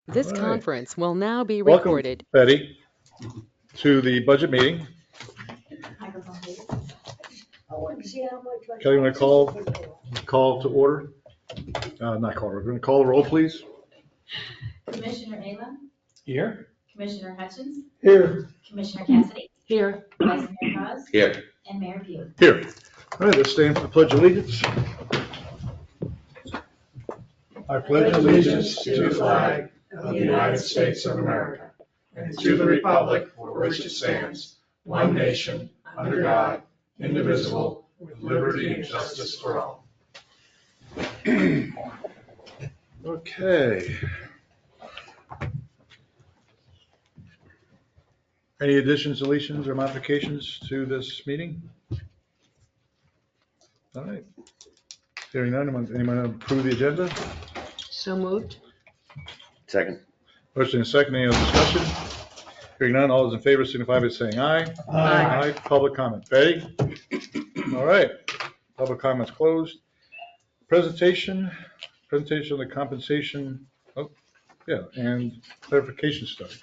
This All right. conference will now be Welcome, recorded. Betty, to the budget meeting. Kelly, you want to call to order? Not call, we're going to call the roll, please. Commissioner Ayla, Here. Commissioner Hutchins, Here. Commissioner Cassidy, Here. Vice Mayor Cos, Here. and Mayor Pugh. Here. All right, let's stand for the Pledge of Allegiance. I pledge allegiance to the flag of the United States of America and to the republic for which it stands, one nation, under God, indivisible, with liberty and justice for all. Okay. Any additions, deletions, or modifications to this meeting? All right. Hearing none, anyone approve the agenda? So moved. Second. Motion and second, any other discussion? Hearing none, all those in favor signify by saying aye. Aye. Public comment. Betty? All right. Public comments closed. Presentation of the compensation, and clarification study.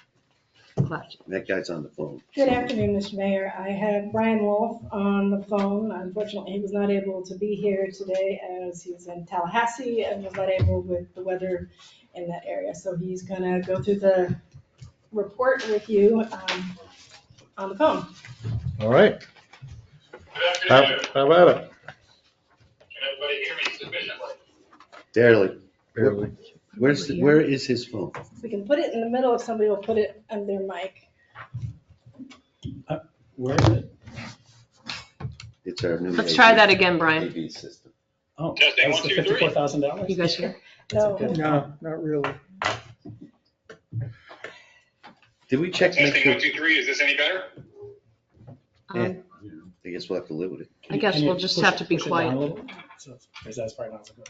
That guy's on the phone. Good afternoon, Mr. Mayor. I have Brian Wolf on the phone. Unfortunately, he was not able to be here today as he was in Tallahassee and was not able with the weather in that area. So he's going to go through the report with you on the phone. All right. Good afternoon. How about it? Can everybody hear me sufficiently? Barely. Barely. Where is his phone? We can put it in the middle if somebody will put it on their mic. Where is it? It's our new. Let's try that again, Brian. AV system. Oh, Testing, that's the 1, 2, 3. $54,000? You guys here? No, No, not really. Did we check? to make Testing sure- 1, 2, 3. Is this any better? Yeah. I guess we'll have to live with it. I guess Can you we'll just push have to be push it quiet. down a little? So, because that's probably not as it goes.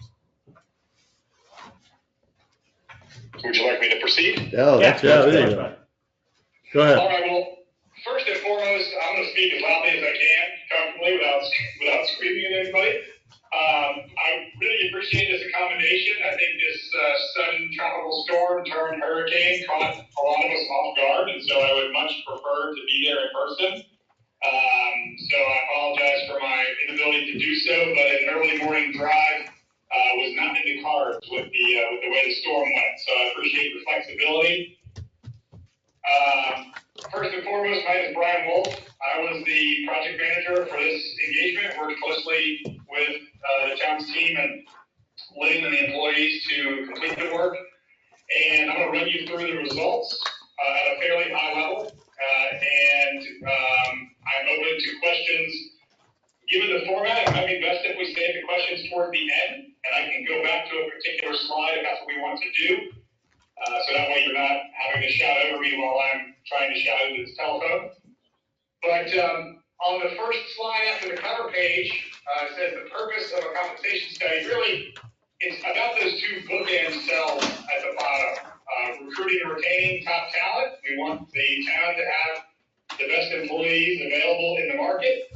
Would you like me to proceed? Oh, that's Yeah, much there you better. go. Go All ahead. right, well, first and foremost, I'm going to speak as loudly as I can, comfortably, without screaming at anybody. I really appreciate this accommodation. I think this sudden tropical storm turned hurricane caught a lot of us off guard, and so I would much prefer to be there in person. So I apologize for my inability to do so, but an early morning drive was not in the cards with the way the storm went. So I appreciate your flexibility. First and foremost, my name is Brian Wolf. I was the project manager for this engagement. Worked closely with the town's team and Lynn and the employees to complete the work. And I'm going to run you through the results at a fairly high level. I'm open to questions. Given the format, it might be best if we save the questions toward the end, and I can go back to a particular slide if that's what we want to do. So that way you're not having to shout over me while I'm trying to shout into this telephone. But on the first slide after the cover page, it says the purpose of a compensation study. Really, it's about those two bookend cells at the bottom. Recruiting and retaining top talent. We want the town to have the best employees available in the market.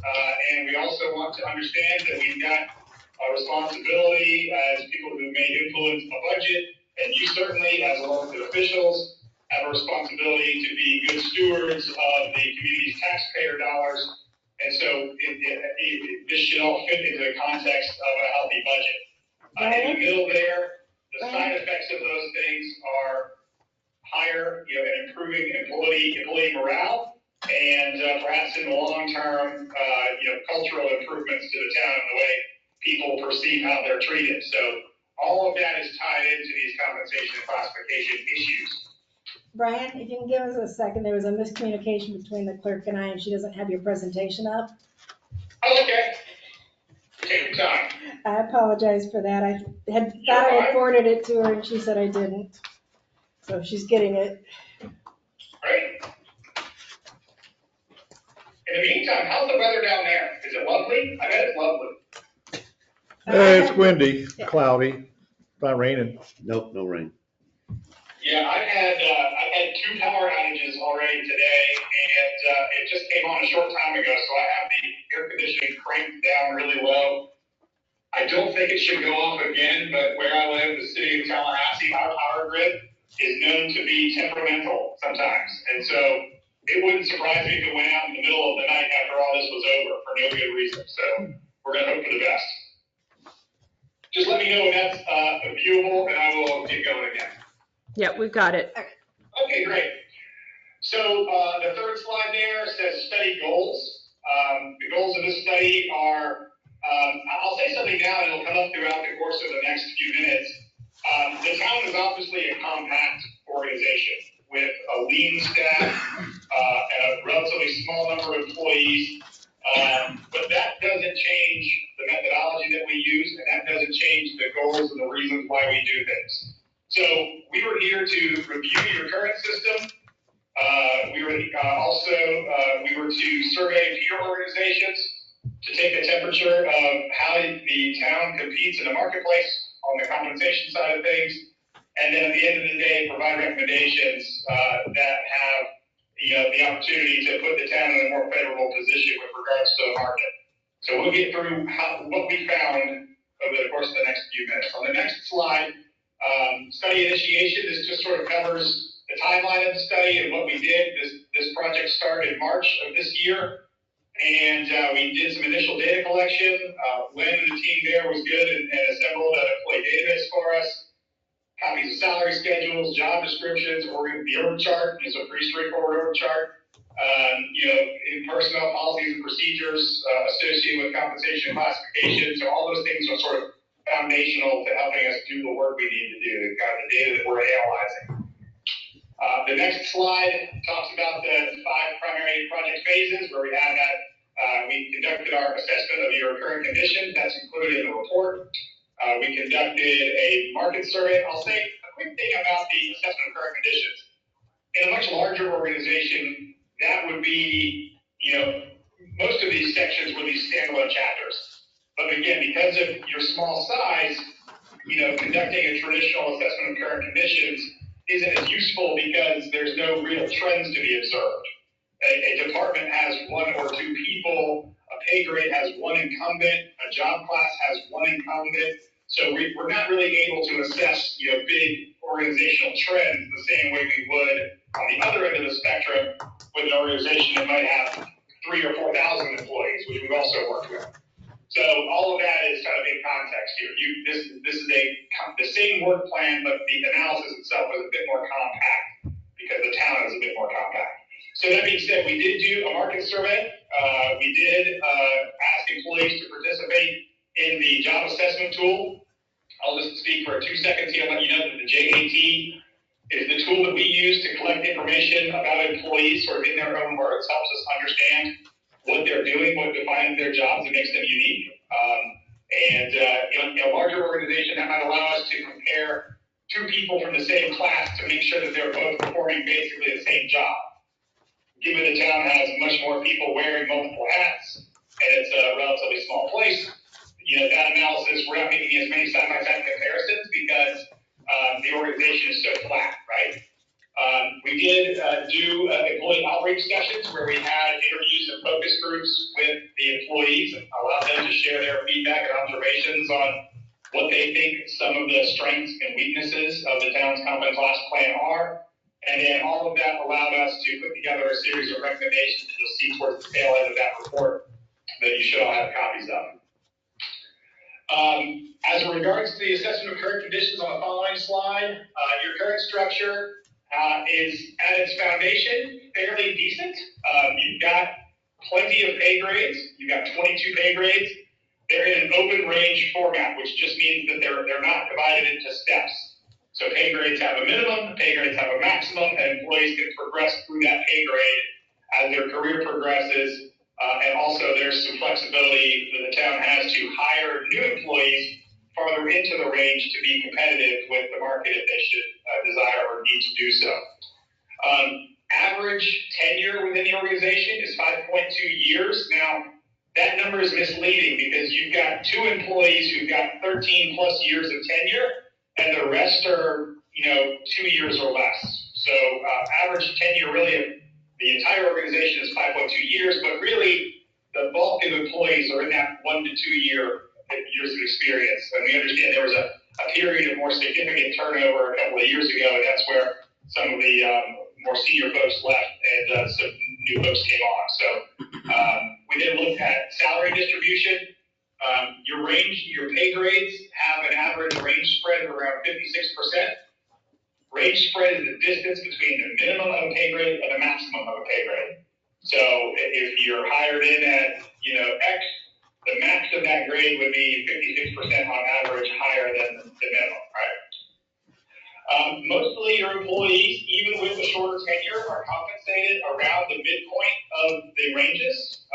And we also want to understand that we've got a responsibility as people who may influence a budget. And you certainly, as elected officials, have a responsibility to be good stewards of the community's taxpayer dollars. And so this should all fit into the context of a healthy budget. In the middle there, the side effects of those things are higher, and improving employee morale, and perhaps in the long term, cultural improvements to the town and the way people perceive how they're treated. So all of that is tied into these compensation and classification issues. Brian, if you can give us a second, there was a miscommunication between the clerk and I, and she doesn't have your presentation up. Oh, okay. Take your time. I apologize for that. I thought I had forwarded it to her and she said I didn't. So she's getting it. Great. In the meantime, how's the weather down there? Is it lovely? I bet it's lovely. It's windy, cloudy, not raining. Nope, no rain. Yeah, I've had 2 power outages already today, and it just came on a short time ago, so I have the air conditioning cranked down really low. I don't think it should go off again, but where I live, the city of Tallahassee, our power grid is known to be temperamental sometimes. And so it wouldn't surprise me if it went out in the middle of the night after all this was over for no good reason. So we're going to hope for the best. Just let me know when that's viewable, and I will get going again. Yeah, we've got it. Okay, great. So the third slide there says study goals. The goals of this study are, I'll say something now and it'll come up throughout the course of the next few minutes. The town is obviously a compact organization with a lean staff and a relatively small number of employees. But that doesn't change the methodology that we use, and that doesn't change the goals and the reasons why we do things. So we were here to review your current system. We were to survey peer organizations to take the temperature of how the town competes in the marketplace on the compensation side of things, and then at the end of the day, provide recommendations that have the opportunity to put the town in a more favorable position with regards to the market. So we'll get through what we found over the course of the next few minutes. On the next slide, study initiation. This just sort of covers the timeline of the study and what we did. This project started in March of this year, and we did some initial data collection. Lynn and the team there was good and assembled an employee database for us. Copies of salary schedules, job descriptions, or the org chart. It's a pretty straightforward org chart. In personnel policies and procedures associated with compensation classification. So all those things are sort of foundational to helping us do the work we need to do, the kind of the data that we're analyzing. The next slide talks about the 5 primary project phases where we had that. We conducted our assessment of your current condition. That's included in the report. We conducted a market survey. I'll say a quick thing about the assessment of current conditions. In a much larger organization, that would be, most of these sections would be standalone chapters. But again, because of your small size, conducting a traditional assessment of current conditions isn't as useful because there's no real trends to be observed. A department has 1 or 2 people, a pay grade has 1 incumbent, a job class has 1 incumbent. So we're not really able to assess, big organizational trends the same way we would on the other end of the spectrum with an organization that might have 3,000 or 4,000 employees, which we've also worked with. So all of that is kind of in context here. This is the same work plan, but the analysis itself is a bit more compact because the town is a bit more compact. So that being said, we did do a market survey. We did ask employees to participate in the job assessment tool. I'll just speak for 2 seconds here and let you know that the JAT is the tool that we use to collect information about employees sort of in their own words, helps us understand what they're doing, what defines their jobs, and makes them unique. In a larger organization, that might allow us to compare 2 people from the same class to make sure that they're both performing basically the same job. Given the town has much more people wearing multiple hats, and it's a relatively small place, that analysis, we're not making as many side-by-side comparisons because the organization is so flat, right? We did do employee outreach sessions where we had interviews and focus groups with the employees and allowed them to share their feedback and observations on what they think some of the strengths and weaknesses of the town's comp and class plan are. And then all of that allowed us to put together a series of recommendations that you'll see towards the tail end of that report that you should all have copies of. As in regards to the assessment of current conditions on the following slide, your current structure is at its foundation fairly decent. You've got plenty of pay grades. You've got 22 pay grades. They're in an open range format, which just means that they're not divided into steps. So pay grades have a minimum, pay grades have a maximum, and employees can progress through that pay grade as their career progresses. And also there's some flexibility that the town has to hire new employees farther into the range to be competitive with the market if they should desire or need to do so. Average tenure within the organization is 5.2 years. Now, that number is misleading because you've got 2 employees who've got 13 plus years of tenure, and the rest are, 2 years or less. So average tenure really of the entire organization is 5.2 years, but really the bulk of employees are in that 1 to 2 years of experience. And we understand there was a a period of more significant turnover a couple of years ago, and that's where some of the more senior folks left and some new folks came on. So we then looked at salary distribution. Your pay grades have an average range spread of around 56%. Range spread is the distance between the minimum of a pay grade and the maximum of a pay grade. So if you're hired in at, X, the max of that grade would be 56% on average higher than the minimum, right? Mostly your employees, even with a shorter tenure, are compensated around the midpoint of the ranges,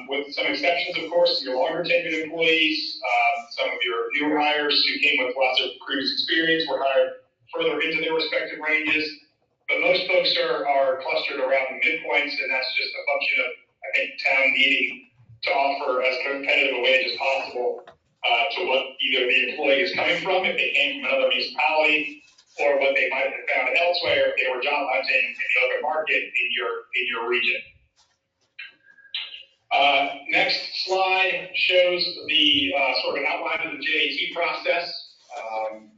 with some exceptions, of course, your longer tenured employees, some of your newer hires who came with lots of previous experience were hired further into their respective ranges. But most folks are clustered around the midpoints, and that's just a function of, I think, town needing to offer as competitive a wage as possible to what either the employee is coming from, if they came from another municipality, or what they might have found elsewhere if they were job hunting in the open market in your region. Next slide shows the sort of outline of the JAT process.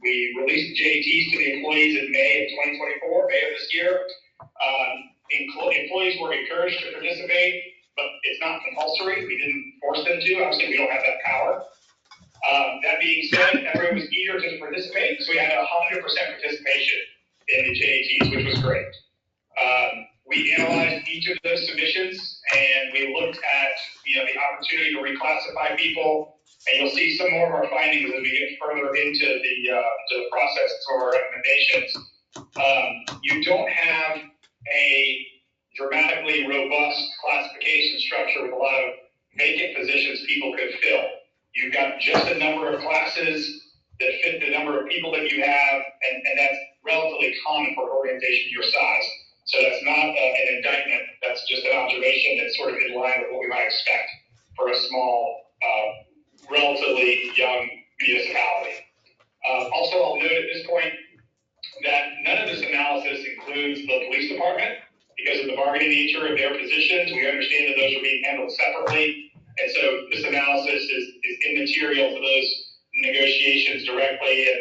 We released JATs to the employees in May of 2024, May of this year. Employees were encouraged to participate, but it's not compulsory. We didn't force them to. Obviously, we don't have that power. That being said, everyone was eager to participate, so we had 100% participation in the JATs, which was great. We analyzed each of those submissions, and we looked at the opportunity to reclassify people, and you'll see some more of our findings as we get further into the process or recommendations. You don't have a dramatically robust classification structure with a lot of vacant positions people could fill. You've got just a number of classes that fit the number of people that you have, and that's relatively common for an organization your size. So that's not an indictment, that's just an observation that's sort of in line with what we might expect for a small, relatively young municipality. Also, I'll note at this point that none of this analysis includes the police department because of the bargaining nature of their positions. We understand that those are being handled separately. And so this analysis is immaterial to those negotiations directly, and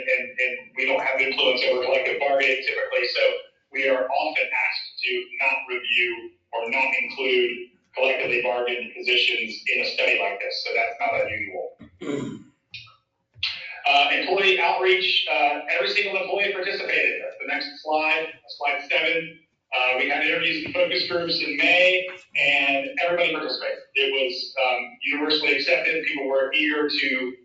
we don't have influence over collective bargaining typically. So we are often asked to not review or not include collectively bargained positions in a study like this. So that's not unusual. Employee outreach, every single employee participated. That's the next slide, slide 7. We had interviews and focus groups in May, and everybody participated. It was universally accepted. People were eager to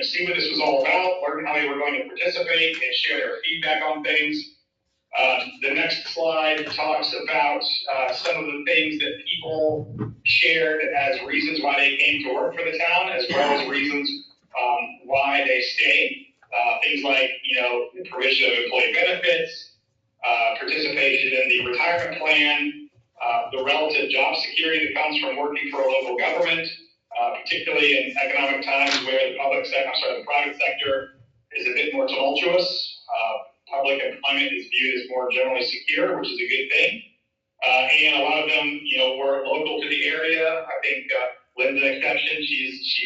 see what this was all about, learn how they were going to participate, and share their feedback on things. The next slide talks about some of the things that people shared as reasons why they came to work for the town, as well as reasons why they stayed. Things like, the provision of employee benefits, participation in the retirement plan, the relative job security that comes from working for a local government, particularly in economic times where the private sector is a bit more tumultuous. Public employment is viewed as more generally secure, which is a good thing. And a lot of them, were local to the area. I think Lynn's an exception.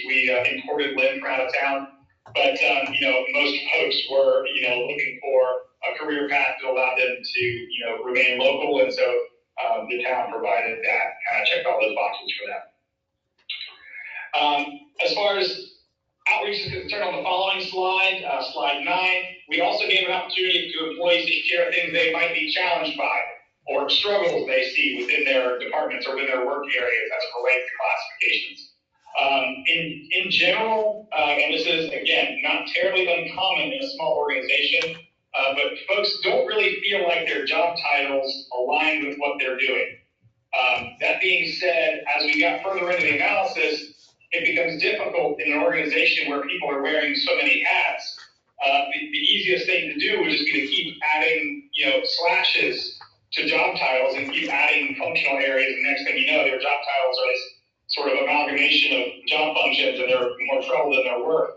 We imported Lynn from out of town. But, most folks were, looking for a career path that allowed them to, remain local. And so the town provided that, kind of checked all those boxes for them. As far as outreach is concerned, on the following slide, slide 9, we also gave an opportunity to employees to share things they might be challenged by or struggles they see within their departments or within their work areas as it relates to classifications. In general, and this is, again, not terribly uncommon in a small organization, but folks don't really feel like their job titles align with what they're doing. That being said, as we got further into the analysis, it becomes difficult in an organization where people are wearing so many hats. The easiest thing to do would just be to keep adding, slashes to job titles and keep adding functional areas. And next thing you know, their job titles are this sort of amalgamation of job functions, and they're more trouble than they're worth.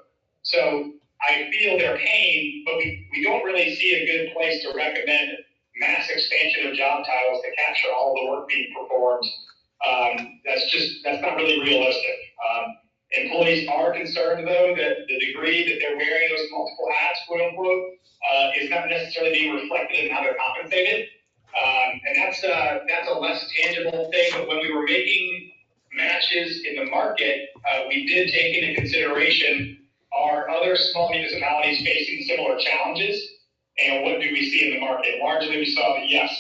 So I feel their pain, but we don't really see a good place to recommend mass expansion of job titles to capture all the work being performed. That's not really realistic. Employees are concerned, though, that the degree that they're wearing those multiple hats, quote unquote, is not necessarily being reflected in how they're compensated. And that's a less tangible thing. But when we were making matches in the market, we did take into consideration, are other small municipalities facing similar challenges? And what do we see in the market? Largely, we saw that yes,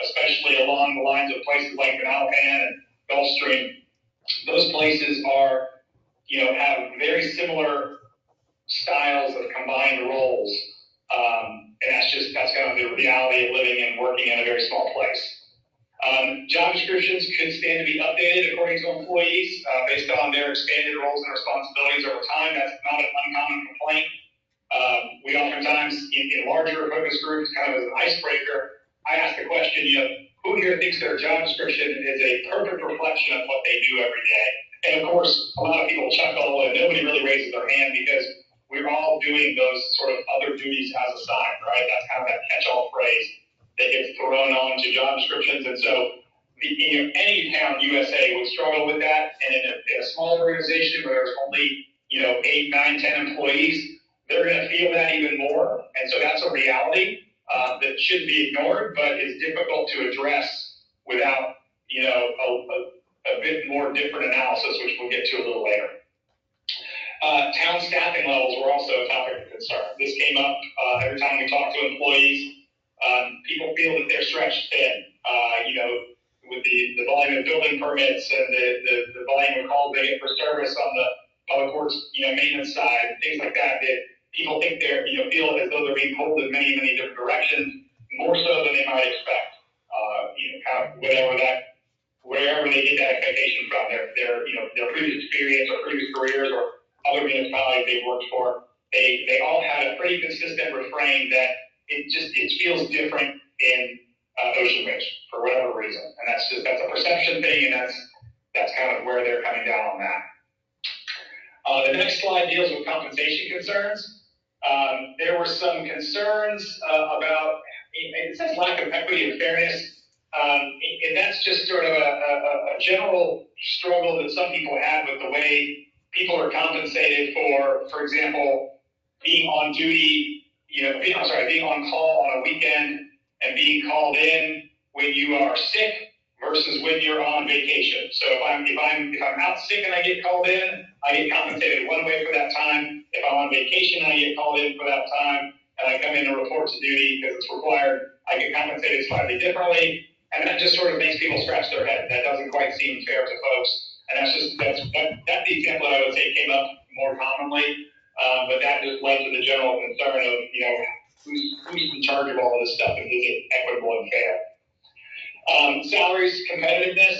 especially along the lines of places like Manalapan and Gulfstream, those places are, have very similar styles of combined roles. And that's kind of the reality of living and working in a very small place. Job descriptions could stand to be updated according to employees based on their expanded roles and responsibilities over time. That's not an uncommon complaint. We oftentimes, in larger focus groups, kind of as an icebreaker, I ask the question, who here thinks their job description is a perfect reflection of what they do every day? And of course, a lot of people chuckle and nobody really raises their hand because we're all doing those sort of other duties as assigned, right? That's kind of that catch-all phrase that gets thrown onto job descriptions. And so any town USA would struggle with that. And in a small organization where there's only, 8, 9, 10 employees, they're going to feel that even more. And so that's a reality that shouldn't be ignored, but is difficult to address without, a bit more different analysis, which we'll get to a little later. Town staffing levels were also a topic of concern. This came up every time we talk to employees. People feel that they're stretched thin, with the volume of building permits and the volume of calls they get for service on the public works, maintenance side, things like that, that people think they're, feel as though they're being pulled in many, many different directions, more so than they might expect. Kind of wherever they get that expectation from, their previous experience or previous careers or other municipalities they've worked for, they all had a pretty consistent refrain that it feels different in Ocean Ridge for whatever reason, and that's a perception thing, and that's kind of where they're coming down on that. The next slide deals with compensation concerns. There were some concerns about, it says lack of equity and fairness, and that's just sort of a general struggle that some people have with the way people are compensated for example, being on duty, being on call on a weekend and being called in when you are sick versus when you're on vacation. So if I'm out sick and I get called in, I get compensated one way for that time. If I'm on vacation and I get called in for that time and I come in and report to duty because it's required, I get compensated slightly differently. And that just sort of makes people scratch their head. That doesn't quite seem fair to folks. And that's the example I would say came up more commonly. But that just led to the general concern of, who's in charge of all of this stuff and is it equitable and fair? Salaries, competitiveness,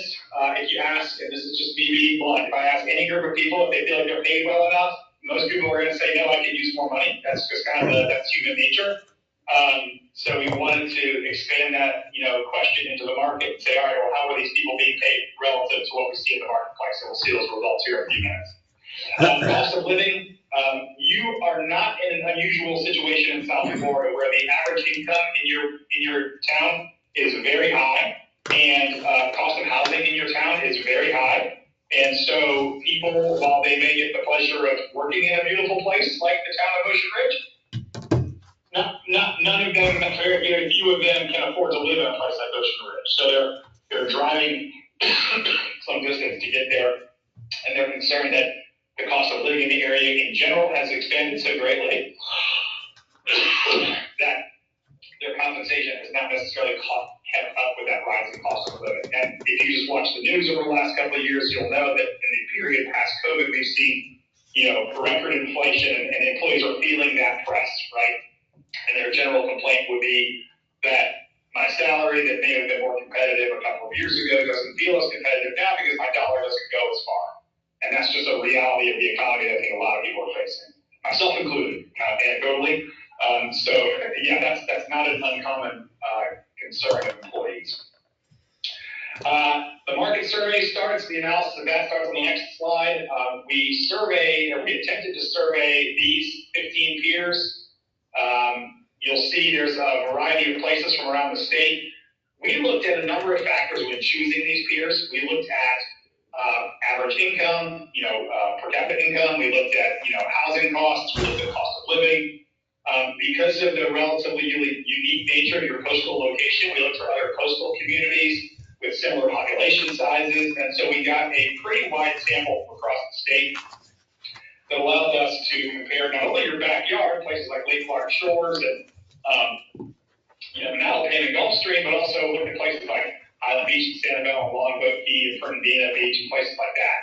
if you ask, and this is just me being blunt, if I ask any group of people if they feel like they're paid well enough, most people are going to say, no, I could use more money. That's just kind of that's human nature. So we wanted to expand that, question into the market and say, all right, well, how are these people being paid relative to what we see in the marketplace? And we'll see those results here in a few minutes. Cost of living, you are not in an unusual situation in South Florida where the average income in your town is very high and cost of housing in your town is very high. And so people, while they may get the pleasure of working in a beautiful place like the town of Ocean Ridge, none of them, very few of them can afford to live in a place like Ocean Ridge. So they're driving some distance to get there, and they're concerned that the cost of living in the area in general has expanded so greatly that their compensation has not necessarily kept up with that rising cost of living. And if you just watch the news over the last couple of years, you'll know that in the period past COVID, we've seen, record inflation, and employees are feeling that press, right? And their general complaint would be that my salary that may have been more competitive a couple of years ago doesn't feel as competitive now because my dollar doesn't go as far. And that's just a reality of the economy that I think a lot of people are facing, myself included, anecdotally. So yeah, that's not an uncommon concern of employees. The market survey starts, the analysis of that starts on the next slide. We attempted to survey these 15 peers. You'll see there's a variety of places from around the state. We looked at a number of factors when choosing these peers. We looked at average income, per capita income. We looked at, housing costs. We looked at cost of living. Because of the relatively unique nature of your coastal location, we looked for other coastal communities with similar population sizes. And so we got a pretty wide sample across the state that allowed us to compare not only your backyard, places like Lake Clark Shores and, Manalapan and Gulfstream, but also look at places like Island Beach and Sanibel, Longboat Key, and Fernandina Beach, and places like that.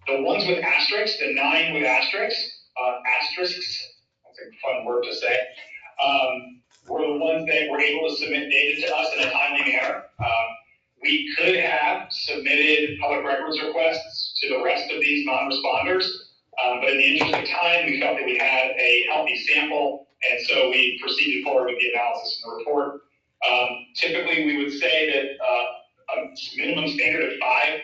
The ones with asterisks, the 9 with asterisks, that's a fun word to say, were the ones that were able to submit data to us in a timely manner. We could have submitted public records requests to the rest of these non-responders, but in the interest of time, we felt that we had a healthy sample, and so we proceeded forward with the analysis in the report. Typically, we would say that a minimum standard of 5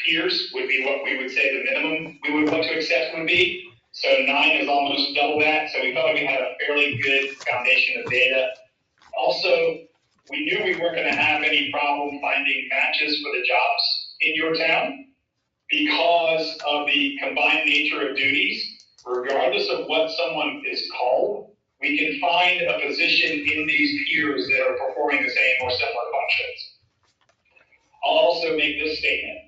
peers would be what we would say the minimum we would want to accept would be. So 9 is almost double that. So we felt like we had a fairly good foundation of data. Also, we knew we weren't going to have any problem finding matches for the jobs in your town because of the combined nature of duties. Regardless of what someone is called, we can find a position in these peers that are performing the same or similar functions. I'll also make this statement.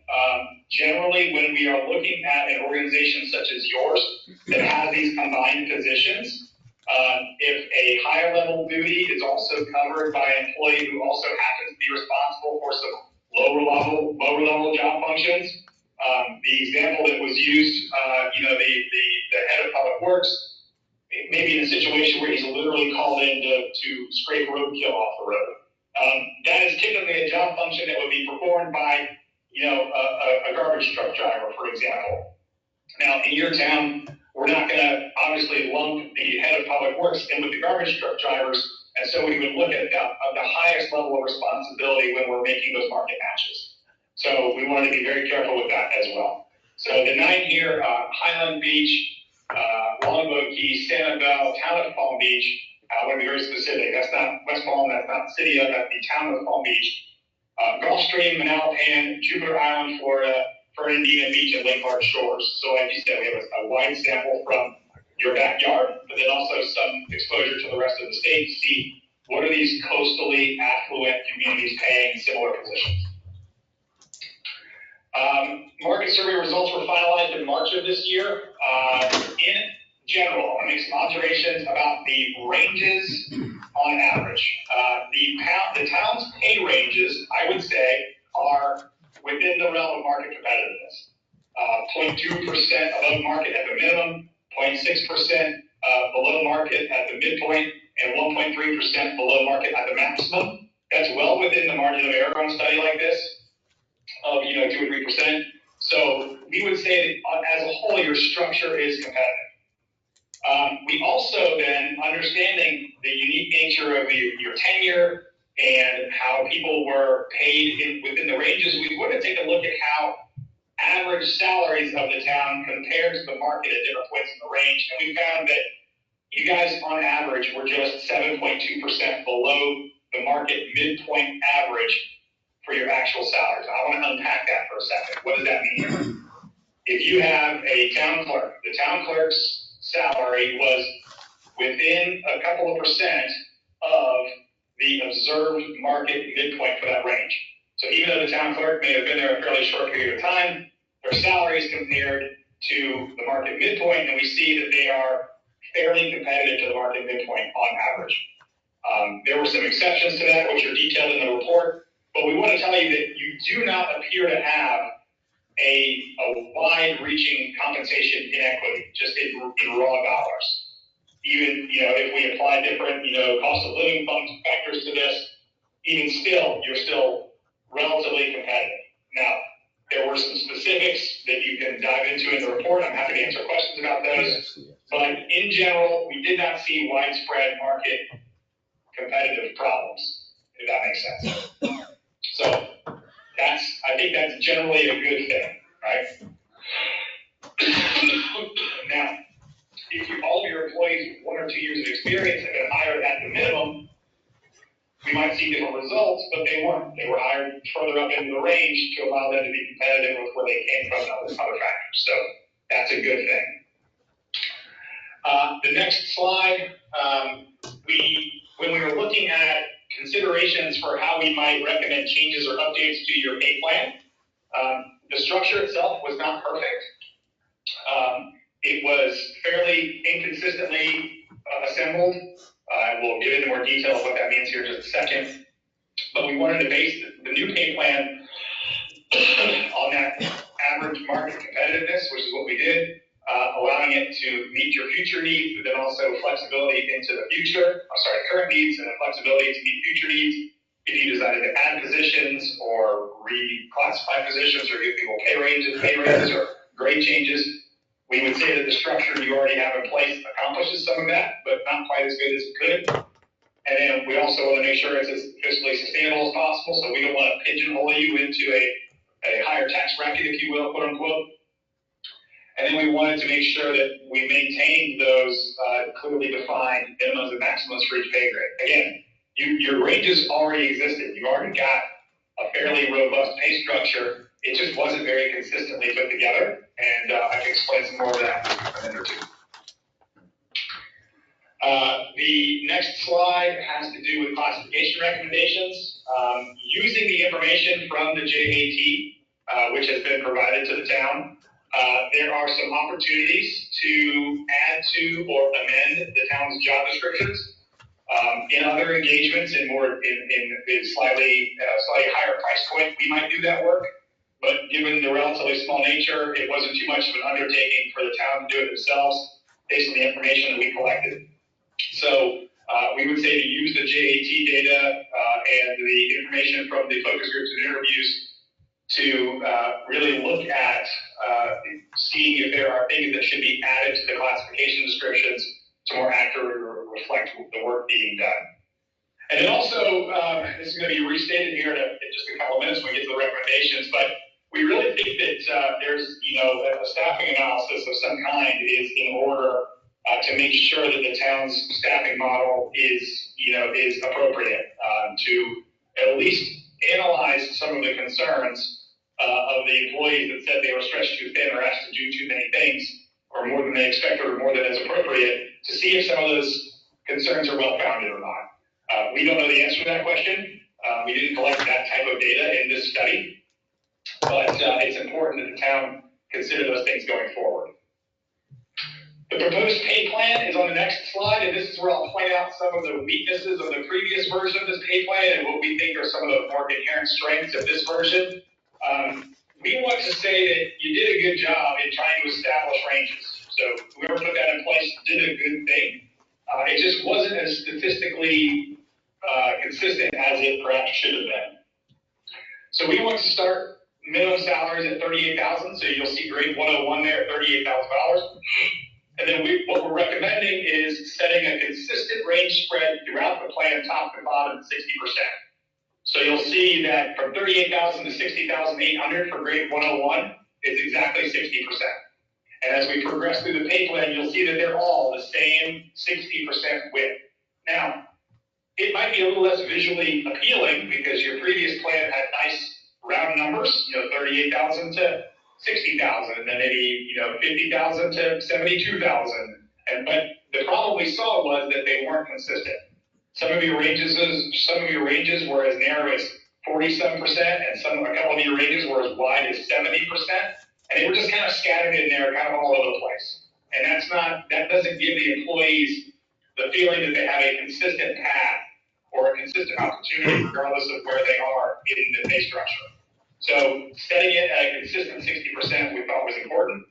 Generally, when we are looking at an organization such as yours that has these combined positions, if a higher level duty is also covered by an employee who also happens to be responsible for some lower level job functions, the example that was used, the head of public works, maybe in a situation where he's literally called in to scrape roadkill off the road. That is typically a job function that would be performed by, a garbage truck driver, for example. Now, in your town, we're not going to obviously lump the head of public works in with the garbage truck drivers, and so we would look at the highest level of responsibility when we're making those market matches. So we wanted to be very careful with that as well. So the 9 here, Highland Beach, Longboat Key, Sanibel, Town of Palm Beach. I want to be very specific. That's not West Palm, that's not the city of, that's the Town of Palm Beach. Gulfstream, Manalapan, Jupiter Island, Florida, Fernandina Beach, and Lake Clark Shores. So like you said, we have a wide sample from your backyard, but then also some exposure to the rest of the state to see what are these coastally affluent communities paying in similar positions. Market survey results were finalized in March of this year. In general, I want to make some observations about the ranges on average. The town's pay ranges, I would say, are within the realm of market competitiveness. 0.2% above market at the minimum, 0.6% below market at the midpoint, and 1.3% below market at the maximum. That's well within the margin of error on a study like this of 2 or 3%. So we would say that as a whole, your structure is competitive. We also then, understanding the unique nature of your tenure and how people were paid within the ranges, we want to take a look at how average salaries of the town compared to the market at different points in the range. And we found that you guys, on average, were just 7.2% below the market midpoint average for your actual salaries. I want to unpack that for a second. What does that mean? If you have a town clerk, the town clerk's salary was within a couple of percent of the observed market midpoint for that range. So even though the town clerk may have been there a fairly short period of time, their salaries compared to the market midpoint, and we see that they are fairly competitive to the market midpoint on average. There were some exceptions to that, which are detailed in the report, but we want to tell you that you do not appear to have a wide-reaching compensation inequity, just in raw dollars. Even, if we apply different, cost of living factors to this, even still, you're still relatively competitive. Now, there were some specifics that you can dive into in the report. I'm happy to answer questions about those. But in general, we did not see widespread market competitive problems, if that makes sense. So I think that's generally a good thing, right? Now, if all of your employees with 1 or 2 years of experience have been hired at the minimum, we might see different results. results, but they weren't. They were hired further up into the range to allow them to be competitive with where they came from and other factors. So that's a good thing. The next slide, when we were looking at considerations for how we might recommend changes or updates to your pay plan, the structure itself was not perfect. It was fairly inconsistently assembled. We'll get into more detail of what that means here in just a second. But we wanted to base the new pay plan on that average market competitiveness, which is what we did, allowing it to meet your future needs, but then also flexibility into the future. Current needs and the flexibility to meet future needs. If you decided to add positions or reclassify positions or give people pay raises or grade changes, we would say that the structure you already have in place accomplishes some of that, but not quite as good as it could. And then we also want to make sure it's as fiscally sustainable as possible, so we don't want to pigeonhole you into a higher tax bracket, if you will, quote unquote. And then we wanted to make sure that we maintained those clearly defined minimums and maximums for each pay grade. Again, your ranges already existed. You already got a fairly robust pay structure. It just wasn't very consistently put together, and I can explain some more of that in a minute or two. The next slide has to do with classification recommendations. Using the information from the JAT, which has been provided to the town, there are some opportunities to add to or amend the town's job descriptions. In other engagements in slightly higher price point, we might do that work. But given the relatively small nature, it wasn't too much of an undertaking for the town to do it themselves based on the information that we collected. So we would say to use the JAT data and the information from the focus groups and interviews to really look at seeing if there are things that should be added to the classification descriptions to more accurately reflect the work being done. And then also, this is going to be restated here in just a couple of minutes when we get to the recommendations, but we really think that there's, a staffing analysis of some kind is in order to make sure that the town's staffing model is appropriate to at least analyze some of the concerns of the employees that said they were stretched too thin or asked to do too many things or more than they expected or more than is appropriate, to see if some of those concerns are well-founded or not. We don't know the answer to that question. We didn't collect that type of data in this study, but it's important that the town consider those things going forward. The proposed pay plan is on the next slide, and this is where I'll point out some of the weaknesses of the previous version of this pay plan and what we think are some of the more inherent strengths of this version. We want to say that you did a good job in trying to establish ranges. So whoever put that in place did a good thing. It just wasn't as statistically consistent as it perhaps should have been. So we want to start minimum salaries at $38,000. So you'll see grade 101 there at $38,000. And then what we're recommending is setting a consistent range spread throughout the plan, top to bottom, at 60%. So you'll see that from $38,000 to $60,800 for grade 101 is exactly 60%. And as we progress through the pay plan, you'll see that they're all the same 60% width. Now, it might be a little less visually appealing because your previous plan had nice round numbers, 38,000 to 60,000, and then maybe 50,000 to 72,000. But the problem we saw was that they weren't consistent. Some of your ranges were as narrow as 47%, and a couple of your ranges were as wide as 70%, and they were just kind of scattered in there, kind of all over the place. And that doesn't give the employees the feeling that they have a consistent path or a consistent opportunity, regardless of where they are in the pay structure. So setting it at a consistent 60% we thought was important.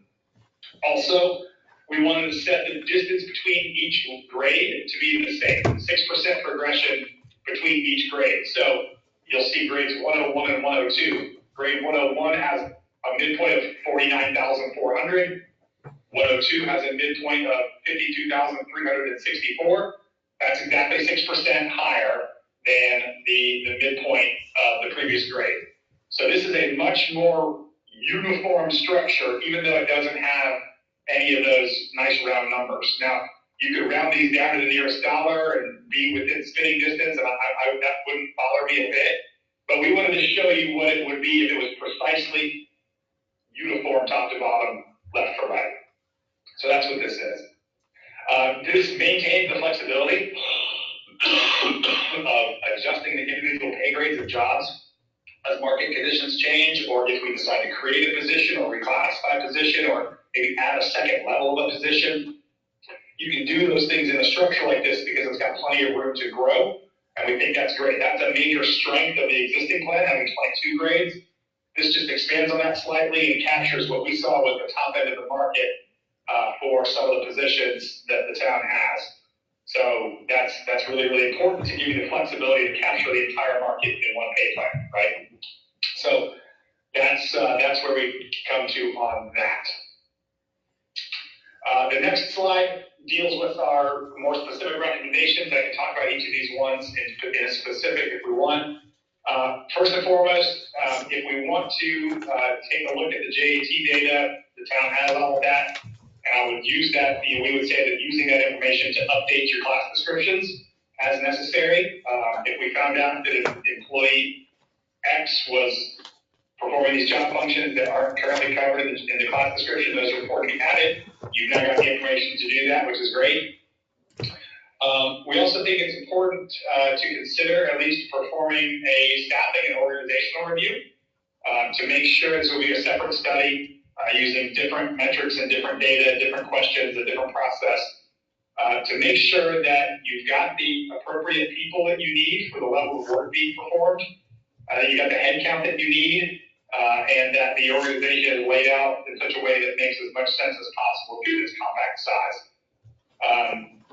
Also, we wanted to set the distance between each grade to be the same, 6% progression between each grade. So you'll see grades 101 and 102. Grade 101 has a midpoint of 49,400. 102 has a midpoint of 52,364. That's exactly 6% higher than the midpoint of the previous grade. So this is a much more uniform structure, even though it doesn't have any of those nice round numbers. Now, You could round these down to the nearest dollar and be within spitting distance, and that wouldn't bother me a bit. But we wanted to show you what it would be if it was precisely uniform top to bottom, left to right. So that's what this is. This maintains the flexibility of adjusting the individual pay grades of jobs as market conditions change, or if we decide to create a position or reclassify a position, or maybe add a second level of a position. You can do those things in a structure like this because it's got plenty of room to grow, and we think that's great. That's a major strength of the existing plan, having 22 grades. This just expands on that slightly and captures what we saw with the top end of the market for some of the positions that the town has. So that's really, really important to give you the flexibility to capture the entire market in one pay plan, right? So that's where we come to on that. The next slide deals with our more specific recommendations. I can talk about each of these ones in a specific if we want. First and foremost, if we want to take a look at the JAT data, the town has all of that. And I would use that, we would say that using that information to update your class descriptions as necessary. If we found out that an employee X was performing these job functions that aren't currently covered in the class description, those report to be added. You've now got the information to do that, which is great. We also think it's important to consider at least performing a staffing and organizational review to make sure this will be a separate study using different metrics and different data, different questions, a different process to make sure that you've got the appropriate people that you need for the level of work being performed, that you got the head count that you need, and that the organization is laid out in such a way that makes as much sense as possible due to its compact size.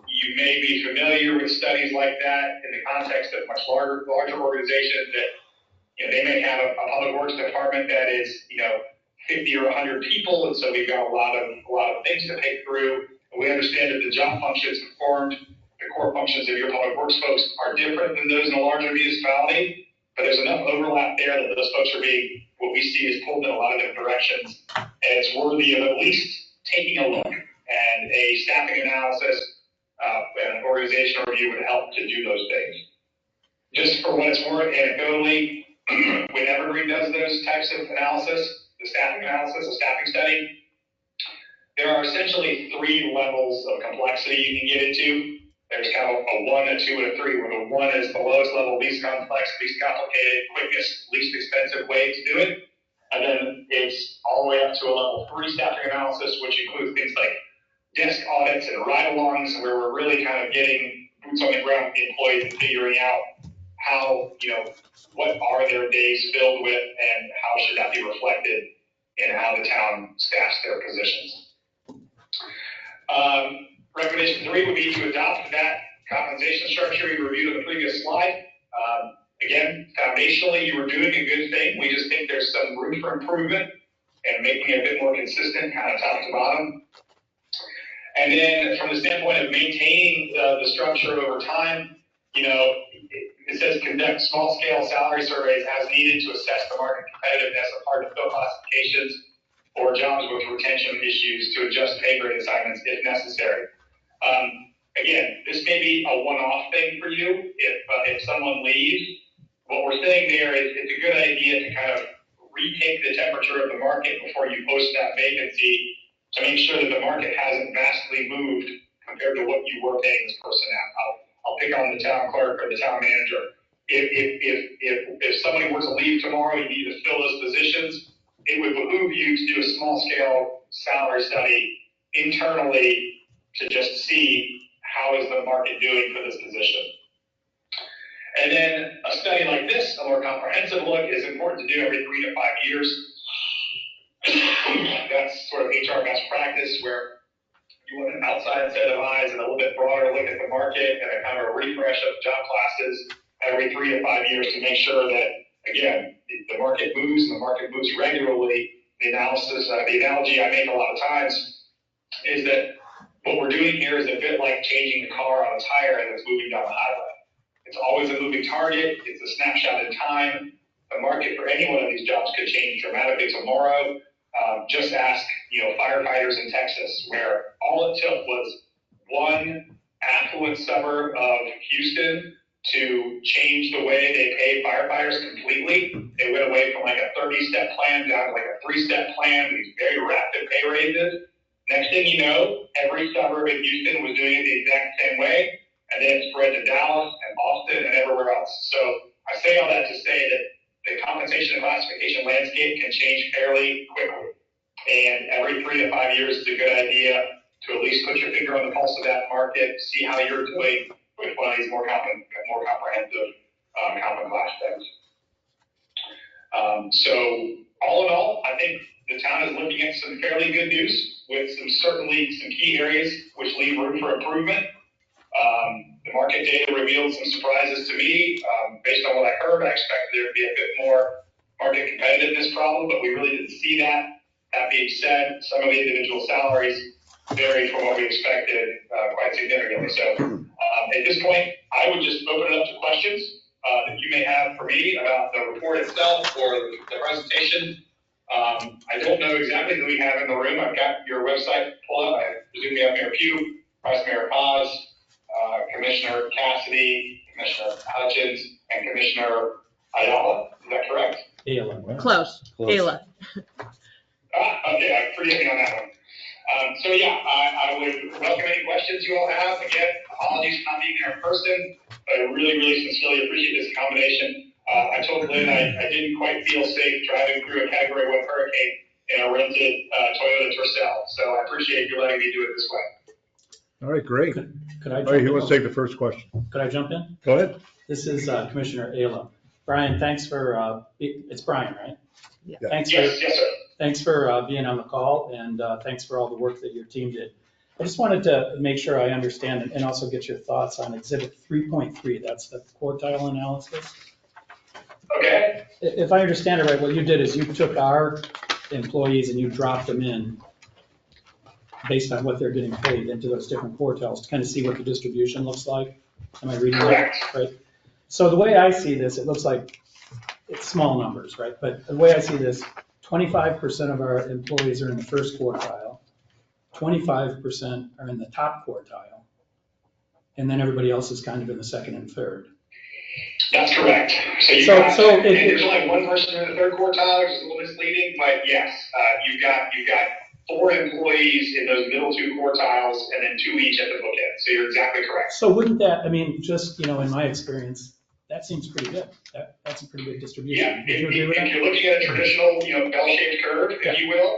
You may be familiar with studies like that in the context of much larger organizations that they may have a public works department that is 50 or 100 people, and so we've got a lot of things to pick through. And we understand that the job functions performed, the core functions of your public works folks are different than those in a larger municipality, but there's enough overlap there that those folks are being, what we see is pulled in a lot of different directions, and it's worthy of at least taking a look. And a staffing analysis and an organizational review would help to do those things. Just for what it's worth, anecdotally, when Evergreen does those types of analysis, the staffing analysis, a staffing study, there are essentially 3 levels of complexity you can get into. There's kind of a 1, a 2, and a 3, where the 1 is the lowest level, least complex, least complicated, quickest, least expensive way to do it. And then it's all the way up to a level 3 staffing analysis, which includes things like desk audits and ride-alongs, where we're really kind of getting boots on the ground with the employees and figuring out how, what are their days filled with and how should that be reflected in how the town staffs their positions. Recommendation 3 would be to adopt that compensation structure we reviewed on the previous slide. Again, foundationally, you were doing a good thing. We just think there's some room for improvement and making it a bit more consistent, kind of top to bottom. And then from the standpoint of maintaining the structure over time, it says conduct small-scale salary surveys as needed to assess the market competitiveness of hard-to-fill classifications or jobs with retention issues to adjust pay grade assignments if necessary. Again, this may be a one-off thing for you. If someone leaves, what we're saying there is it's a good idea to kind of retake the temperature of the market before you post that vacancy to make sure that the market hasn't vastly moved compared to what you were paying this person at. I'll pick on the town clerk or the town manager. If somebody were to leave tomorrow, you need to fill those positions, it would behoove you to do a small-scale salary study internally to just see how is the market doing for this position. And then a study like this, a more comprehensive look, is important to do every 3 to 5 years. That's sort of HR best practice, where you want an outside set of eyes and a little bit broader look at the market and a kind of a refresh of job classes every 3 to 5 years to make sure that, again, the market moves and the market moves regularly. The analogy I make a lot of times is that what we're doing here is a bit like changing the car on a tire as it's moving down the highway. It's always a moving target. It's a snapshot in time. The market for any one of these jobs could change dramatically tomorrow. Just ask, firefighters in Texas, where all it took was one affluent suburb of Houston to change the way they pay firefighters completely. They went away from like a 30-step plan down to like a 3-step plan, these very rapid pay raises. Next thing you know, every suburb in Houston was doing it the exact same way, and then it spread to Dallas and Austin and everywhere else. So I say all that to say that the compensation and classification landscape can change fairly quickly. And every 3 to 5 years is a good idea to at least put your finger on the pulse of that market, see how you're doing with one of these more comprehensive common class things. So all in all, I think the town is looking at some fairly good news with certainly some key areas which leave room for improvement. The market data revealed some surprises to me. Based on what I heard, I expected there to be a bit more market competitiveness problem, but we really didn't see that. That being said, some of the individual salaries varied from what we expected quite significantly. So at this point, I would just open it up to questions that you may have for me about the report itself or the presentation. I don't know exactly who we have in the room. I've got your website pulled up. I presume we have Mayor Pugh, Vice Mayor Paz, Commissioner Cassidy, Commissioner Hutchins, and Commissioner Ayala. Is that correct? Close. Ayla. Okay, forgive me on that one. So yeah, I would welcome any questions you all have. Again, apologies for not being there in person, but I really, really sincerely appreciate this accommodation. I told Lynn I didn't quite feel safe driving through a Category 1 hurricane in a rented Toyota Tercel, so I appreciate you letting me do it this way. All right, great. Could I All jump right, who in? wants to take the first question? Could I jump in? Go ahead. This is Commissioner Ayla. Brian, thanks for, it's Brian, right? Yeah. Thanks Yes, yes, sir. Thanks for being on the call, and thanks for all the work that your team did. I just wanted to make sure I understand and also get your thoughts on Exhibit 3.3. That's the quartile analysis. Okay. If I understand it right, what you did is you took our employees and you dropped them in based on what they're getting paid into those different quartiles to kind of see what the distribution looks like. Am I reading that Correct. right? So the way I see this, it looks like it's small numbers, right? But the way I see this, 25% of our employees are in the first quartile, 25% are in the top quartile, and then everybody else is kind of in the second and third. That's correct. And there's only one person in the third quartile, which is a little misleading, but yes, you've got 4 employees in those middle 2 quartiles and then 2 each at the bookend. So you're exactly correct. So wouldn't that, I mean, just, in my experience, that seems pretty good. That's a pretty good distribution. Yeah, Would you agree with that? if you're looking at a traditional, bell-shaped curve, if you will,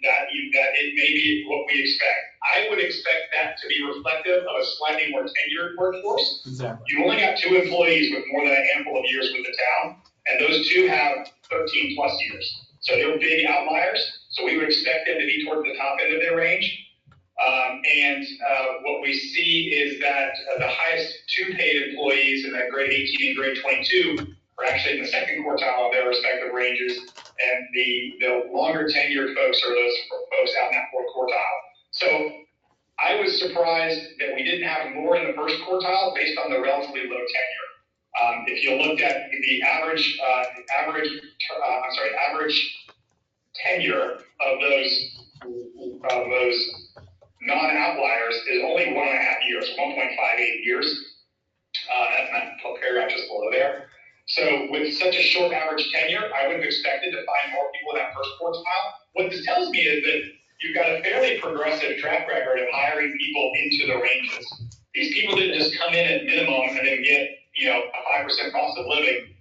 that it may be what we expect. I would expect that to be reflective of a slightly more tenured workforce. Exactly. You only got 2 employees with more than a handful of years with the town, and those 2 have 13 plus years. So they're big outliers. So we would expect them to be towards the top end of their range. What we see is that the highest 2 paid employees in that grade 18 and grade 22 are actually in the second quartile of their respective ranges, and the longer tenured folks are those folks out in that fourth quartile. So I was surprised that we didn't have more in the first quartile based on the relatively low tenure. If you looked at the average tenure of those non-outliers is only 1.5 years, 1.58 years. That's that paragraph just below there. So with such a short average tenure, I would have expected to find more people in that first quartile. What this tells me is that you've got a fairly progressive track record of hiring people into the ranges. These people didn't just come in at minimum and then get, a 5% cost of living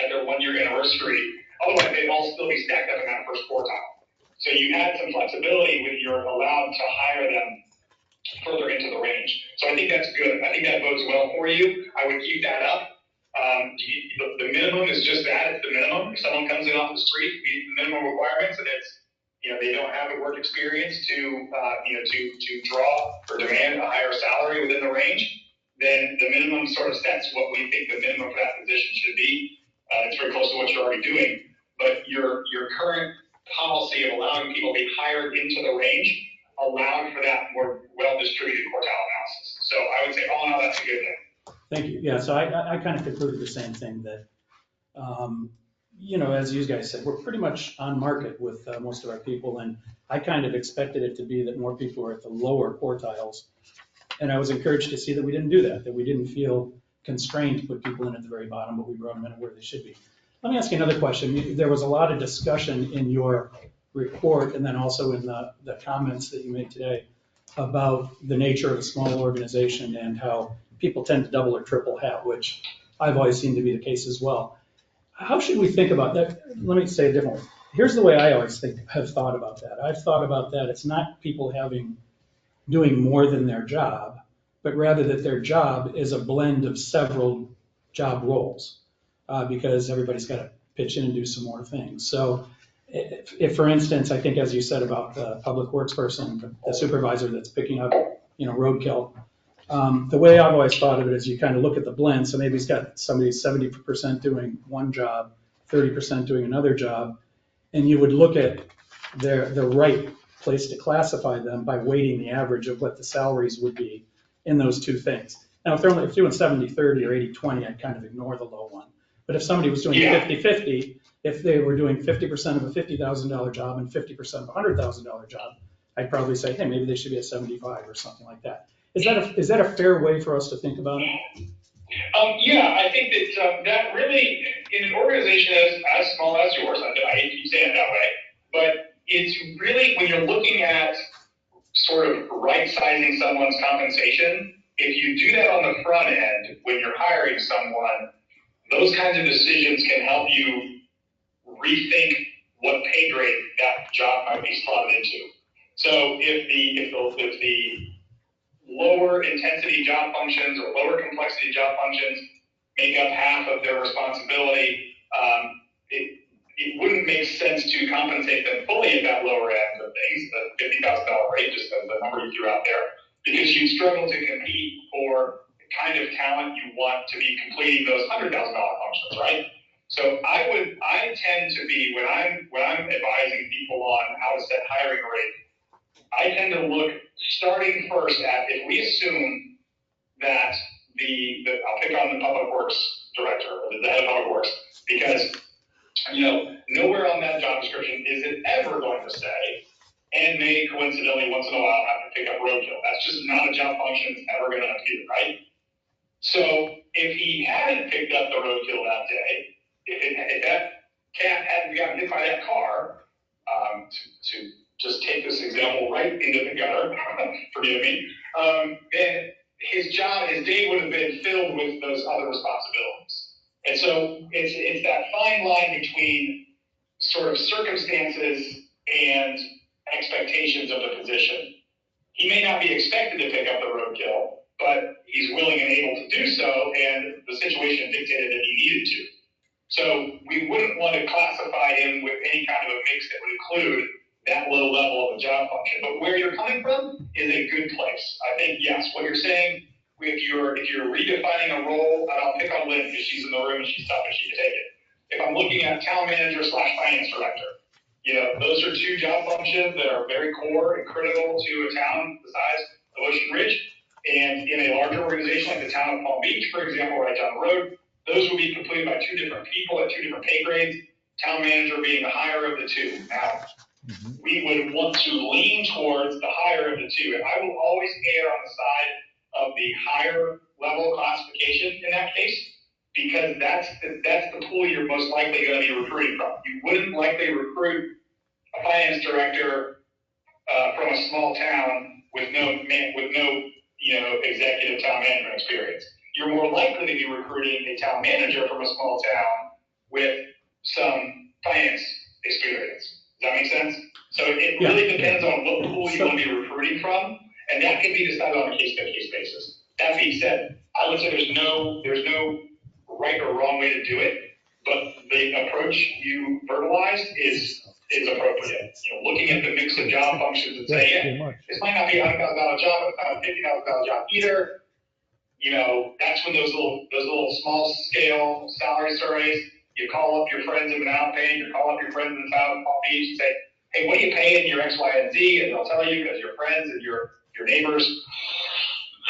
at their 1-year anniversary. Otherwise, they'd all still be stacked up in that first quartile. So you had some flexibility when you're allowed to hire them further into the range. So I think that's good. I think that bodes well for you. I would keep that up. The minimum is just that. It's the minimum. If someone comes in off the street, meet the minimum requirements, and it's, they don't have the work experience to draw or demand a higher salary within the range, then the minimum sort of sets what we think the minimum for that position should be. It's very close to what you're already doing. But your current policy of allowing people to be hired into the range allowed for that more well-distributed quartile analysis. So I would say all in all, that's a good thing. Thank you. Yeah, so I kind of concluded the same thing, that as you guys said, we're pretty much on market with most of our people, and I kind of expected it to be that more people are at the lower quartiles. And I was encouraged to see that we didn't do that we didn't feel constrained to put people in at the very bottom, but we brought them in where they should be. Let me ask you another question. There was a lot of discussion in your report and then also in the comments that you made today about the nature of a small organization and how people tend to double or triple hat, which I've always seen to be the case as well. How should we think about that? Let me say it differently. Here's the way I always have thought about that. I've thought about that. It's not people doing more than their job, but rather that their job is a blend of several job roles, because everybody's got to pitch in and do some more things. So if, for instance, I think as you said about the public works person, the supervisor that's picking up, roadkill, the way I've always thought of it is you kind of look at the blend. So maybe he's got somebody 70% doing one job, 30% doing another job, and you would look at the right place to classify them by weighting the average of what the salaries would be in those two things. Now, if they're doing 70-30 or 80-20, I'd kind of ignore the low one. But if somebody was doing 50-50, if they were doing 50% of a $50,000 job and 50% of a $100,000 job, I'd probably say, hey, maybe they should be at 75 or something like that. Is that a fair way for us to think about it? Yeah, I think that that really, in an organization as small as yours, I hate to keep saying it that way, but it's really, when you're looking at sort of right-sizing someone's compensation, if you do that on the front end, when you're hiring someone, those kinds of decisions can help you rethink what pay grade that job might be slotted into. So if the lower intensity job functions or lower complexity job functions make up half of their responsibility, it wouldn't make sense to compensate them fully at that lower end of things, the $50,000 rate, just as the number you threw out there, because you struggle to compete for the kind of talent you want to be completing those $100,000 functions, right? So I tend to be, when I'm advising people on how to set hiring rate, I tend to look starting first at, if we assume that I'll pick on the public works director or the head of public works, because nowhere on that job description is it ever going to say, and may coincidentally once in a while have to pick up roadkill. That's just not a job function that's ever going to appear, right? So if he hadn't picked up the roadkill that day, if that cat hadn't gotten hit by that car, to just take this example right into the gutter, forgive me, then his day would have been filled with those other responsibilities. And so it's that fine line between sort of circumstances and expectations of the position. He may not be expected to pick up the roadkill, but he's willing and able to do so, and the situation dictated that he needed to. So we wouldn't want to classify him with any kind of a mix that would include that low level of a job function. But where you're coming from is a good place. I think, yes, what you're saying, if you're redefining a role, and I'll pick on Lynn because she's in the room and she's tough and she can take it. If I'm looking at town manager / finance director, those are two job functions that are very core and critical to a town the size of Ocean Ridge. And in a larger organization like the town of Palm Beach, for example, right down the road, those will be completed by two different people at two different pay grades, town manager being the higher of the two. Now, we would want to lean towards the higher of the two. And I will always err on the side of the higher level classification in that case, because that's the pool you're most likely going to be recruiting from. You wouldn't likely recruit a finance director from a small town with no executive town management experience. You're more likely to be recruiting a town manager from a small town with some finance experience. Does that make sense? So it really depends on what pool you want to be recruiting from, and that can be decided on a case-by-case basis. That being said, I would say there's no right or wrong way to do it, but the approach you verbalized is appropriate. Looking at the mix of job functions and saying, this might not be a $100,000 job, but it's not a $50,000 job either. That's when those little small scale salary surveys, you call up your friends in Mount Payne, you call up your friends in South Palm Beach and say, hey, what are you paying your X, Y, and Z? And they'll tell you because you're friends and your neighbors.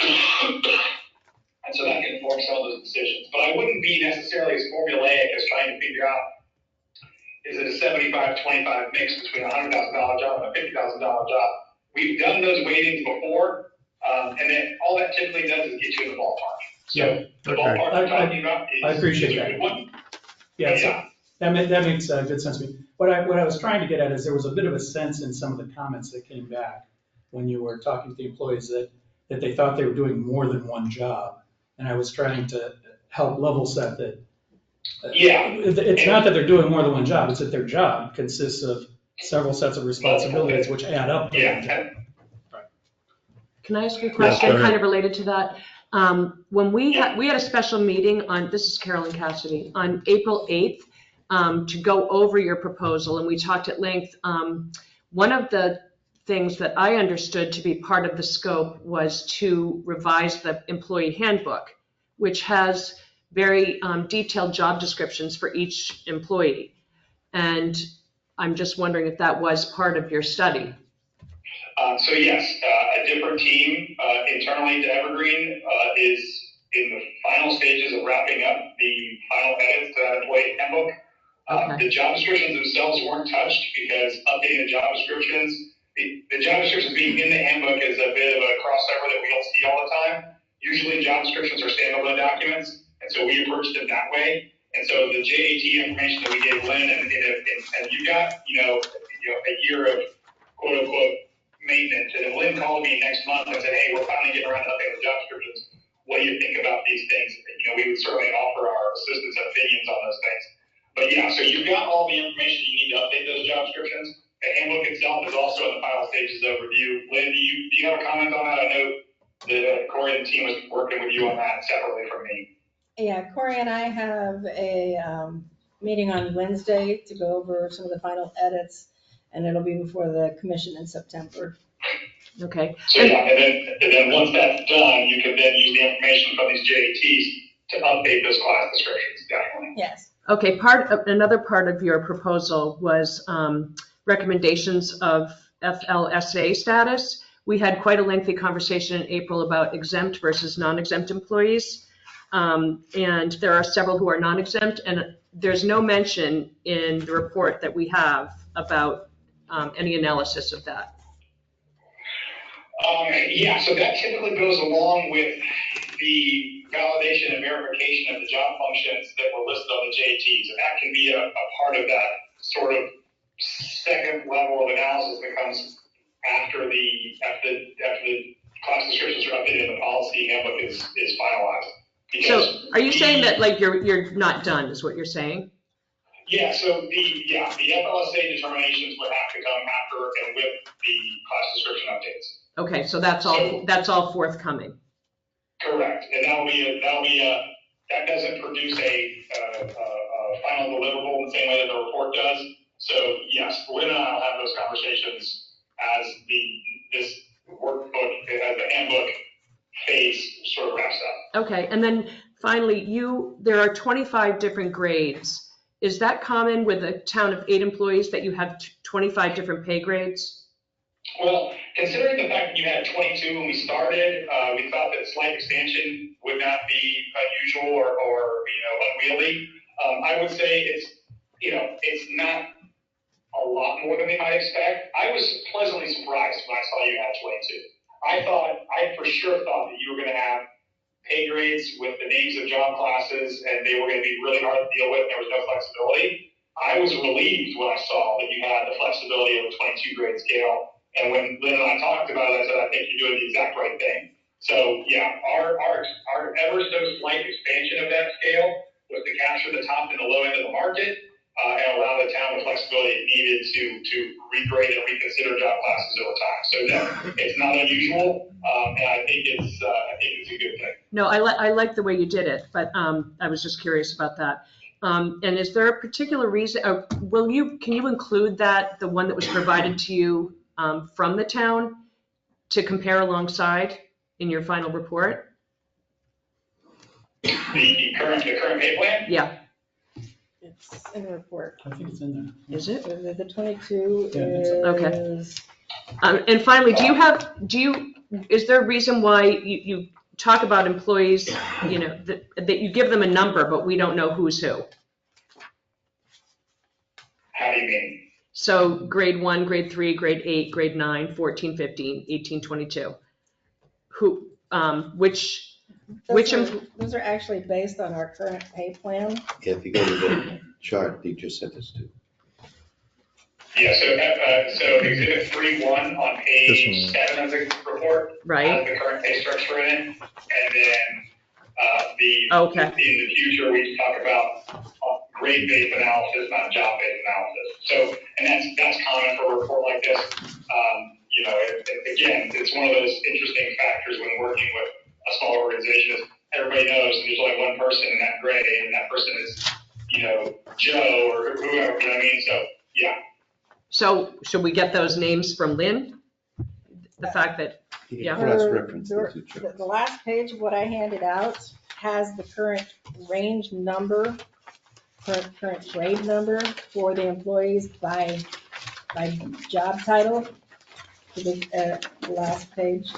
And so that can inform some of those decisions. But I wouldn't be necessarily as formulaic as trying to figure out is it a 75-25 mix between a $100,000 job and a $50,000 job? We've done those weightings before, and then all that typically does is get you in the ballpark. So the Okay. ballpark we're talking about I is appreciate a that. good one. Yeah, so Yeah. that makes good sense to me. What I was trying to get at is there was a bit of a sense in some of the comments that came back when you were talking to the employees that they thought they were doing more than one job. And I was trying to help level set that. Yeah. It's not that they're doing more than one job, it's that their job consists of several sets of responsibilities which add up to one job. Yeah. Can I ask you a go question ahead. kind of related to that? When we had a special meeting on, this is Carolyn Cassidy, on April 8th, to go over your proposal, and we talked at length. One of the things that I understood to be part of the scope was to revise the employee handbook, which has very detailed job descriptions for each employee. And I'm just wondering if that was part of your study. So yes, a different team internally to Evergreen is in the final stages of wrapping up the final edits to that employee handbook. Okay. The job descriptions themselves weren't touched because updating the job descriptions, the job descriptions being in the handbook is a bit of a crossover that we don't see all the time. Usually job descriptions are standalone documents, and so we approached them that way. And so the JAT information that we gave Lynn and you got, a year of quote unquote maintenance. And if Lynn called me next month and said, hey, we're finally getting around to updating the job descriptions, what do you think about these things? We would certainly offer our assistance and opinions on those things. But yeah, so you've got all the information you need to update those job descriptions. The handbook itself is also in the final stages of review. Lynn, do you have a comment on that? I know that Corey and the team was working with you on that separately from me. Yeah, Corey and I have a meeting on Wednesday to go over some of the final edits, and it'll be before the commission in September. Okay. So yeah, and then once that's done, you can then use the information from these JATs to update those class descriptions, definitely. Yes. Okay, another part of your proposal was recommendations of FLSA status. We had quite a lengthy conversation in April about exempt versus non-exempt employees. And there are several who are non-exempt, and there's no mention in the report that we have about any analysis of that. Yeah, so that typically goes along with the validation and verification of the job functions that were listed on the JATs, and that can be a part of that sort of second level of analysis that comes after the class descriptions are updated and the policy handbook is finalized. So are you saying that like you're not done is what you're saying? Yeah, so the FLSA determinations would have to come after and with the class description updates. Okay, so that's all forthcoming. Correct, and that doesn't produce a final deliverable in the same way that the report does. So yes, Lynn and I will have those conversations as this workbook, as the handbook phase sort of wraps up. Okay, and then finally, there are 25 different grades. Is that common with a town of 8 employees that you have 25 different pay grades? Well, considering the fact that you had 22 when we started, we thought that slight expansion would not be unusual or unwieldy. I would say it's not a lot more than they might expect. I was pleasantly surprised when I saw you had 22. I for sure thought that you were going to have pay grades with the names of job classes, and they were going to be really hard to deal with, and there was no flexibility. I was relieved when I saw that you had the flexibility of a 22 grade scale. And when Lynn and I talked about it, I said, I think you're doing the exact right thing. So yeah, our ever so slight expansion of that scale was to capture the top and the low end of the market and allow the town the flexibility it needed to regrade and reconsider job classes over time. So no, it's not unusual, and I think it's a good thing. No, I like the way you did it, but I was just curious about that. And is there a particular reason? Can you include that the one that was provided to you from the town to compare alongside in your final report? The current pay plan? Yeah. It's in the report. I think it's in there. Is it? The 22 Yeah, is. Okay. And finally, is there a reason why you talk about employees, that you give them a number, but we don't know who's who? How do you mean? So grade 1, grade 3, grade 8, grade 9, 14, 15, 18, 22. Who, which Those are actually based on our current pay plan. Yeah, if you go to the chart you just sent us to. Yeah, so exhibit 3-1 on page 7 of the report. Right. Has the current pay structure in it, and then, Okay. in the future, we talk about grade-based analysis, not job-based analysis. So, and that's common for a report like this. You know, again, it's one of those interesting factors when working with a small organization is everybody knows there's only one person in that grade, and that person is, you know, Joe or whoever, you know what I mean? So, yeah. So should we get those names from Lynn? The fact that, Yeah. Cross-reference the two The charts. last page of what I handed out has the current range number, current grade number for the employees by job title. The last page.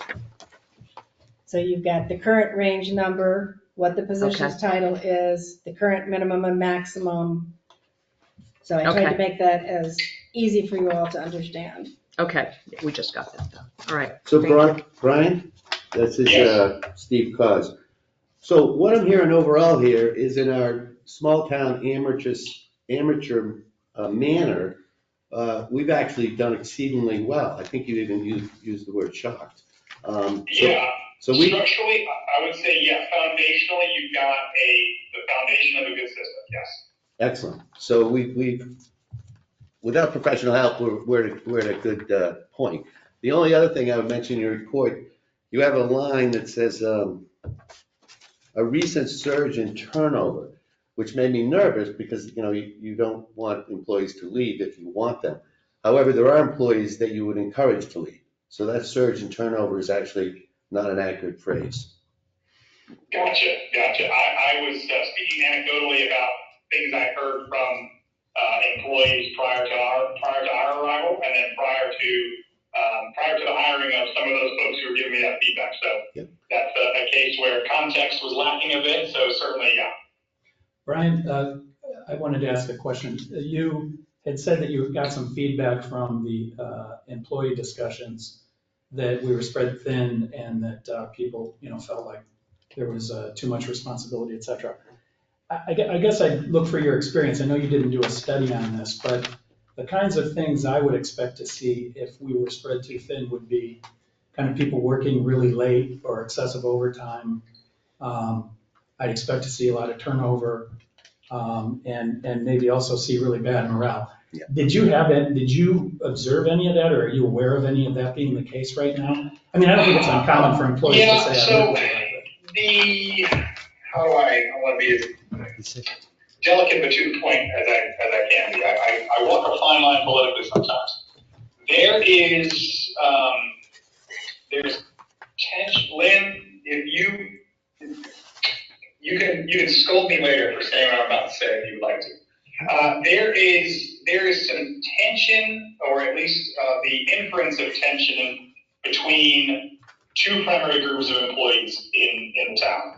So you've got the current range number, what the position's title is, the current minimum and maximum. So I tried Okay. to make that as easy for you all to understand. okay, we just got that though. All right. So Thank you. Brian, this is Yes. Steve Cos. So what I'm hearing overall here is in our small town amateur manner, we've actually done exceedingly well. I think you even used the word shocked. Yeah, So we, structurally, I would say, yeah, foundationally, you've got the foundation of a good system, yes. excellent. So we've, without professional help, we're at a good point. The only other thing I would mention in your report, you have a line that says, a recent surge in turnover, which made me nervous because, you know, you don't want employees to leave if you want them. However, there are employees that you would encourage to leave. So that surge in turnover is actually not an accurate phrase. Gotcha. I was speaking anecdotally about things I heard from employees prior to our arrival, and then prior to the hiring of some of those folks who were giving me that feedback. So Yep. That's a case where context was lacking a bit. So certainly, yeah. Brian, I wanted to ask a question. You had said that you got some feedback from the employee discussions that we were spread thin and that people, you know, felt like there was too much responsibility, et cetera. I guess I'd look for your experience. I know you didn't do a study on this, but the kinds of things I would expect to see if we were spread too thin would be kind of people working really late or excessive overtime. I'd expect to see a lot of turnover, and maybe also see really bad morale. Yeah. Did you observe any of that, or are you aware of any of that being the case right now? I mean, I don't think it's uncommon for employees to say, I work really late. How do I want to be as delicate but to the point as I can be. I walk a fine line politically sometimes. There's tension. Lynn, if you can scold me later for saying what I'm about to say if you would like to. There is some tension, or at least the inference of tension between two primary groups of employees in the town.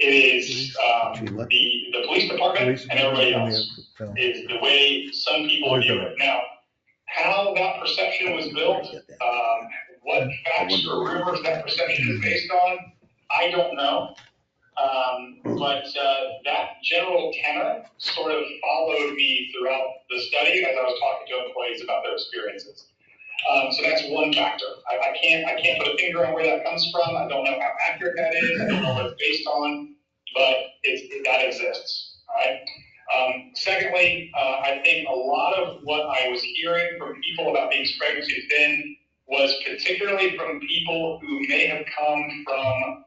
It is the police department and everybody else. Is the way some people view it. Now, how that perception was built, what facts or rumors that perception is based on, I don't know. But that general tenor sort of followed me throughout the study as I was talking to employees about their experiences. So that's one factor. I can't put a finger on where that comes from. I don't know how accurate that is. I don't know what it's based on, but that exists. All right. Secondly, I think a lot of what I was hearing from people about being spread too thin was particularly from people who may have come from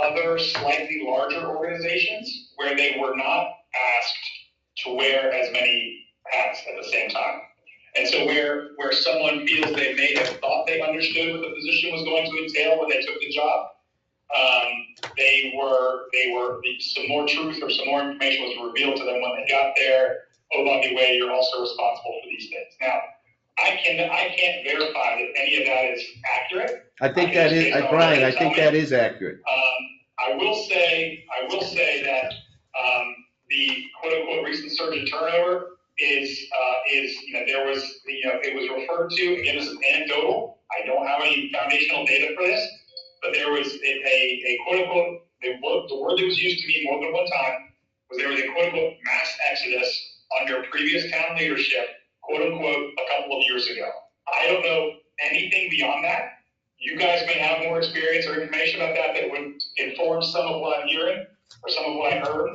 other slightly larger organizations where they were not asked to wear as many hats at the same time. And so where someone feels they may have thought they understood what the position was going to entail when they took the job, some more truth or some more information was revealed to them when they got there. Oh, by the way, you're also responsible for these things. Now, I can't verify that any of that is accurate. I think that is, Brian, I think that is accurate. I will say that the quote unquote recent surge in turnover there was, it was referred to, again, this is anecdotal. I don't have any foundational data for this, but there was a quote unquote, the word that was used to me more than one time was there was a quote unquote mass exodus under previous town leadership, quote unquote, a couple of years ago. I don't know anything beyond that. You guys may have more experience or information about that would inform some of what I'm hearing or some of what I heard.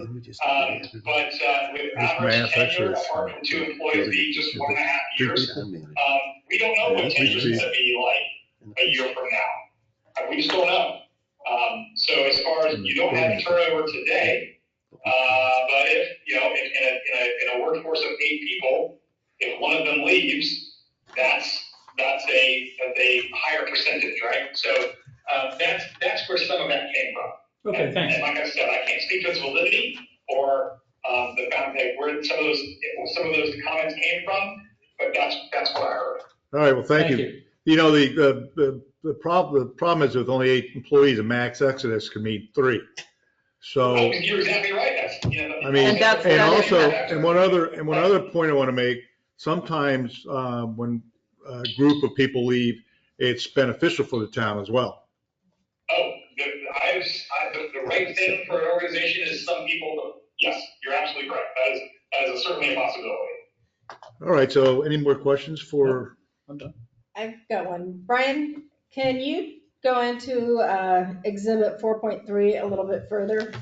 But with average tenure, apart from 2 employees being just 1.5 years, we don't know what tenure is going to be like a year from now. We just don't know. So as far as you don't have turnover today, but if, in a workforce of 8 people, if one of them leaves, that's a higher percentage, right? So that's where some of that came from. Okay, thanks. And like I said, I can't speak to its validity or the fact that where some of those comments came from, but that's what I heard. All right, well, thank you. You know, the problem is with only 8 employees, a max exodus can mean 3. So. You're exactly right. I mean, And also, one other point I want to make, sometimes when a group of people leave, it's beneficial for the town as well. Oh, the right thing for an organization is some people, yes, you're absolutely correct. That is certainly a possibility. All right, so any more questions for? I'm done. I've got one. Brian, can you go into exhibit 4.3 a little bit further?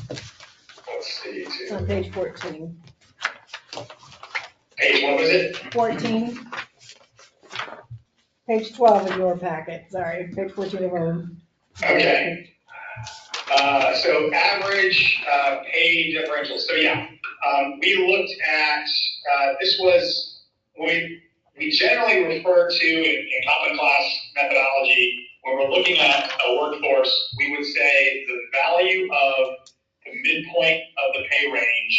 Let's see. It's on page 14. Page, what was it? 14. Page 12 of your packet, sorry, page 14 of our. Okay. So average pay differential. So yeah, we looked at, this was, we generally refer to in common class methodology, when we're looking at a workforce, we would say the value of the midpoint of the pay range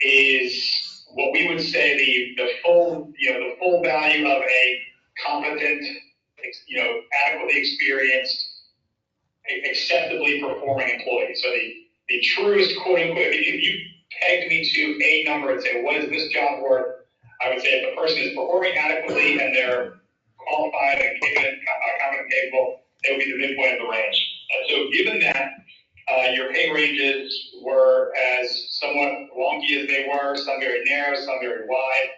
is what we would say the full value of a competent, adequately experienced, acceptably performing employee. So the truest quote unquote, if you pegged me to a number and say, what is this job worth? I would say if the person is performing adequately and they're qualified and competent and capable, they would be the midpoint of the range. So given that, your pay ranges were as somewhat wonky as they were, some very narrow, some very wide.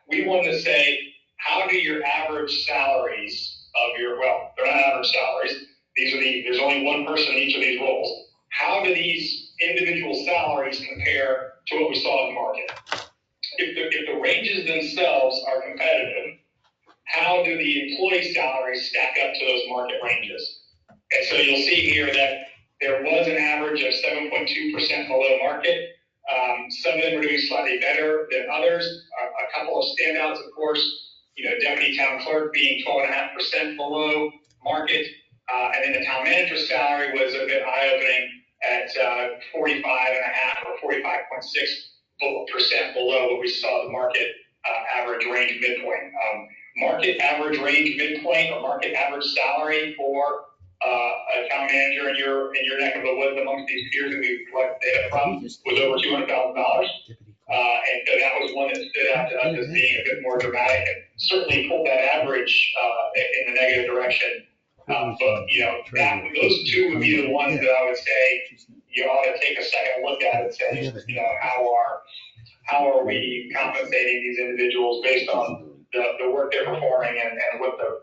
We wanted to say, how do your average salaries of well, they're not average salaries. There's only one person in each of these roles. How do these individual salaries compare to what we saw in the market? If the ranges themselves are competitive, how do the employee salaries stack up to those market ranges? And so you'll see here that there was an average of 7.2% below market. Some of them were doing slightly better than others. A couple of standouts, of course, deputy town clerk being 12.5% below market. And then the town manager's salary was a bit eye-opening at 45.5 or 45.6% below what we saw the market average range midpoint. Market average range midpoint or market average salary for a town manager in your neck of the woods amongst these peers that we collect data from was over $200,000. And so that was one that stood out to us as being a bit more dramatic and certainly pulled that average in the negative direction. But those two would be the ones that I would say you ought to take a second look at and say, how are we compensating these individuals based on the work they're performing and what the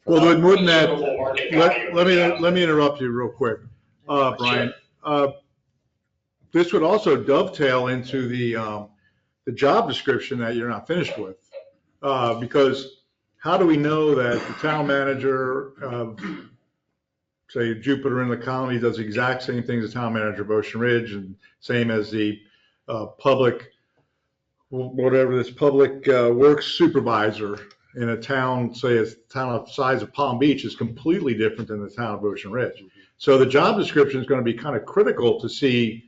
well, then wouldn't that, market value let me interrupt you real quick, Brian. Sure. This would also dovetail into the job description that you're not finished with, because how do we know that the town manager of, say, Jupiter in the Colony does the exact same thing as the town manager of Ocean Ridge, and same as the public works supervisor in a town, say a town of size of Palm Beach, is completely different than the town of Ocean Ridge. So the job description is going to be kind of critical to see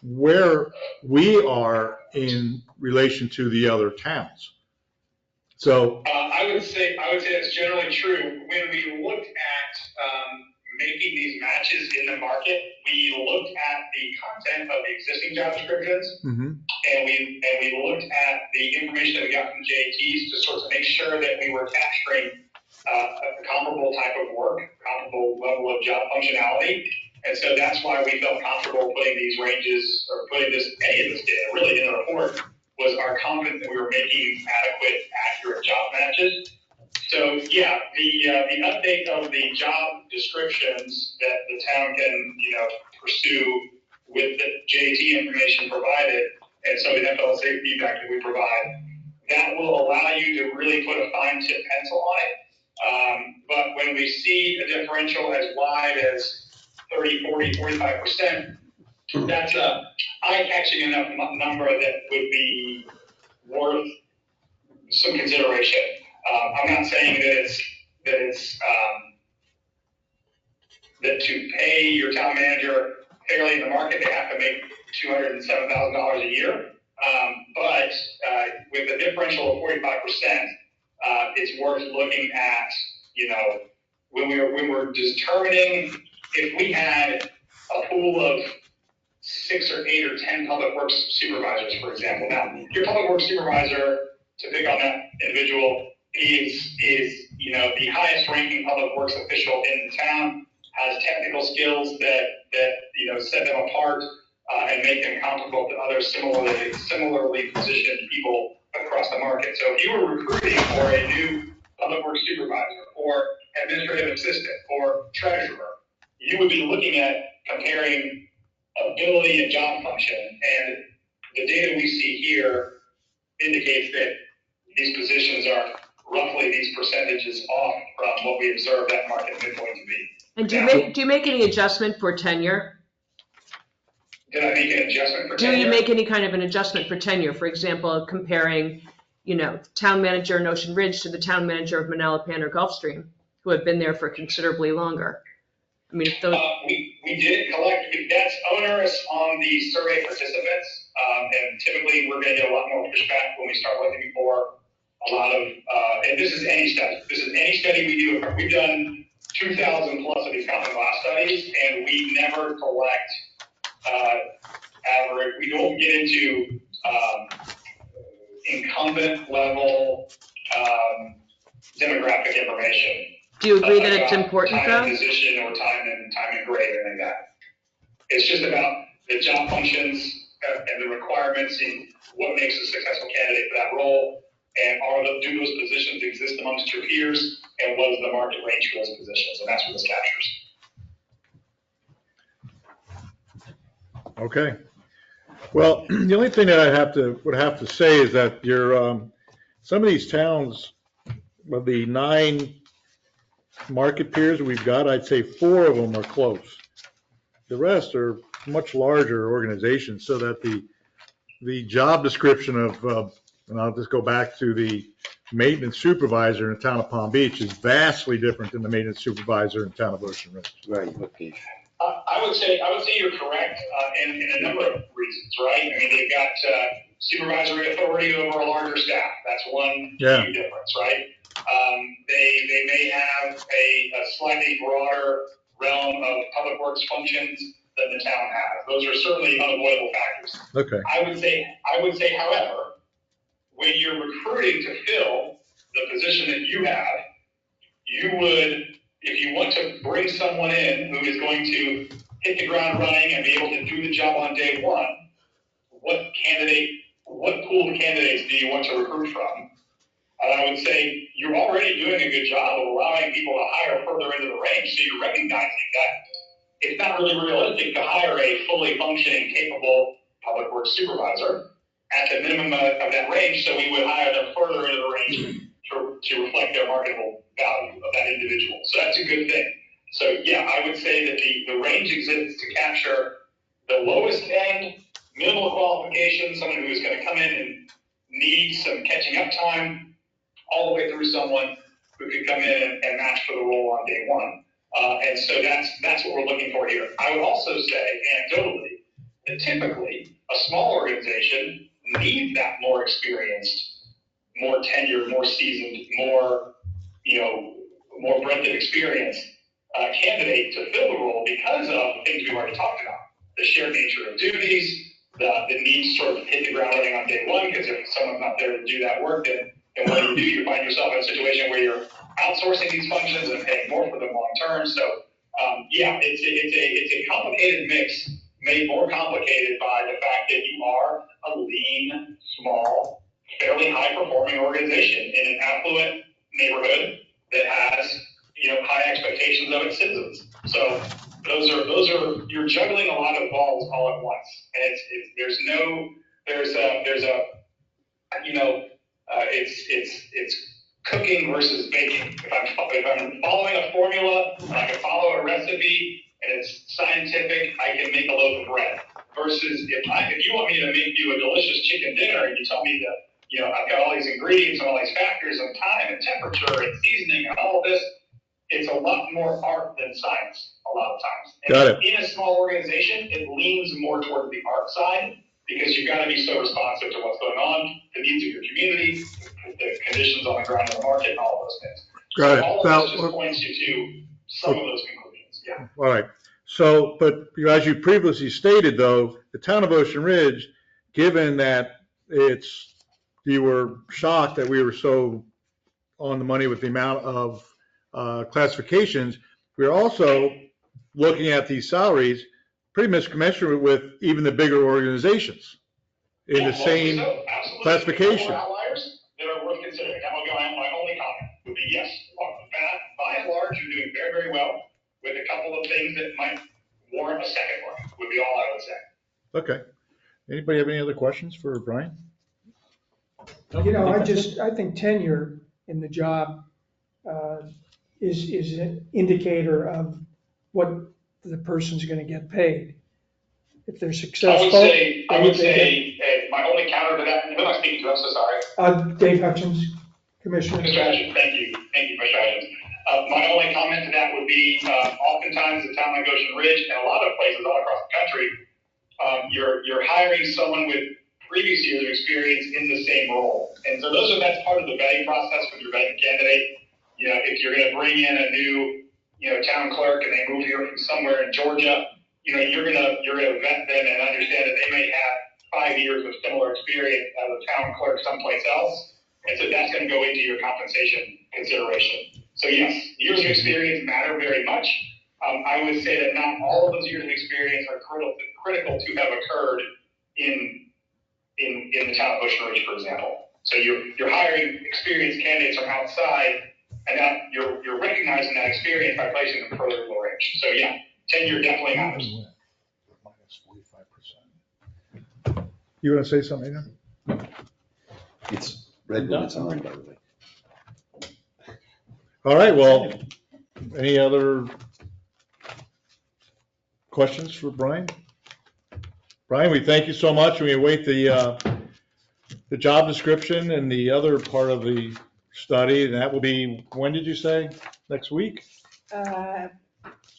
where we are in relation to the other towns. So I would say that's generally true. When we looked at making these matches in the market, we looked at the content of the existing job descriptions, Mhm. and we looked at the information that we got from JTs to sort of make sure that we were capturing a comparable type of work, comparable level of job functionality. And so that's why we felt comfortable putting these ranges, or putting any of this data really in the report, was our confidence that we were making adequate, accurate job matches. So yeah, the update of the job descriptions that the town can, pursue with the JT information provided, and so the FLSA feedback that we provide, that will allow you to really put a fine tip pencil on it. But when we see a differential as wide as 30, 40, 45%, that's a eye-catching enough number that would be worth some consideration. I'm not saying that to pay your town manager fairly in the market, they have to make $207,000 a year. But with a differential of 45%, it's worth looking at, when we're determining if we had a pool of 6 or 8 or 10 public works supervisors, for example. Now, your public works supervisor, to pick on that individual, is the highest ranking public works official in the town, has technical skills that set them apart and make them comparable to other similarly positioned people across the market. So if you were recruiting for a new public works supervisor or administrative assistant or treasurer, you would be looking at comparing ability and job function, and the data we see here indicates that these positions are roughly these percentages off from what we observe that market midpoint to be. And do you make any adjustment for tenure? Did I make an adjustment for tenure? Do you make any kind of an adjustment for tenure? For example, comparing, town manager in Ocean Ridge to the town manager of Manalapan or Gulfstream, who have been there for considerably longer. I mean, if those... we did collect, that's onerous on the survey participants, and typically we're going to get a lot more pushback when we start looking for a lot of, and this is any study. This is any study we do. We've done 2,000 plus of these common law studies, and we never collect average. We don't get into incumbent level demographic information. Do you agree that it's important, time though? in position or time in grade or anything like that. It's just about the job functions and the requirements and what makes a successful candidate for that role, and do those positions exist amongst your peers, and what is the market range for those positions, and that's what this captures. Okay. Well, the only thing that I would have to say is that some of these towns, of the 9 market peers we've got, I'd say 4 of them are close. The rest are much larger organizations, so that the job description of, and I'll just go back to the maintenance supervisor in the town of Palm Beach, is vastly different than the maintenance supervisor in the town of Ocean Ridge. Right, okay. I would say you're correct in a number of reasons, right? I mean, they've got supervisory authority over a larger staff. That's one key difference, right? They may have a slightly broader realm of public works functions than the town has. Those are certainly unavoidable factors. Okay. I would say, however, when you're recruiting to fill the position that you have, you would, if you want to bring someone in who is going to hit the ground running and be able to do the job on day one, what pool of candidates do you want to recruit from? And I would say you're already doing a good job of allowing people to hire further into the range, so you're recognizing that it's not really realistic to hire a fully functioning, capable public works supervisor at the minimum of that range, so we would hire them further into the range to reflect their marketable value of that individual. So that's a good thing. So yeah, I would say that the range exists to capture the lowest end, minimal qualifications, someone who is going to come in and need some catching up time, all the way through someone who could come in and match for the role on day one. And so that's what we're looking for here. I would also say, anecdotally, that typically a small organization needs that more experienced, more tenured, more seasoned, more breadth of experience candidate to fill the role because of the things we've already talked about. The shared nature of duties, the need to sort of hit the ground running on day one, because if someone's not there to do that work, then what do? You find yourself in a situation where you're outsourcing these functions and paying more for them long term. So, yeah, it's a complicated mix, made more complicated by the fact that you are a lean, small, fairly high-performing organization in an affluent neighborhood that has, high expectations of its citizens. So those are you're juggling a lot of balls all at once, and it's cooking versus baking. If I'm following a formula and I can follow a recipe and it's scientific, I can make a loaf of bread. Versus if you want me to make you a delicious chicken dinner and you tell me that I've got all these ingredients and all these factors and time and temperature and seasoning and all of this, it's a lot more art than science a lot of times. And Got it. in a small organization, it leans more toward the art side because you've got to be so responsive to what's going on, the needs of your community, the conditions on the ground in the market, and all of those things. Got it. All Now, of this just points you to some of those conclusions. Yeah. all right. So, but as you previously stated, though, the town of Ocean Ridge, given that you were shocked that we were so on the money with the amount of classifications, we're also looking at these salaries pretty much commensurate with even the bigger organizations in the same Absolutely. classification. There are outliers that are worth considering. That would be my only comment. Would be yes, by and large, you're doing very, very well with a couple of things that might warrant a second one. Would be all I would say. Okay. Anybody have any other questions for Brian? I think tenure in the job is an indicator of what the person's going to get paid. If they're successful. I would say my only counter to that, who am I speaking to? I'm so sorry. Dave Hutchins, Commissioner. Mr. Hutchins, thank you, Mr. Hutchins. My only comment to that would be, oftentimes a town like Ocean Ridge and a lot of places all across the country, you're hiring someone with previous years of experience in the same role. And so that's part of the vetting process when you're vetting a candidate. If you're going to bring in a new, town clerk and they move here from somewhere in Georgia, you're going to vet them and understand that they may have 5 years of similar experience as a town clerk someplace else. And so that's going to go into your compensation consideration. So yes, years of experience matter very much. I would say that not all of those years of experience are critical to have occurred in the town of Ocean Ridge, for example. So you're hiring experienced candidates from outside, and that you're recognizing that experience by placing them further in the range. So yeah, tenure definitely matters. You want to say something, Adrian? It's red when it's on, by the way. All right, well, any other questions for Brian? Brian, we thank you so much. We await the job description and the other part of the study, and that will be, when did you say? Next week?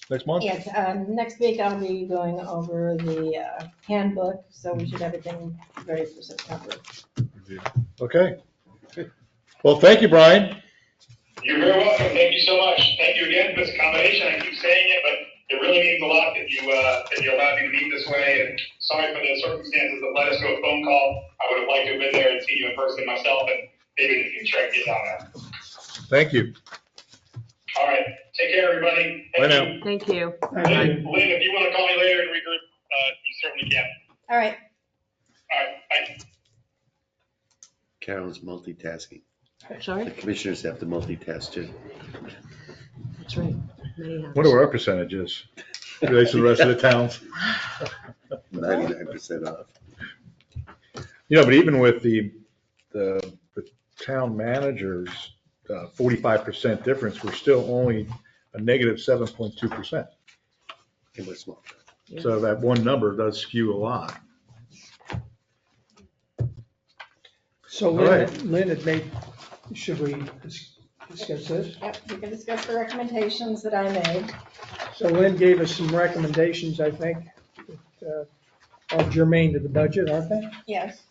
Next month? Yes, next week I'll be going over the handbook, so we should have everything ready for September. Okay. Well, thank you, Brian. You're very welcome. Thank you so much. Thank you again for this accommodation. I keep saying it, but it really means a lot that you allowed me to meet this way. And sorry for the circumstances that led us to a phone call. I would have liked to have been there and seen you in person myself, and maybe in the future I can get down there. Thank you. All right. Take care, everybody. Bye now. You. Thank you. Lynn, if you want to call me later and regroup, you certainly can. All right. All right. Bye. Carolyn's multitasking. Sorry? The commissioners have to multitask too. That's right. Many What are our percentages in relation to the rest of the towns? 99% off. But even with the town managers, 45% difference, we're still only a negative 7.2%. It was small. So that one number does skew a lot. So All right. Lynn had made, should we discuss this? Yep, we can discuss the recommendations that I made. So Lynn gave us some recommendations, I think, that are germane to the budget, aren't they? Yes.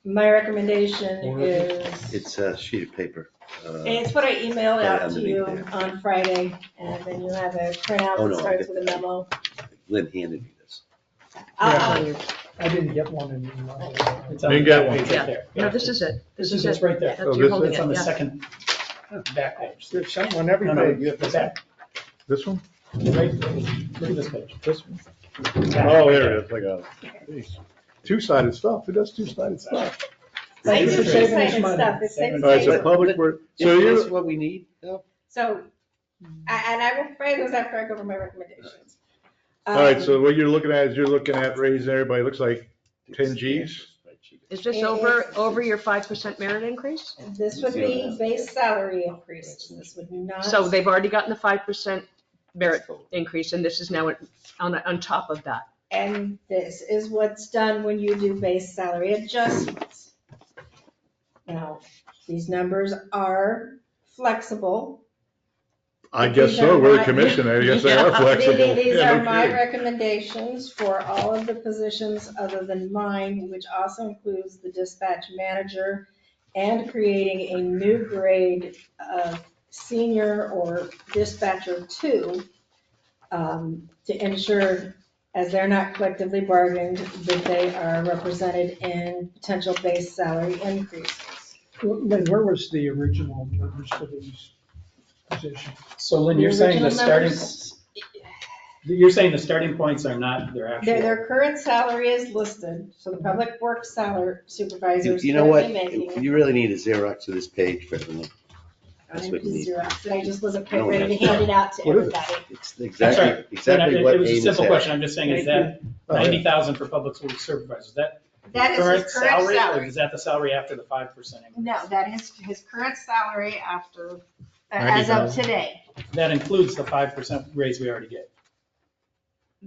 My recommendation is, It's a sheet of paper. It's what I emailed Right out to you underneath on Friday, and then you have a printout Oh, that no, I starts get with a memo. Lynn handed me this. I'll- I didn't get one in the. It's on the Didn't get back one. page Yeah. right there. No, this is it. This is it right there. That's, Oh, you're this holding It's it, on the yeah. second back page. There's something on every No, no, page. the back, This one? right, look at this page. This one? Yeah, Oh, right there it is, I got it. Jeez. Two-sided stuff, who does two-sided stuff? I This do is saving us two-sided money. stuff. It's Saving us All right, so saving- public work, so Isn't this you, what we need? No? So, and I will pray those after I go over my recommendations. all right, so what you're looking at is you're looking at raising everybody, looks like 10 Gs? Is this It- over, it's- over your 5% merit increase? This would be base salary increase. This would not. So they've already gotten the 5% merit increase, and this is now on top of that. And this is what's done when you do base salary adjustments. Now, these numbers are flexible. I guess These so, are we're my- the commission, I guess they are Yeah. flexible. These Yeah, are no my kidding. recommendations for all of the positions other than mine, which also includes the dispatch manager and creating a new grade of senior or dispatcher 2 to ensure, as they're not collectively bargained, that they are represented in potential base salary increases. Lynn, where was the original numbers for these positions? So Lynn, you're saying the original starting, numbers- you're saying the starting points are not their actual. Their current salary is listed, so the public works salary supervisor is You know what? currently making. You really need a Xerox of this page for everyone. That's what you need. Xerox, and I just wasn't quite No, ready to that's hand it out to What is it? everybody. It's That's exactly, right. exactly what It was a Amos simple said. question, I'm just saying, is that Oh, yeah. 90,000 for public works supervisors, is that That is current his current salary, or salary. is that the salary after the 5% increase? No, that is his current salary after, as of 90,000. today. That includes the 5% raise we already get.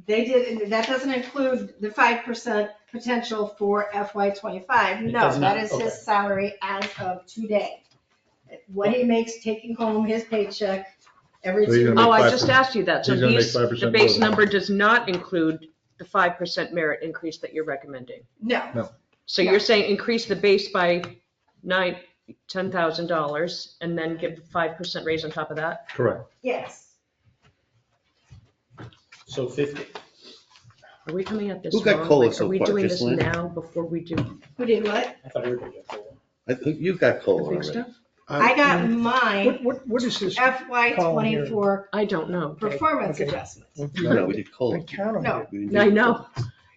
They did, that doesn't include the 5% potential for FY '25. It No, does not, that is okay. his salary as of today. What he makes taking home his paycheck every So he's 2 gonna Oh, make I 5%. just asked you that. So He's gonna make these, 5% the base more. number does not include the 5% merit increase that you're recommending. No, So No. you're saying increase the base by $10,000 and then give the 5% raise on top of that? Correct. yes. So 50. Are we coming at this Who got wrong? COLA Like, so Are we far? doing Just this Lynn? now before we do Who did what? I thought everybody got full. You've got the COLA big already. stuff? I got my What is this? FY '24 I don't know. performance Okay. adjustments. No, we did I COLA. count on No. it. We didn't I do know.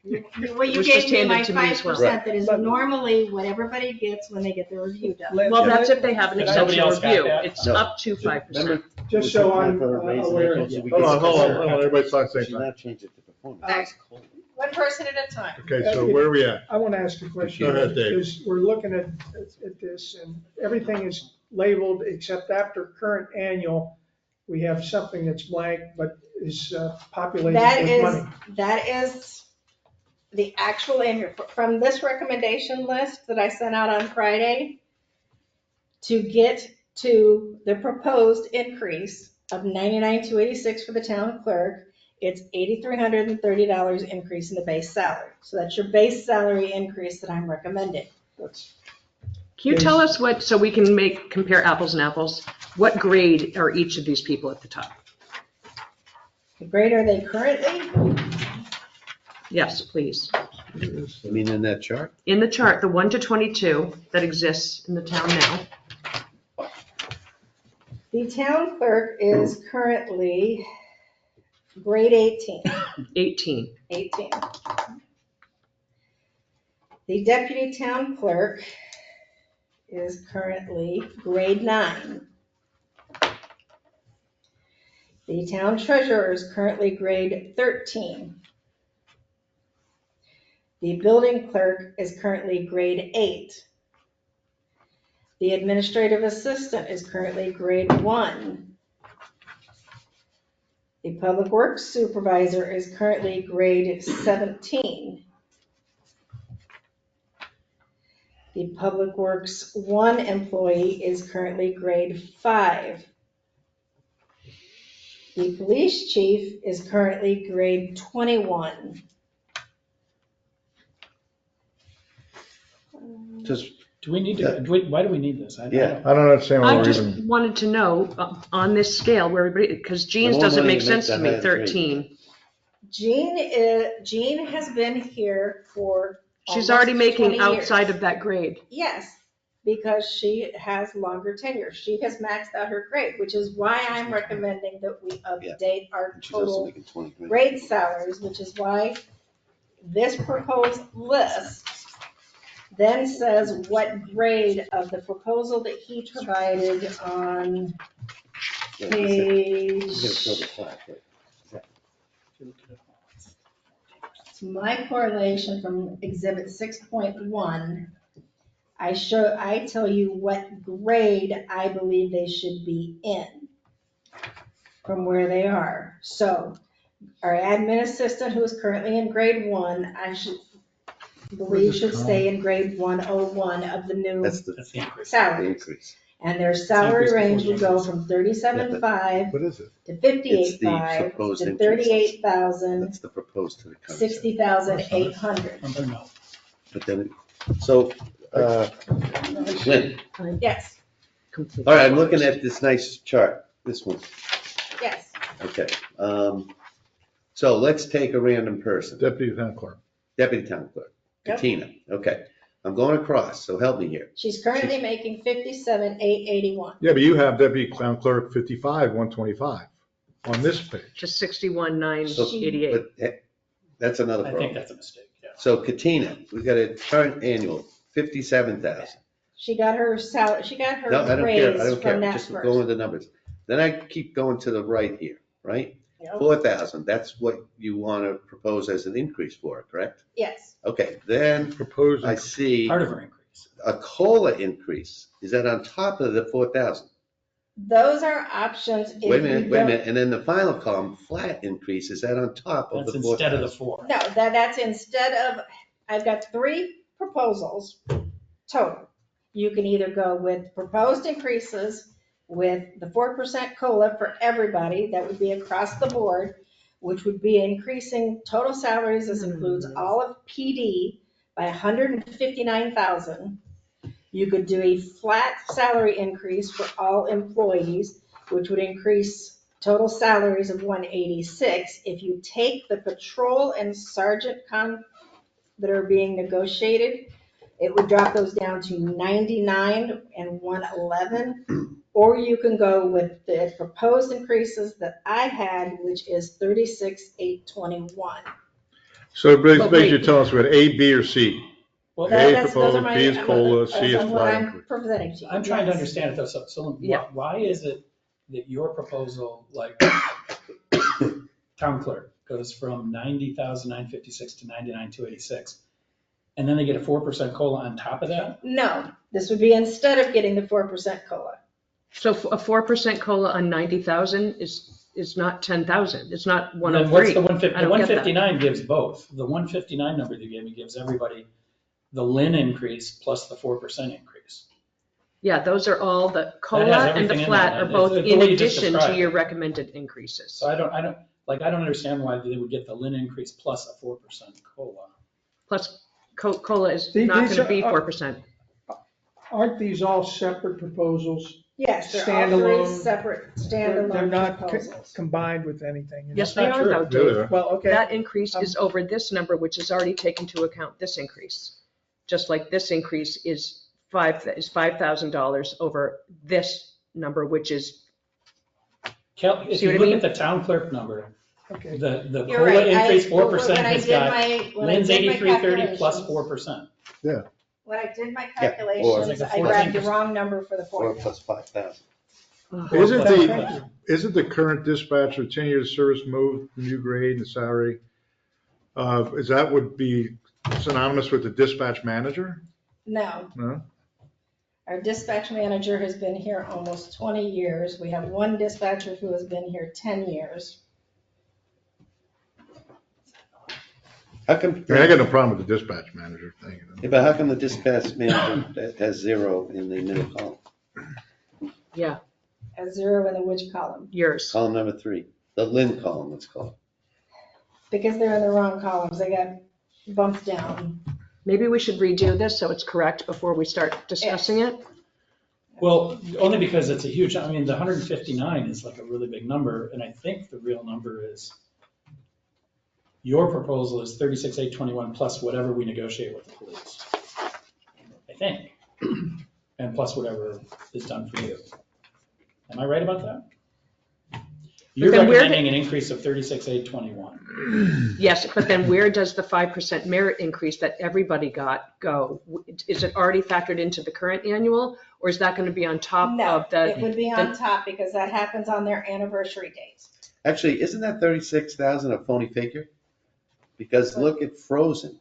Well, It you was gave just me my handed to me as well. 5% that is normally what everybody gets when they get their review done. Well, that's if they have an Did nobody exceptional else got review. that? It's No. up to 5%. Remember, Just so I'm for a raise in aware. April, so we Hold get on, hold on, the- hold on, everybody talk at the She's same time. not changing the performance. Okay. It's COLA. One person at a time. Okay, so where are we at? I want to ask a question. Go ahead, Dave. Because we're looking at this and everything is labeled except after current annual, we have something that's blank but is populated That with is, money. that is the actual, from this recommendation list that I sent out on Friday, to get to the proposed increase of $99,286 for the town clerk, it's $8,330 increase in the base salary. So that's your base salary increase that I'm recommending. That's- Can you tell us what, so we can compare apples and apples, what grade are each of these people at the top? The grade are they currently? Yes, please. I mean, in that chart, In the chart, the 1 to 22 that exists in the town now, The town clerk is currently grade 18. 18. 18. The deputy town clerk is currently grade 9. The town treasurer is currently grade 13. The building clerk is currently grade 8. The administrative assistant is currently grade 1. The public works supervisor is currently grade 17. The public works 1 employee is currently grade 5. The police chief is currently grade 21. just Do we need to, why do we need this? Yeah. I don't understand why I we're just even, wanted to know on this scale where everybody, because Jean's more doesn't money make you sense make, to the me, higher the grade. 13. Jean has been here for She's almost already making 20 outside years. of that grade. Yes, because she has longer tenure. She has maxed out her grade, which is why I'm recommending that we update our And she's also total making 20 grand. grade salaries, which is why this proposed list then says what grade of the proposal that he provided on Yeah, you gotta page, show the flat, right? it's my correlation from exhibit 6.1. I tell you what grade I believe they should be in from where they are. So our admin assistant, who is currently in grade 1, I believe should stay in grade 101 of the new That's the That's the increase. salary. increase. And their salary Increase range before would go increase. from 37.5 what is it? to It's the 58.5 proposed to increase. 38,000, That's the proposed to the county. 60,800. No. But then, so, Lynn, Yes, Completely. all right, I'm looking at this nice chart, this one, yes. okay. So let's take a random person, Deputy Town Clerk. deputy town clerk, Yep. Katina, okay. I'm going across, so help me here. She's currently making 57,881. Yeah, but you have Deputy Town Clerk 55, 125 on this page. Just 61,988. But that's another I think problem. that's a mistake, yeah. So Katina, we got a current annual, 57,000. She got her salary, she got No, I her don't care, I raise don't care, from that just go first. with the numbers. Then I keep going to the right here, right? Yep. 4,000, that's what you want to propose as an increase for, correct? Yes, Okay, then Proposed, I see Part of her increase. a COLA increase. Is that on top of the 4,000? those are options. if Wait a you minute, don't- and then the final column, flat increase, is that on top of That's the instead of the 4,000? 4. No, that's instead of, I've got 3 proposals total. You can either go with proposed increases with the 4% COLA for everybody, that would be across the board, which would be increasing total salaries, this includes all of PD, by 159,000. You could do a flat salary increase for all employees, which would increase total salaries of 186. If you take the patrol and sergeant that are being negotiated, it would drop those down to 99 and 111. Or you can go with the proposed increases that I had, which is 36,821. so basically But wait. you're telling us what A, B, or C? Well, A is Those are proposed, my- B is COLA, C is that's what flat I'm increase. presenting to you. I'm trying to Yes. understand it though, so Yeah. why is it that your proposal, like, town clerk goes from 90,956 to 99,286, and then they get a 4% COLA on top of that? No, this would be instead of getting the 4% COLA. So a 4% COLA on 90,000 is not 10,000. It's not Then 103. what's the 150, I the don't get that. 159 gives both. The 159 number you gave me gives everybody the Lynn increase plus the 4% increase. Yeah, those are all, the COLA and everything the in flat there. are both It's the in way you just addition to described your it. recommended increases. So I don't understand why they would get the Lynn increase plus a 4% COLA. Plus COLA is These not going to are- be 4%. Aren't these all separate proposals? Yes, they're all 3 Standalone. separate They're standalone not proposals. combined with anything. Yes, That's they not are true. though, Yeah, Dave. they are. Well, okay. That increase is over this number, which has already taken into account this increase. Just like this increase is $5,000 over this number, which is, If See you what I look mean? at the town clerk number, Okay. the You're COLA right. increase When 4% I has did got when I Lynn's did my 8330 plus calculations- 4%. When I did my Yeah, or- calculations, Like a I grabbed the 14%. wrong number for the 4 formula. plus 5,000. Isn't Thank the, isn't the current dispatcher 10 years service moved, new grade and salary? Is that would be synonymous with the dispatch manager? No, No? our dispatch manager has been here almost 20 years. We have one dispatcher who has been here 10 years. How come, I mean, I got no problem with the dispatch manager thing. yeah, but how come the dispatch manager has 0 in the middle column? yeah, A 0 in the which column? yours. Column number 3, the Lynn column, let's call it. Because they're in the wrong columns. They got bumped down. Maybe we should redo this so it's correct before we start discussing it. Well, only because it's a huge, I mean, the 159 is like a really big number, and I think the real number is, your proposal is 36,821 plus whatever we negotiate with the police. I think. And plus whatever is done for you. Am I right about that? You're then where recommending an increase of 36,821. Yes, but then where does the 5% merit increase that everybody got go? Is it already factored into the current annual, or is that going to be on top No, of the? it would be on top because that happens on their anniversary dates. Actually, isn't that 36,000 a phony figure? Because look at Frozen,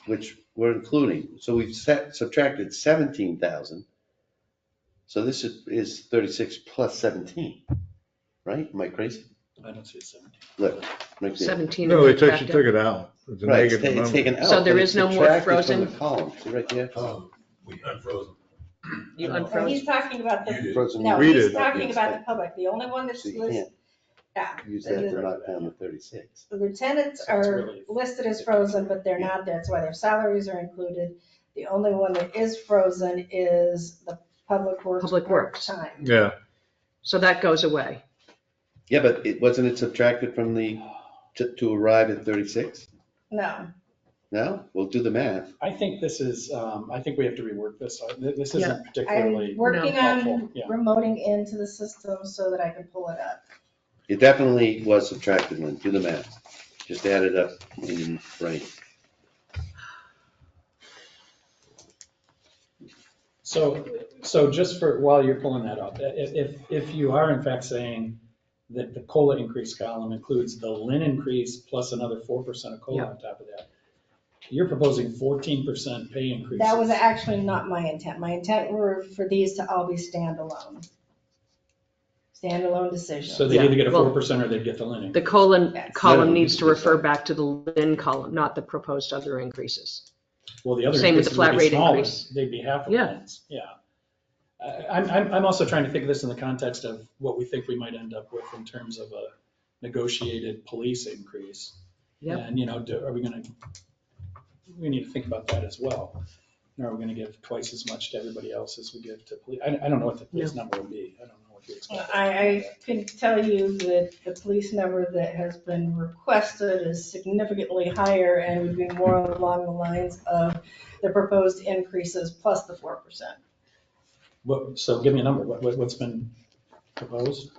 which we're including. So we've subtracted 17,000. So this is 36 plus 17, right? Am I crazy? I don't see a 17. Look, right there. 17. No, they is took factored. it out. It's a Right, it's negative number. taken out. So there but is it's no more subtracted from Frozen? the column, see right there? We unfrozen. You So unfroze. he's talking about You the, did. Frozen. no, We he's did. talking about the public. The only one that's So you listed, can't yeah. use that to knock down the 36. The lieutenants So it's are really- listed as frozen, but they're not. That's why their salaries are included. The only one that is frozen is the public works. Public Works. Part-time. Yeah, So that goes away. Yeah, but wasn't it subtracted from to arrive at 36? No, No? We'll do the math. I think this is, I think we have to rework this. This Yeah. isn't particularly. I'm working helpful, on yeah. remoting into the system so that I can pull it up. It definitely was subtracted, Lynn. Do the math. Just add it up in your brain. So just for, while you're pulling that up, if you are in fact saying that the COLA increase column includes the Lynn increase plus another 4% of COLA Yeah. on top of that, you're proposing 14% pay increases. That was actually not my intent. My intent were for these to all be standalone. Standalone decisions. So they either get a Well, 4% or they get the Lynn The increase. colon Yes. column Yeah, needs to we can refer decide. back to the Lynn column, not the proposed other increases. Well, the other Same with the increases flat would be rate smaller. increase. They'd be half of Yeah. Lynn's, yeah. I'm also trying to think of this in the context of what we think we might end up with in terms of a negotiated police increase. Yep. And, are we gonna, we need to think about that as well. Or are we gonna give twice as much to everybody else as we give to police? I don't know what the police number would be. I don't know what you expect. I can tell you that the police number that has been requested is significantly higher and would be more along the lines of the proposed increases plus the 4%. So give me a number. What's been proposed?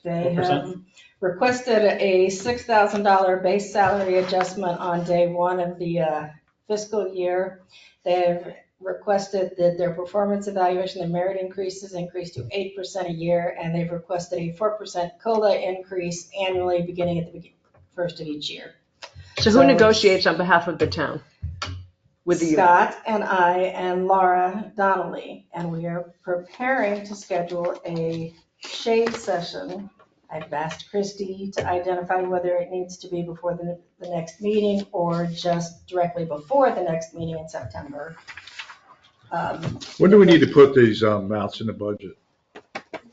They What have percent? requested a $6,000 base salary adjustment on day one of the fiscal year. They've requested that their performance evaluation and merit increases increase to 8% a year, and they've requested a 4% COLA increase annually beginning at the first of each year. So So- who negotiates on behalf of the town? With the union? Scott and I and Laura Donnelly, and we are preparing to schedule a shade session. I've asked Christie to identify whether it needs to be before the next meeting or just directly before the next meeting in September. when do we need to put these amounts in the budget?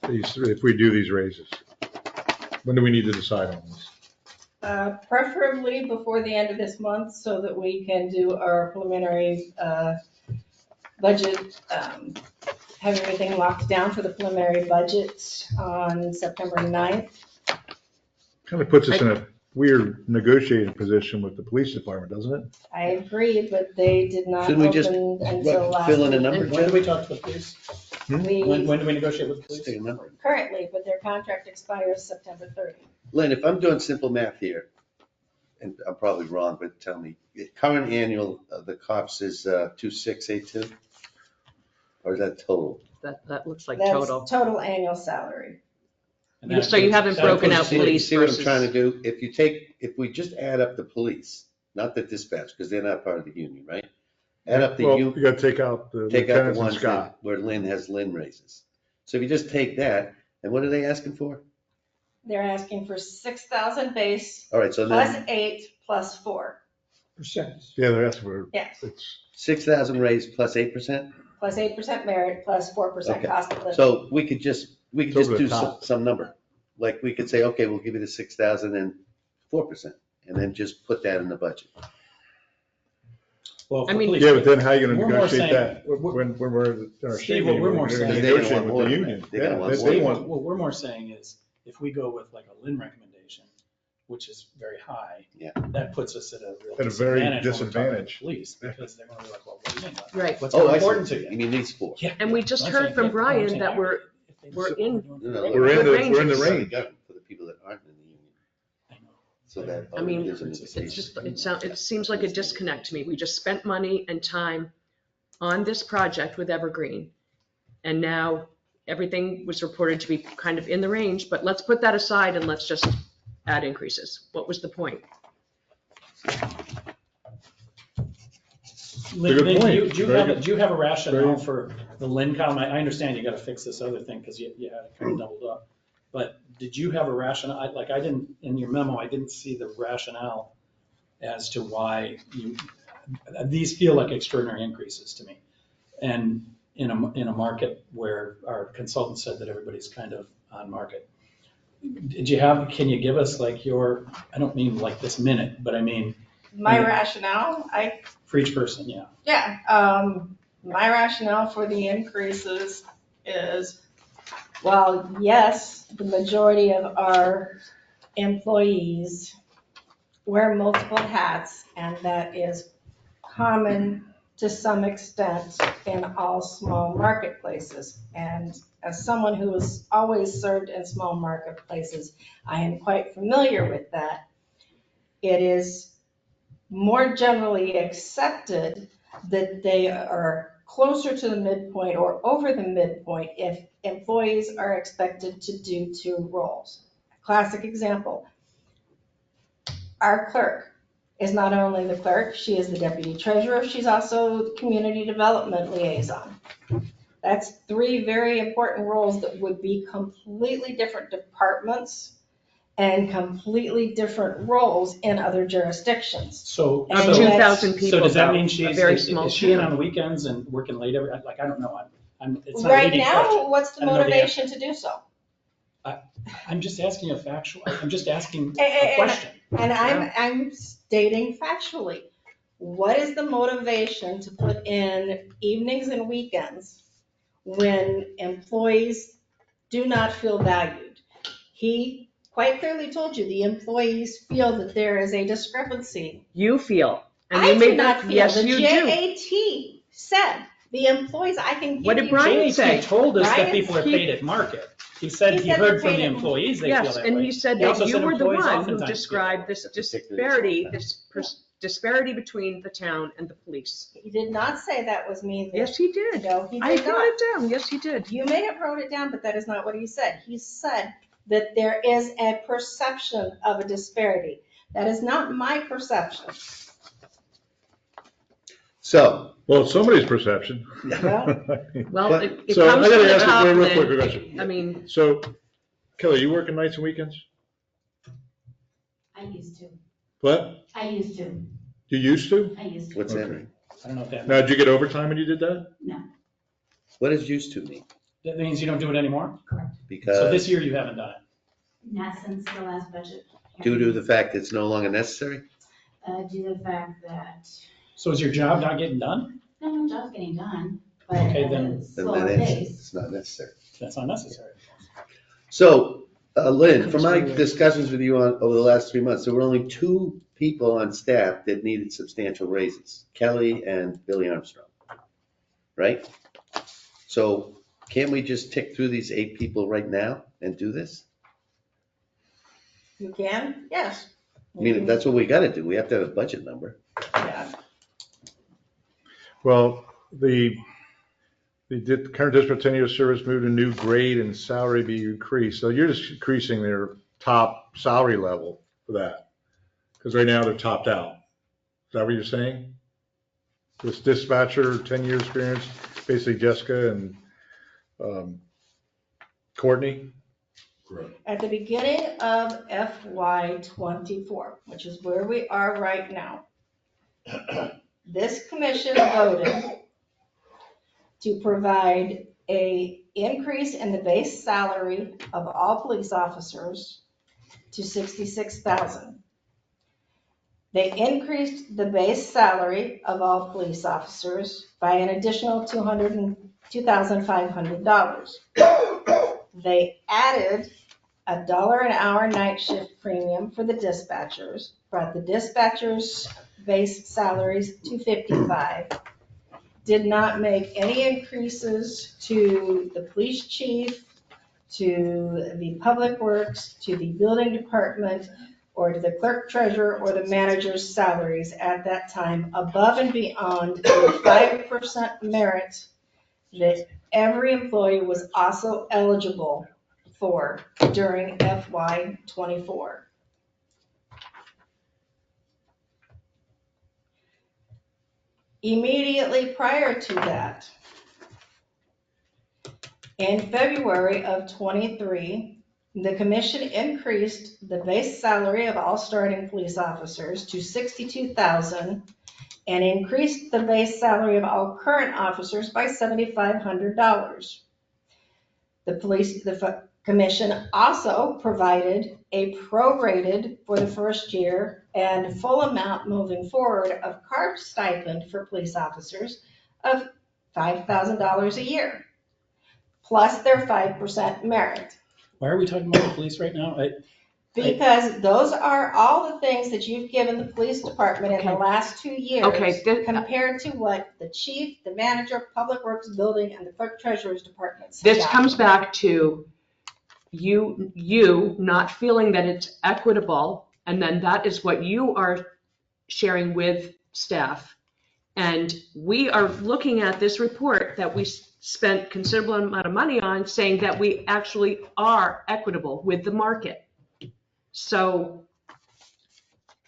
If we do these raises? When do we need to decide on this? Preferably before the end of this month so that we can do our preliminary budget, have everything locked down for the preliminary budget on September 9th. Kind of puts us in a weird negotiating position with the police department, doesn't it? I agree, but they did not Shouldn't we just open until last fill in a week. number, When do Jeff? we talk to the police? When We do we negotiate with the Just police? take a number. currently, but their contract expires September 30th. Lynn, if I'm doing simple math here, and I'm probably wrong, but tell me, the current annual of the cops is 2682? Or is that total? That looks like That's total. total annual salary. And that So you includes- haven't that broken includes out the- police See what I'm versus- trying to do? If we just add up the police, not the dispatch, because they're not part of the union, right? Add up the Well, you gotta take out the take out lieutenants the and ones Scott. where Lynn has Lynn raises. So if you just take that, and what are they asking for? They're asking for 6,000 base All right, so plus then 8 plus 4. Yeah, they're asking for, Yes, it's, 6,000 raise plus 8%? plus 8% merit plus 4% Okay. cost of living. So we could just It's over the do top. some number. Like we could say, okay, we'll give you the 6,000 and 4%, and then just put that in the budget. Well, I for mean- police, Yeah, but then how are you gonna We're more negotiate saying- that when we're in our Steve, state what meeting? we're more We're saying- gonna They're gonna negotiate want with the more than union. that. They're gonna Yeah, want they more than want, What we're more saying is, if we go with like a Lynn recommendation, which is very high. Yeah. That puts us at a real At a very disadvantage when we're talking to disadvantage. Police, because they're gonna be like, well, what do you mean? Right. What's Oh, more I important see. to You you? mean these four? Yeah. And we just I'm heard saying, from yeah, I'm Brian saying, that all right, if they we're support in- what we're doing, No, no, great. we're in the ranges. range. For the people that aren't in the union, I know. so that. I mean, gives them the it's just, space. it seems like a disconnect to me. We just spent money and time on this project with Evergreen. And now everything was reported to be kind of in the range, but let's put that aside and let's just add increases. What was the point? Lynn, good Lynn, point. do you have a rationale Very- for the Lynn column? I understand you gotta fix this other thing, because you had it kind of doubled up. But did you have a rationale? I didn't, in your memo, I didn't see the rationale as to why these feel like extraordinary increases to me. And in a market where our consultant said that everybody's kind of on market. Can you give us like I don't mean like this minute, but I mean, My Yeah. rationale, for each person, yeah. my rationale for the increases is, well, yes, the majority of our employees wear multiple hats, and that is common to some extent in all small marketplaces. And as someone who has always served in small marketplaces, I am quite familiar with that. It is more generally accepted that they are closer to the midpoint or over the midpoint if employees are expected to do two roles. Classic example, our clerk is not only the clerk, she is the deputy treasurer, she's also the community development liaison. That's three very important roles that would be completely different departments and completely different roles in other jurisdictions. So. And so- 2,000 people, So does that though, mean a very small is she in town. on the weekends and working late like, I don't know, it's not a Right leading now, question. what's the I don't know the motivation to do so? I'm just asking I'm just asking Eh, eh, a eh, question. And I'm stating factually, what is the motivation to put in evenings and weekends when employees do not feel valued? He quite clearly told you, the employees feel that there is a discrepancy. You feel. And I you do made not that- feel, Yes, the you do. JAT said, the employees, I can give you. What did Brian say? JAT told us that Brian, people are he- paid at market. He said He he said heard they're from the paid at- employees, they feel Yes, that and way. he said He that also you said were the employees one who oftentimes feel described this Particularly disparity between the town and the police. He did not say that was me. Yes, he did. No, he I did not. wrote it down. Yes, he did. You may have wrote it down, but that is not what he said. He said that there is a perception of a disparity. That is not my perception. So, well, it's somebody's perception. Well, But- it So I comes from gotta the ask top, you a real quick Lynn. question. I mean, So, Kelly, you working nights and weekends? I used to. What? I used to. You used to? I used to. what's that Okay. mean? I don't know if that, Now, did you get overtime when you did that? What does used to mean? that means you don't do it anymore? So Because this year you haven't done it. Not since the last budget. due to the fact that it's no longer necessary? Due to the fact that, So is your job not getting done? no, my job's getting done, but Okay, at then- a Then slower that is- pace. It's not necessary. That's not necessary. So, Lynn, from my discussions with you over the last 3 months, there were only two people on staff that needed substantial raises, Kelly and Billy Armstrong, right? So can't we just tick through these 8 people right now and do this? You can? Yes. I mean, that's what we gotta do. We have to have a budget number. Yeah. Well, the current discontinuous service moved a new grade and salary be increased. So you're just increasing their top salary level for that. Because right now they're topped out. Is that what you're saying? This dispatcher, 10-year experience, basically Jessica and Courtney? At the beginning of FY '24, which is where we are right now, this commission voted to provide a increase in the base salary of all police officers to $66,000. They increased the base salary of all police officers by an additional $2,500. They added $1 an hour night shift premium for the dispatchers, brought the dispatchers' base salaries to $55. Did not make any increases to the police chief, to the public works, to the building department, or to the clerk treasurer or the manager's salaries at that time, above and beyond the 5% merit that every employee was also eligible for during FY '24. Immediately prior to that, in February of '23, the commission increased the base salary of all starting police officers to $62,000 and increased the base salary of all current officers by $7,500. The commission also provided a prorated for the first year and full amount moving forward of CARB stipend for police officers of $5,000 a year, plus their 5% merit. Why are we talking about the police right now? Because those are all the things that you've given the police department in the last 2 years. Okay, compared to what the chief, the manager, public works, building, and the clerk treasurer's departments. This comes back to you not feeling that it's equitable, and then that is what you are sharing with staff. And we are looking at this report that we spent considerable amount of money on, saying that we actually are equitable with the market. So.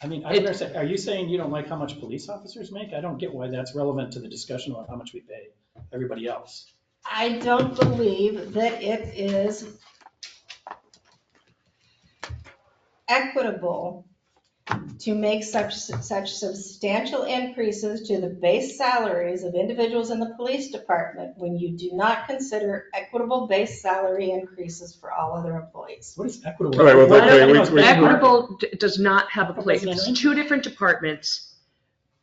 I mean, I don't understand. Are you saying you don't like how much police officers make? I don't get why that's relevant to the discussion about how much we pay everybody else. I don't believe that it is equitable to make such substantial increases to the base salaries of individuals in the police department when you do not consider equitable base salary increases for all other employees. What is equitable? All right, well, okay, Equitable does not have a place. It's two different departments.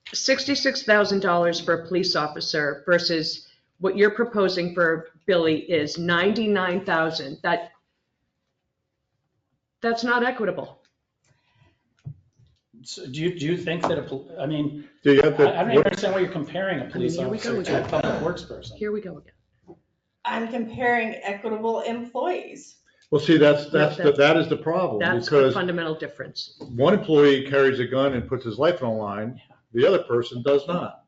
$66,000 for a police officer versus what you're proposing for Billy is $99,000. That's not equitable. So do you think that I mean, Do you have to, I don't even understand why you're comparing a police Here we go officer to a again. public works person. Here we go again. I'm comparing equitable employees. well, see, that is the problem. That's the Because fundamental difference. one employee carries a gun and puts his life on the line, the other person does not.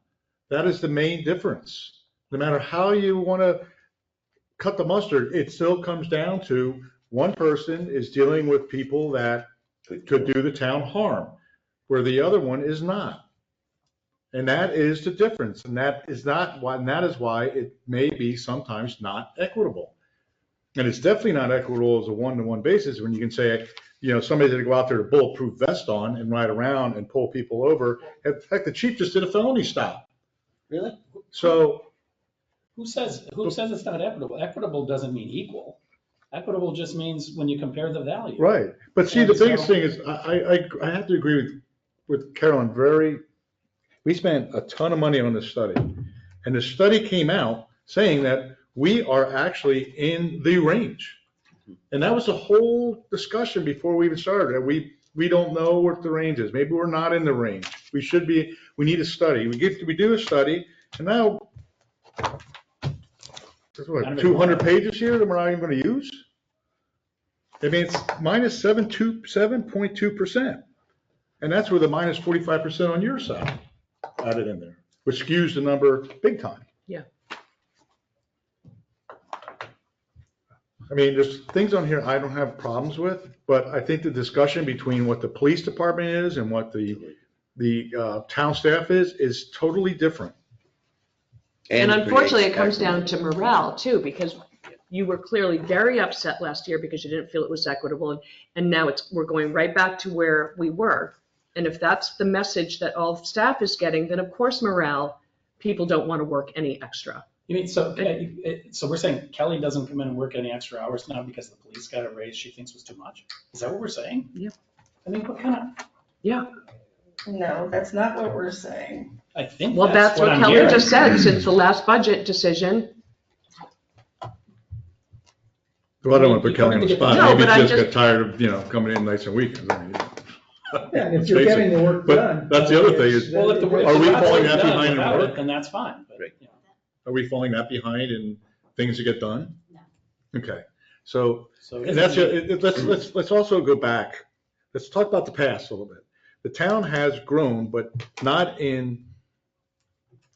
That is the main difference. No matter how you want to cut the mustard, it still comes down to one person is dealing with people that could do the town harm, where the other one is not. And that is the difference. And that is why it may be sometimes not equitable. And it's definitely not equitable as a one-to-one basis when you can say, somebody's going to go out there with a bulletproof vest on and ride around and pull people over. In fact, the chief just did a felony stop. Really? So. Who says it's not equitable? Equitable doesn't mean equal. Equitable just means when you compare the value. Right. But see, the biggest thing is, I have to agree with Carolyn, we spent a ton of money on this study. And the study came out saying that we are actually in the range. And that was the whole discussion before we even started. We don't know what the range is. Maybe we're not in the range. We need a study. We do a study, and now, there's what, 200 pages here that we're not even going to use? I mean, it's minus 7.2%. And that's with a minus 45% on your side added in there, which skews the number big time. Yeah. I mean, there's things on here I don't have problems with, but I think the discussion between what the police department is and what the town staff is totally different. And unfortunately, it comes down to morale too, because you were clearly very upset last year because you didn't feel it was equitable. And now we're going right back to where we were. And if that's the message that all staff is getting, then of course morale, people don't want to work any extra. You mean, so we're saying Kelly doesn't come in and work any extra hours now because the police got a raise she thinks was too much? Is that what we're saying? Yeah. I mean, what kind of? Yeah. No, that's not what we're saying. I think Well, that's what I'm Kelly hearing. just said, since the last budget decision. Well, I don't want to put Kelly on the spot. No, Maybe but I'm he just got just- tired of, coming in nights and weekends. I mean, Yeah, and if let's you're face it. getting the work But done. that's the other thing is- Well, if the work- Are we if the falling project's that done behind in without work? it, then that's fine. But, Right. Are we falling that behind in things to get done? No. Okay, so, So and that's, let's also go back. Let's talk about the past a little bit. The town has grown, but not in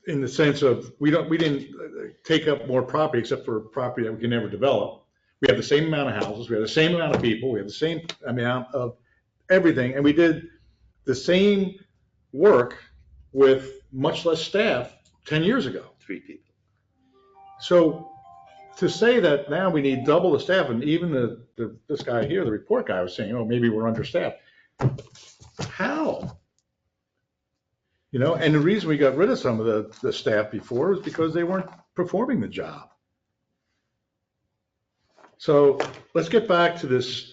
the sense of, we didn't take up more property except for property that we can never develop. We have the same amount of houses, we have the same amount of people, we have the same amount of everything, and we did the same work with much less staff 10 years ago. 3 people. So to say that now we need double the staff, and even this guy here, the report guy, was saying, oh, maybe we're understaffed. How? And the reason we got rid of some of the staff before was because they weren't performing the job. So let's get back to this.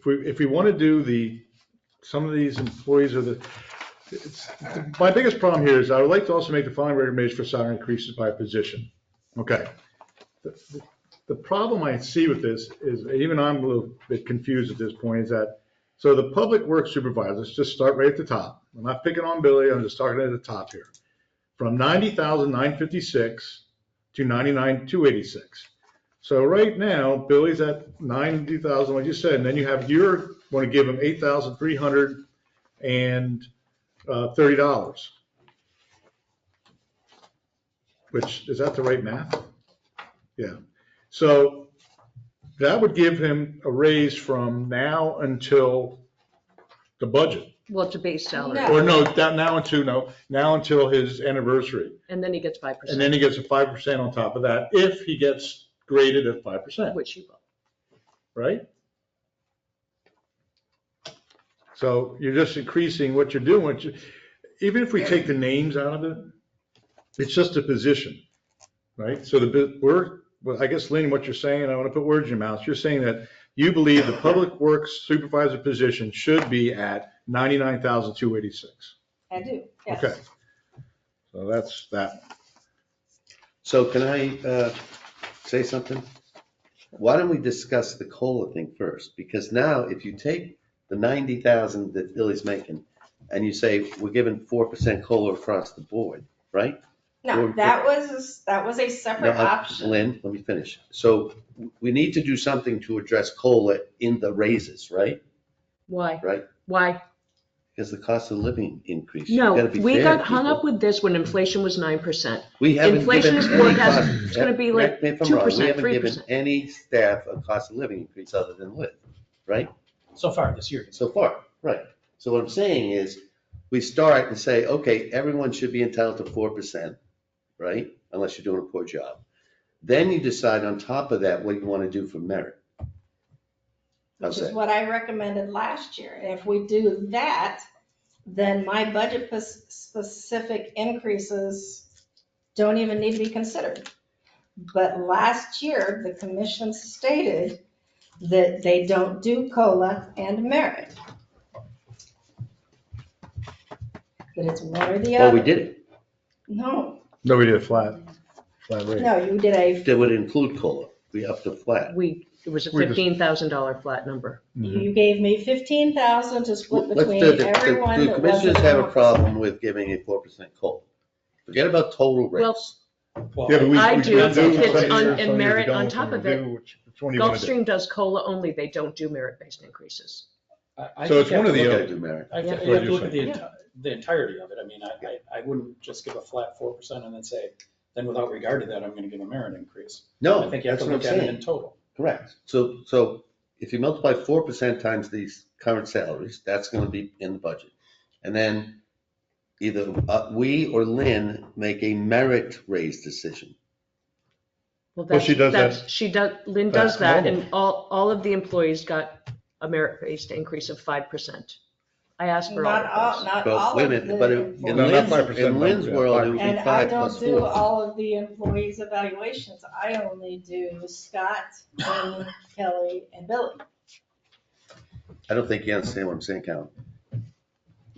If we want to do some of these employees my biggest problem here is I would like to also make the following recommendations for salary increases by position. Okay. The problem I see with this is, even I'm a little bit confused at this point, is that, so the public works supervisor, let's just start right at the top. I'm not picking on Billy, I'm just talking at the top here. From 90,956 to 99,286. So right now, Billy's at 90,000, like you said, and then you have, you're going to give him $8,330. Which, is that the right math? Yeah. So that would give him a raise from now until the budget. Well, it's a base salary, No. Or no, now until his anniversary. and then he gets 5%. And then he gets a 5% on top of that if he gets graded at 5%, Which he will. right? So you're just increasing what you're doing. Even if we take the names out of it, it's just a position, right? So I guess, Lynn, what you're saying, I want to put words in your mouth. You're saying that you believe the public works supervisor position should be at 99,286. I do, yes. Okay. So that's that. So can I say something? Why don't we discuss the COLA thing first? Because now if you take the 90,000 that Billy's making and you say we're giving 4% COLA across the board, right? No, that was a separate No, option. Lynn, let me finish. So we need to do something to address COLA in the raises, right? Why? Right? Why? Because the cost of living increase. You No, gotta be we fair got to hung people. up with this when inflation was 9%. We haven't inflation given is any forecast- cost- it's gonna be like correct me if I'm wrong. 2%, We haven't given 3%. any staff a cost of living increase other than LIT, right? So far this year. So far, right. So what I'm saying is, we start and say, okay, everyone should be entitled to 4%, right? Unless you're doing a poor job. Then you decide on top of that what you want to do for merit. How's Which is that? what I recommended last year. And if we do that, then my budget specific increases don't even need to be considered. But last year, the commission stated that they don't do COLA and merit. That it's one or the other. Well, we did it. No, No, we did a flat rate. no, you did a, That would include COLA. We upped the flat. It was a We just- $15,000 flat number. you gave me 15,000 to split Let's between do the everyone that commissioners wasn't have a on- problem with giving a 4% COLA. Forget about total Well, rates. Well, Yeah, but we- I we do, do if some it's years, on- some and years merit we don't, on top some of we it. do. Which one do you want to do? Gulfstream does COLA only, they don't do merit-based increases. I So it's think one you of the have to Gotta other. do merit. I Yeah. think you have to look at Yeah. the entirety of it. I mean, I wouldn't just give a flat 4% and then say, then without regard to that, I'm gonna give a merit increase. I No, think you have that's to what I'm look at it in saying. total. Correct. So if you multiply 4% times these current salaries, that's gonna be in the budget. And then either we or Lynn make a merit raise decision. Well, she does that. Lynn That's does that, normal. and all of the employees got a merit-based increase of 5%. I asked for all Not all, of those. not But all wait a of minute, the but in employees. No, not Lynn's, 5%, in Lynn's yeah, world, it would be And I 5 don't plus do 4. all of the employees' evaluations. I only do Scott, and Kelly, and Billy. I don't think you understand what I'm saying, Cal.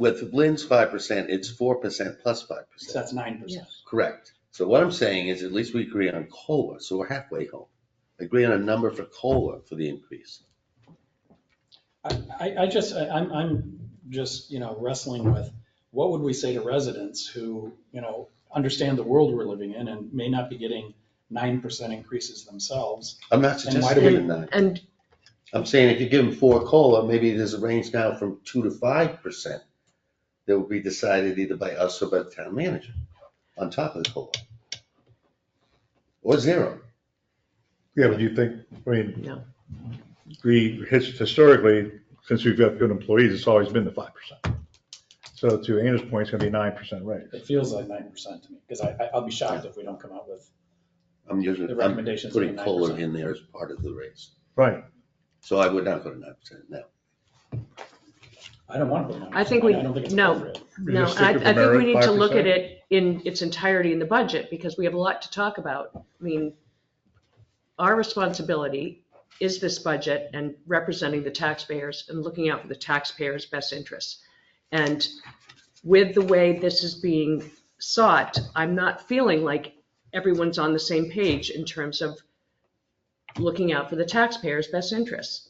with Lynn's 5%, it's 4% plus 5%. So that's 9%. Correct. So what I'm saying is at least we agree on COLA, so we're halfway home. Agree on a number for COLA for the increase. I'm just, wrestling with, what would we say to residents who, understand the world we're living in and may not be getting 9% increases themselves? I'm not And why suggesting do we- even that. And I'm saying if you give them 4 COLA, maybe there's a range now from 2 to 5% that will be decided either by us or by the town manager on top of the COLA. Or 0. Yeah, but you think, No. historically, since we've got good employees, it's always been the 5%. So to Anna's point, it's gonna be a 9% raise. It feels like 9% to me, because I'll be shocked if we don't come out with, I'm The recommendation's putting only COLA 9%. in there as part of the raise. Right. So I would not go to 9% now. I don't want to put 9%. I think we- don't think it's no. appropriate. We No, just I stick with think we merit, need to look at 5%? it in its entirety in the budget, because we have a lot to talk about. I mean, our responsibility is this budget and representing the taxpayers and looking out for the taxpayers' best interests. And with the way this is being sought, I'm not feeling like everyone's on the same page in terms of looking out for the taxpayers' best interests.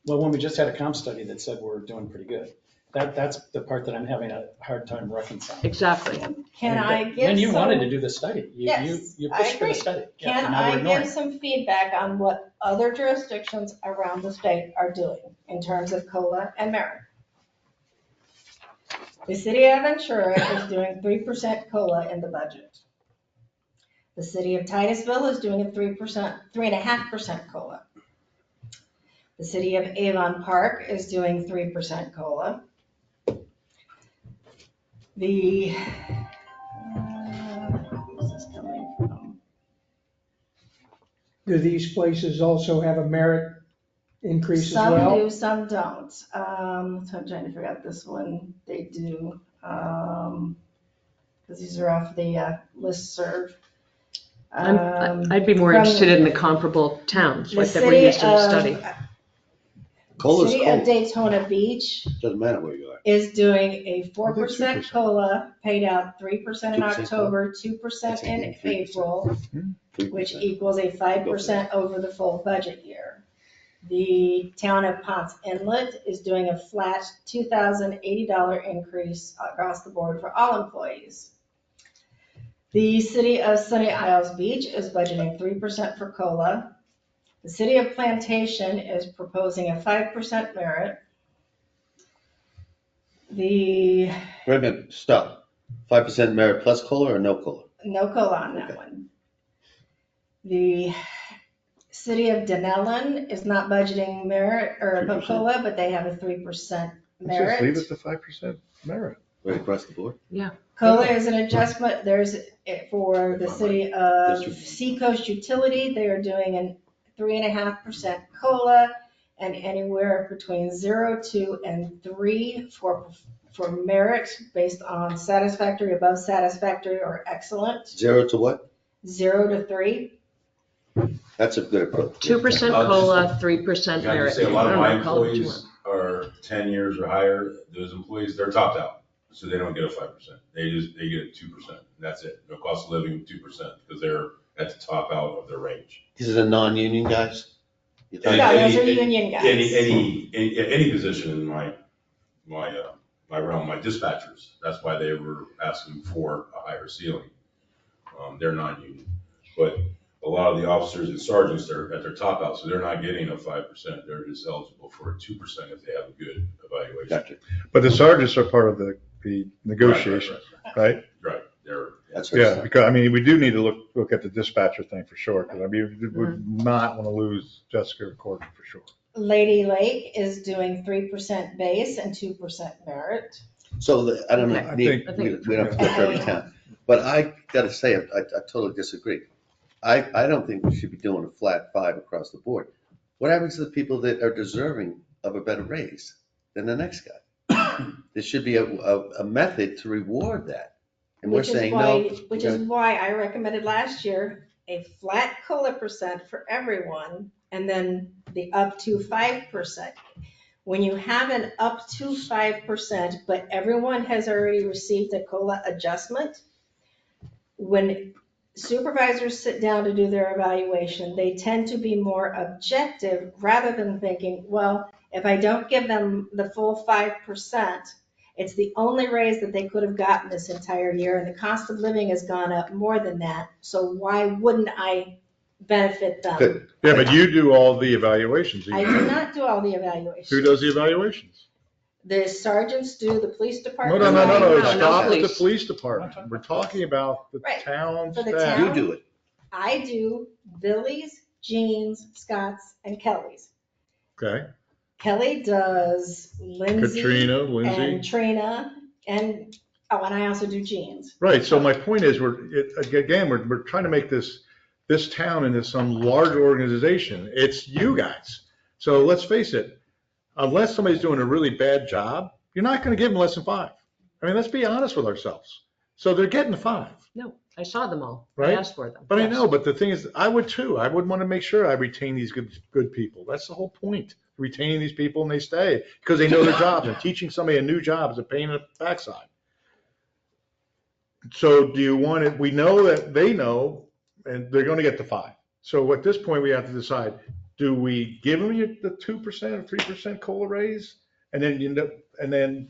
Well, when we just had a comp study that said we're doing pretty good, that's the part that I'm having a hard time reconciling. Exactly. Can I give When you wanted to some, do the study, Yes, you I pushed for the agree. study. Yeah, can and now we're I ignoring give it. some feedback on what other jurisdictions around the state are doing in terms of COLA and merit? The city of Ventura is doing 3% COLA in the budget. The city of Titusville is doing a 3.5% COLA. The city of Avon Park is doing 3% COLA. The, where's this coming from? Do these places also have a merit increase as Some well? do, some don't. So I'm trying to figure out this one. They do, because these are off the listserv. I'd be more from interested in the comparable towns, The like that were city used in the study. of, COLA's city of COLA. Daytona Beach Doesn't matter where you are. is doing a Well, they're 4% 2%. COLA, paid out 3% in 2% October, 2% in That's 3%. April, 3%. which equals a 5% over the full budget year. The town of Ponce Inlet is doing a flat $2,080 increase across the board for all employees. The city of Sunny Isles Beach is budgeting 3% for COLA. The city of Plantation is proposing a 5% merit. The, Wait a minute, stop. 5% merit plus COLA or no COLA? no COLA on that Okay. one. The city of Denellen is not budgeting merit or 3%. COLA, but they have a 3% Let's just leave merit. it to 5% merit. Right across the board? COLA is an adjustment, there's, for the city of Seacoast Utility, they are doing a 3.5% COLA and anywhere between 0, 2, and 3 for merit based on satisfactory, above satisfactory, or excellent. 0 to what? 0 to 3. That's a good approach. 2% COLA, 3% Can I merit. just say, a lot I of don't my know, call it what you want. employees are 10 years or higher, those employees, they're topped out, so they don't get a 5%. They get a 2%, that's it. No cost of living, 2%, because they're at the top out of their range. These are the non-union guys? You No, thought- those are union guys. Any position in my realm, my dispatchers, that's why they were asking for a higher ceiling. They're non-union, but a lot of the officers and sergeants, they're at their top out, so they're not getting a 5%. They're just eligible for a 2% if they have a good evaluation. Gotcha. But the sergeants are part of the negotiation, right? Right, they're, That's Yeah, right. because, I mean, we do need to look at the dispatcher thing for sure, because I mean, we would not want to lose Jessica or Courtney for sure. Lady Lake is doing 3% base and 2% merit. So I don't Okay. know, I we think- we don't have to go for every town. But I gotta say, I totally disagree. I don't think we should be doing a flat 5 across the board. What happens to the people that are deserving of a better raise than the next guy? There should be a method to reward that. And we're Which is saying why- no. Which is why I recommended last year a flat COLA percent for everyone, and then the up to 5%. when you have an up to 5%, but everyone has already received a COLA adjustment, when supervisors sit down to do their evaluation, they tend to be more objective rather than thinking, well, if I don't give them the full 5%, it's the only raise that they could have gotten this entire year, and the cost of living has gone up more than that, so why wouldn't I benefit them? Good. Yeah, but you do all the evaluations. I do not do all the evaluations. Who does the evaluations? The sergeants do, the police No, department. no, no, no, no, No, stop no, with the please. police department. We're talking about the Right. town For the staff. town? You do it. I do Billy's, Jean's, Scott's, and Kelly's. Okay, Kelly does Lindsay. Katrina, And Lindsay. Trina, and I also do Jean's. Right, so my point is, we're trying to make this town into some large organization. It's you guys. So let's face it, unless somebody's doing a really bad job, you're not gonna give them less than 5. I mean, let's be honest with ourselves. So they're getting the 5. No, I saw them all. I Right? asked for them. But I Yes. know, but the thing is, I would too. I would want to make sure I retain these good people. That's the whole point, retaining these people and they stay because they know their jobs, and teaching somebody a new job is a pain in the backside. So do you want it, we know that they know, and they're going to get the 5. So at this point, we have to decide, do we give them the 2% or 3% COLA raise? And then you end up, and then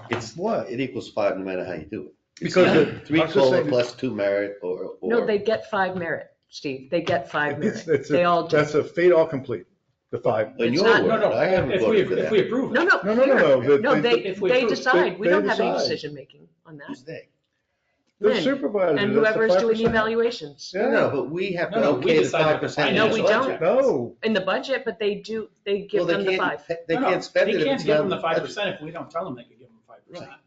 It's what? It equals 5 no matter how you do it. It's Because either the- 3 I'm just COLA saying- plus 2 merit or. No, they get 5 merit, Steve. They get 5 merit. It's They all do. That's a fait accompli, the 5. In It's your not- word, No, no, I haven't if voted for we that. approve No, it. no. No, no, no, no. No, if we they approve, decide. We they don't have any decide. decision-making on that. Who's they? The Lynn, supervisor. And that's the whoever is doing the 5%. evaluations. Yeah. No, but we have to No, no, we okay the decide what the 5%. No, we financial don't. impact is. No, In the budget, but they give Well, them the they 5. can't, they No, no, can't spend it They if can't it's give not them the in the budget. 5% if we don't tell them they can give them 5%. Right.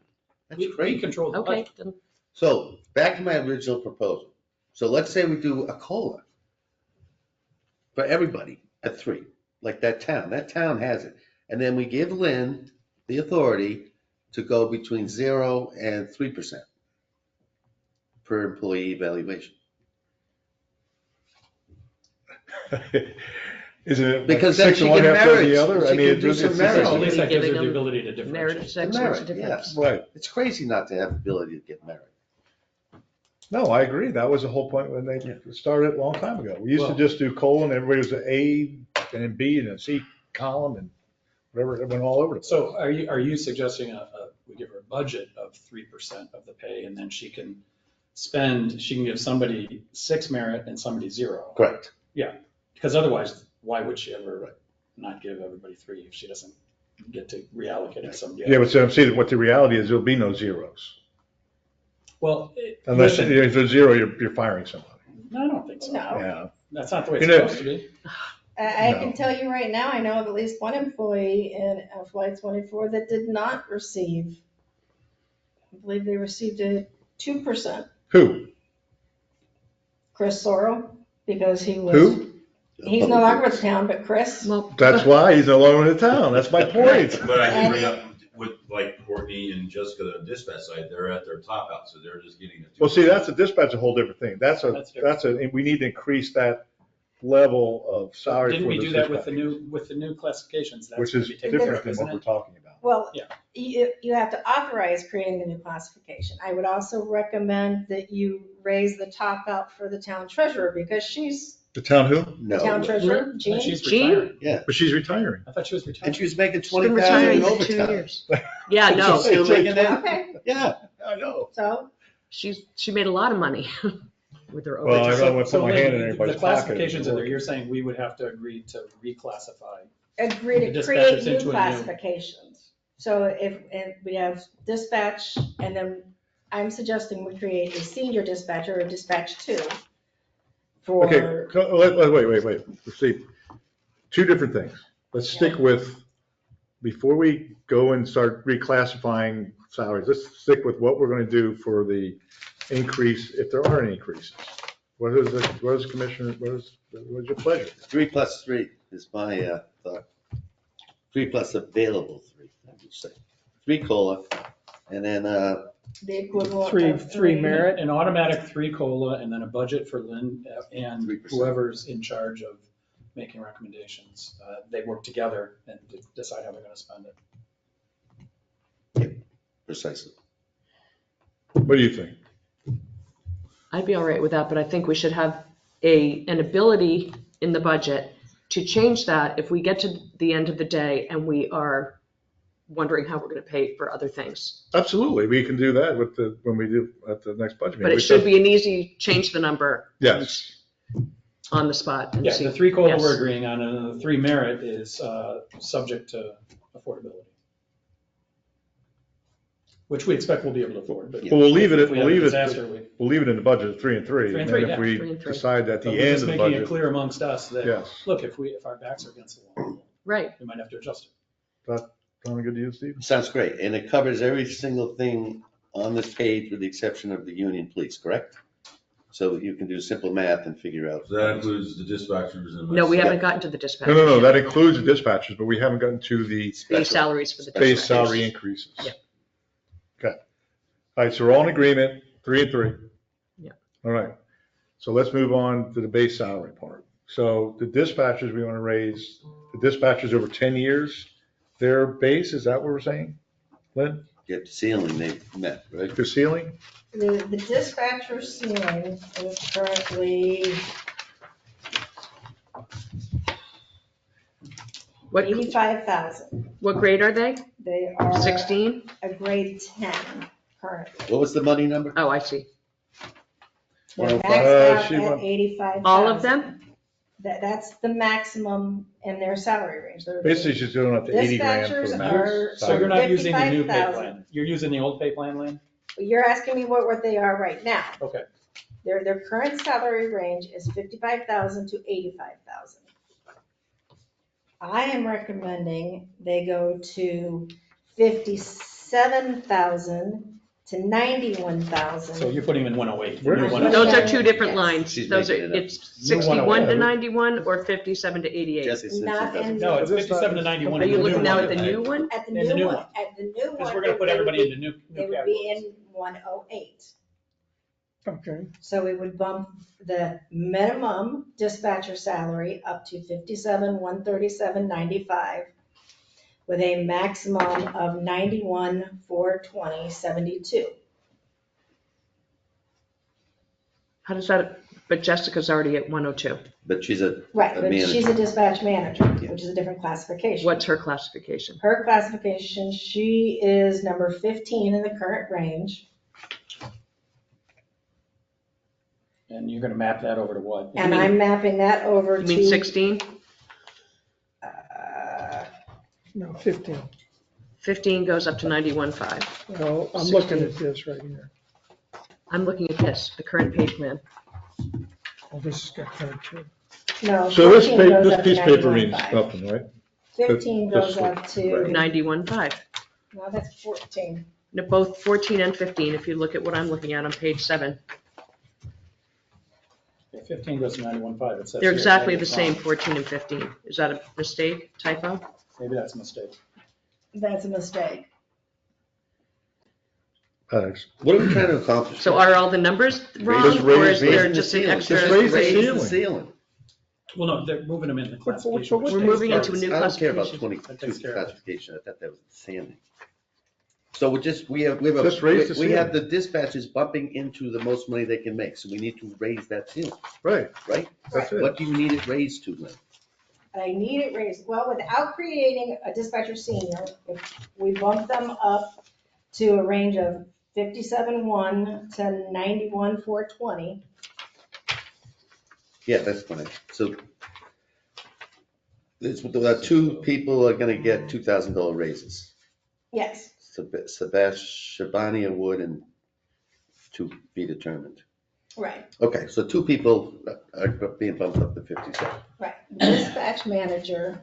That's We crazy. control the Okay, budget. then So back to my original proposal. So let's say we do a COLA for everybody at 3, like that town. That town has it. And then we give Lynn the authority to go between 0 and 3% per employee evaluation. isn't it like Because then 6 she and one, can half dozen merit. the other? I She mean, can it do really- some it's- merit. At least that gives her Giving the them ability to merit differentiate. of sex The makes a merit, difference. yes. Right. It's crazy not to have the ability to get merit. No, I agree. That was the whole point when they started a long time ago. We used to Well- just do colon, everybody was an A and a B and a C column and whatever, it went all over the place. So are you suggesting we give her a budget of 3% of the pay and then she can give somebody 6 merit and somebody 0? Correct. Because otherwise, why would she ever not give everybody 3 if she doesn't get to reallocate it to somebody else? Yeah, but so I'm saying what the reality is, there'll be no zeros. Well, Unless listen, if there's 0, you're firing somebody. no, I don't think so. No. Yeah. That's not the way it's You know- supposed to be. I No. can tell you right now, I know of at least one employee in FY '24 that did not receive, I believe they received a 2%. Who? Chris Sorrell, because he was, Who? he's no longer with the town, but Chris, Well, That's why he's no longer in the town. That's my point. But I can bring up with like Courtney and Jessica, the dispatch side, they're at their top out, so they're just getting. Well, see, that's a dispatch, a whole different thing. That's different. We need to increase that level of salary for Didn't we the do that with dispatch, the new classifications? That's which gonna is be taken care different of, than isn't what we're it? talking about. well, Yeah. you have to authorize creating the new classification. I would also recommend that you raise the top out for the town treasurer, because she's The town who? No. town treasurer, And Jean. she's Jean? retiring. But she's retiring. I thought she was And retiring. she was making she's been 20,000 retiring in for 2 overtime. years. Yeah, no, She's still making that? Okay, Yeah. I know. so, she made a lot of money with her Well, overtime. I don't want to put my Lynn, hand in anybody's the pocket. classifications in there, you're saying we would have to agree to reclassify. agree The to create dispatchers new into a new- classifications. So if we have dispatch, and then I'm suggesting we create a senior dispatcher, or dispatch 2. Okay, For, wait. Let's see. 2 different things. Let's stick with, before we go and start reclassifying salaries, let's stick with what we're going to do for the increase, if there are any increases. What is Commissioner, what is your pleasure? 3 plus 3 is my thought. 3 plus available 3, I would say. 3 COLA, and then, the equivalent of Three merit. An automatic 3 COLA and then a budget for Lynn and 3%. whoever's in charge of making recommendations. They work together and decide how they're going to spend it. Precisely. What do you think? I'd be all right with that, but I think we should have an ability in the budget to change that if we get to the end of the day and we are wondering how we're going to pay for other things. Absolutely, we can do that when we do at the next budget meeting. But it should be an easy, change the number. Yes. On the spot. And Yeah, see. the 3 COLA Yes. we're agreeing on, and the 3 merit is subject to affordability, which we expect we'll be able to afford. But Well, we'll leave it, if we have a we'll disaster, leave it in the budget at 3 and 3. 3 and And 3, then yeah. if we 3 and 3. decide at the But we're end just of the making it budget, clear amongst us that, yes. look, if our backs are against the wall, Right. we might have to adjust it. Sound good to you, Steve? Sounds great. And it covers every single thing on this page with the exception of the union police, correct? So you can do simple math and figure out. So that includes the dispatchers and. No, we myself. haven't gotten to the dispatch. No, that includes the dispatchers, but we haven't gotten to the Base salaries for the base dispatchers. salary increases. Yeah. Okay. All right, so we're all in agreement, 3 and 3. Yeah. All right. So let's move on to the base salary part. So the dispatchers, we want to raise, the dispatchers over 10 years, their base, is that what we're saying? Lynn, Get the ceiling they met, right? the ceiling? The dispatcher ceiling is currently What, 85,000. what grade are they? They are 16? a grade 10 currently. What was the money number? Oh, I see. They're 105. maxed out she at went- 85,000. All of them? That's the maximum in their salary range. Basically, she's doing up to 80 grand for the Dispatchers max. are- So you're not using the new pay 55,000. plan. You're using the old pay plan, Lynn? You're asking me what they are right now. Okay. Their current salary range is 55,000 to 85,000. I am recommending they go to 57,000 to 91,000. So you're putting them in 108. Where You're is- 108. Those are two different Yes. lines. She's Those are, making it up. it's You wanna 61 to wait. 91 or 57 to 88. Jesse says it Not doesn't. in- No, it's 57 to 91. Are you in the new looking now one. at the new one? At the In the new new one, one. at the new one. Because we're gonna put everybody into new They would be categories. in 108. Okay. So we would bump the minimum dispatcher salary up to 57,137.95 with a maximum of 91,420.72. How does that, but Jessica's already at 102. But she's a Right, A but she's manager. a dispatch manager, Yeah. which is a different classification. What's her classification? Her classification, she is number 15 in the current range. And you're gonna map that over to what? And I'm mapping that over You to. mean 16? No, 15. 15 goes up to 91.5. Well, I'm looking at this right here. I'm looking at this, the current pay plan. Oh, this has got current too. No, So this 14 goes up to piece of paper means 91.5. nothing, right? 15 This- goes this up to, 91.5. no, that's 14. No, both 14 and 15, if you look at what I'm looking at on page 7. 15 goes to 91.5. It says They're here, exactly maybe the it's same, wrong. 14 and 15. Is that a mistake, typo? Maybe that's a mistake. That's a mistake. Alex, What are we trying to accomplish? So are all the numbers wrong, Just or is raise there the just an ceiling. extra? Just raise the Raise ceiling. the ceiling. Well, no, they're moving them in the classification. so what We're takes moving into a place? new I don't care about classification. 22 takes care of it. classification. I thought that was insanity. So we have Just raise the we have the dispatchers bumping into the most money they can make, so we need to raise that ceiling, right, right? that's it. What do you need it raised to, Lynn? I need it raised, well, without creating a dispatcher senior, if we bump them up to a range of 57,1 to 91,420, Yeah, that's fine. So two people are gonna get $2,000 raises. yes, Sebastian, Shabani Wood, and to be determined. right, Okay, so two people are being bumped up to 57. right. Dispatch manager,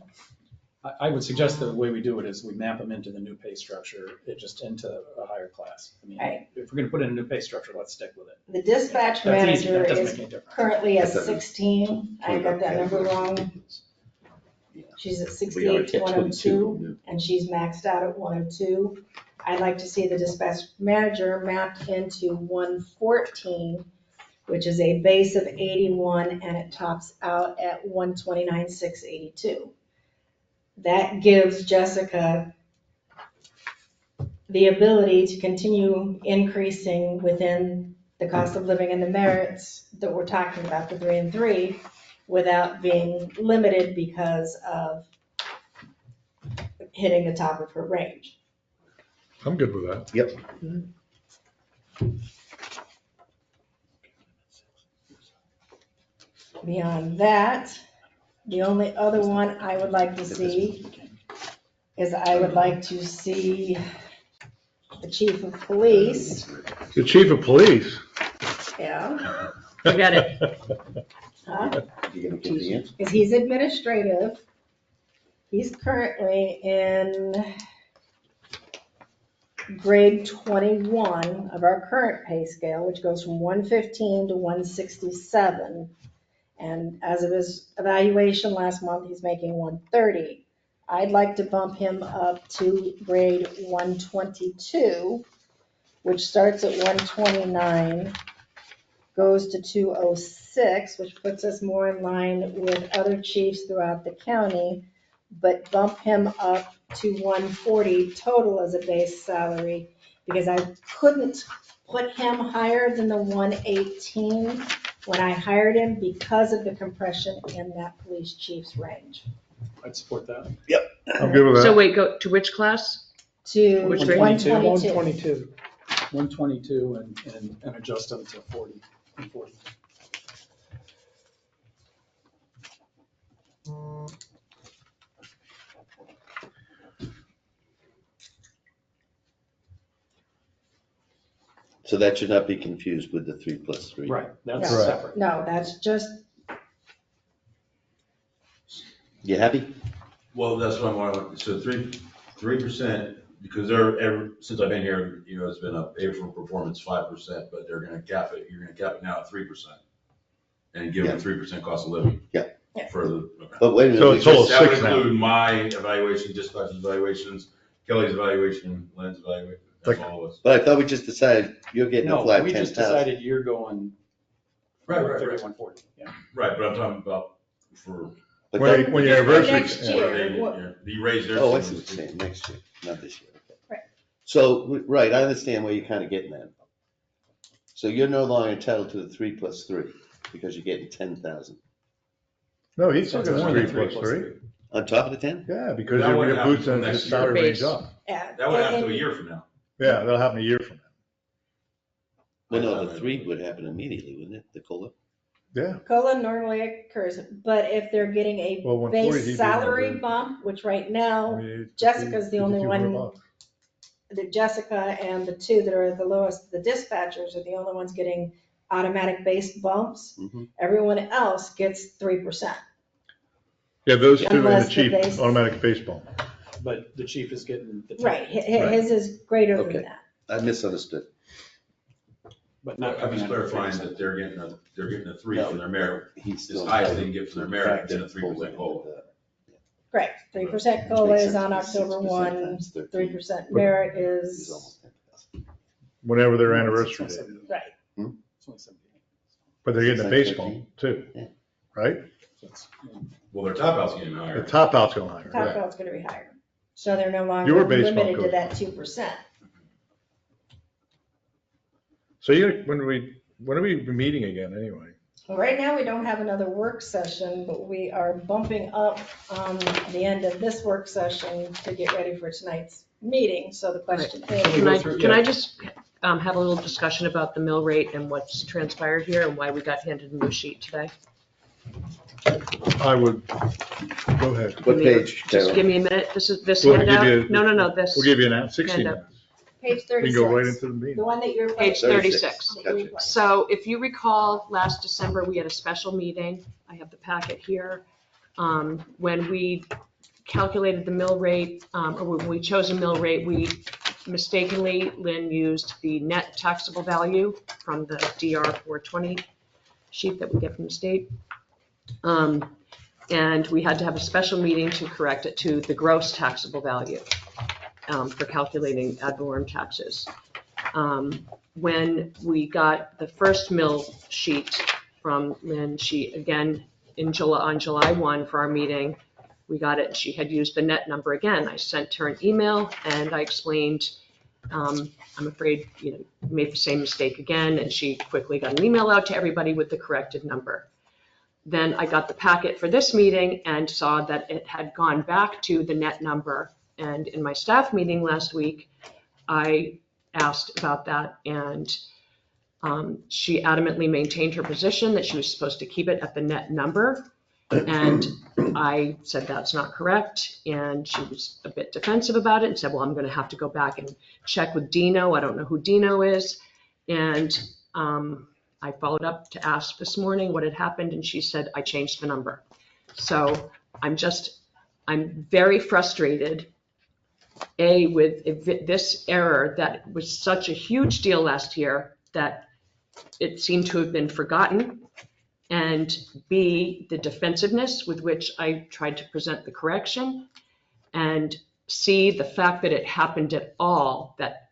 I would suggest that the way we do it is we map them into the new pay structure, it just into a higher class. I mean, Right. if we're gonna put in a new pay structure, let's stick with it. the dispatch That's easy, manager that doesn't is make any difference. currently at That doesn't- 16, I got that number wrong. Yeah. She's at We 68 already to had 102, and she's maxed out at 102. I'd like to see the dispatch manager mapped into 114 which is a base of 81 and it tops out at 129,682. That gives Jessica the ability to continue increasing within the cost of living and the merits that we're talking about, the 3 and 3, without being limited because of hitting the top of her range. I'm good with that. Yep. Beyond that, the only other one I would like to see is I would like to see the chief of police. The chief of police. Yeah. Forget it. Huh? You gonna give the answer? Because he's administrative. He's currently in grade 21 of our current pay scale, which goes from 115 to 167. And as of his evaluation last month, he's making 130. I'd like to bump him up to grade 122, which starts at 129, goes to 206, which puts us more in line with other chiefs throughout the county, but bump him up to 140 total as a base salary, because I couldn't put him higher than the 118 when I hired him because of the compression in that police chief's range. I'd support that. I'm good with So that. wait, go to which class? To Which grade? 122. 122 and adjust them to 40 and 40. So that should not be confused with the 3 plus 3. Right, that's Right. separate. No, that's just, You happy? Well, that's what I want, so 3%, because they're, since I've been here, you know, it's been a pay for performance 5%, but they're gonna cap it, you're gonna cap it now at 3%. And give them 3% cost of living. Yeah. Yeah. For the, okay. But wait a So minute. it's all That would 6 now. include my evaluation, dispatch's evaluations, Kelly's evaluation, Lynn's evaluation, that's all of us. But I thought we just decided you're getting a No, flat we just 10,000. decided you're going Right. 3140, yeah. Right, but I'm talking about for. But When that- when your For anniversary. next yeah. year. You raise their. Oh, I see what you're saying, next year, not this year. Okay. Right. So, right, I understand where you're kind of getting at. So you're no longer entitled to the 3 plus 3 because you're getting 10,000. No, he's still That's got more 3 than 3 plus 3. On top of the 10? Yeah, because That you're would gonna happen boost from the next salary year. range up. yeah. That would happen to a and- year from now. Yeah, that'll happen a year from Well, no, the 3 would happen immediately, wouldn't it, the COLA? now. Yeah, COLA normally occurs, but if they're getting a Well, 140 he'd base be salary number- bump, which right I now, mean, Jessica's the only 5,200 one- bucks. that Jessica and the two that are the lowest, the dispatchers are the only ones getting automatic base bumps. Mhm. Everyone else gets 3%. Yeah, those two and Unless the the chief, base- automatic baseball. But the chief is getting the 10, Right, his is greater Okay. than that. I misunderstood. but not I'm coming just out of the clarifying 3%. that they're getting a 3 from their merit. He's It's still. high as entitled they can get from their to merit, the fact then that a 3% COLA. Correct, 3% Which COLA makes is sense, on because October 6% 1, times 13 3% merit is is, almost 10,000. Whenever their No, anniversary it's date. only 70. right. It's only 70. But they're getting a Like base 13. bump too, Yeah. right? So it's- Well, their top out's getting The higher. top out's going higher, Top right? out's gonna be higher. So they're no Your longer base bump limited to goes that up. 2%. So when are we meeting again anyway? Well, right now, we don't have another work session, but we are bumping up on the end of this work session to get ready for tonight's meeting. So the question we is, Can go I, through- can yeah. I just have a little discussion about the mill rate and what's transpired here and why we got handed a new sheet today? I would, go ahead. What page, Just Carol? give me a minute. This is this We'll give handout? you- No, this. We'll give you an 16 Handout. minutes. page We can go right 36, into the meeting. the one that you're. Page 36. that you Gotcha. replaced. So if you recall, last December, we had a special meeting. I have the packet here. When we calculated the mill rate, or when we chose a mill rate, we mistakenly, Lynn used the net taxable value from the DR 420 sheet that we get from the state. And we had to have a special meeting to correct it to the gross taxable value for calculating ad valorem taxes. when we got the first mill sheet from Lynn, she, again, on July 1 for our meeting, we got it, she had used the net number again. I sent her an email and I explained, I'm afraid, made the same mistake again, and she quickly got an email out to everybody with the corrected number. Then I got the packet for this meeting and saw that it had gone back to the net number. And in my staff meeting last week, I asked about that, and she adamantly maintained her position that she was supposed to keep it at the net number. And I said, that's not correct. And she was a bit defensive about it and said, well, I'm going to have to go back and check with Dino. I don't know who Dino is. And I followed up to ask this morning what had happened, and she said, I changed the number. So I'm very frustrated, with this error that was such a huge deal last year that it seemed to have been forgotten, and B, the defensiveness with which I tried to present the correction, and C, the fact that it happened at all, that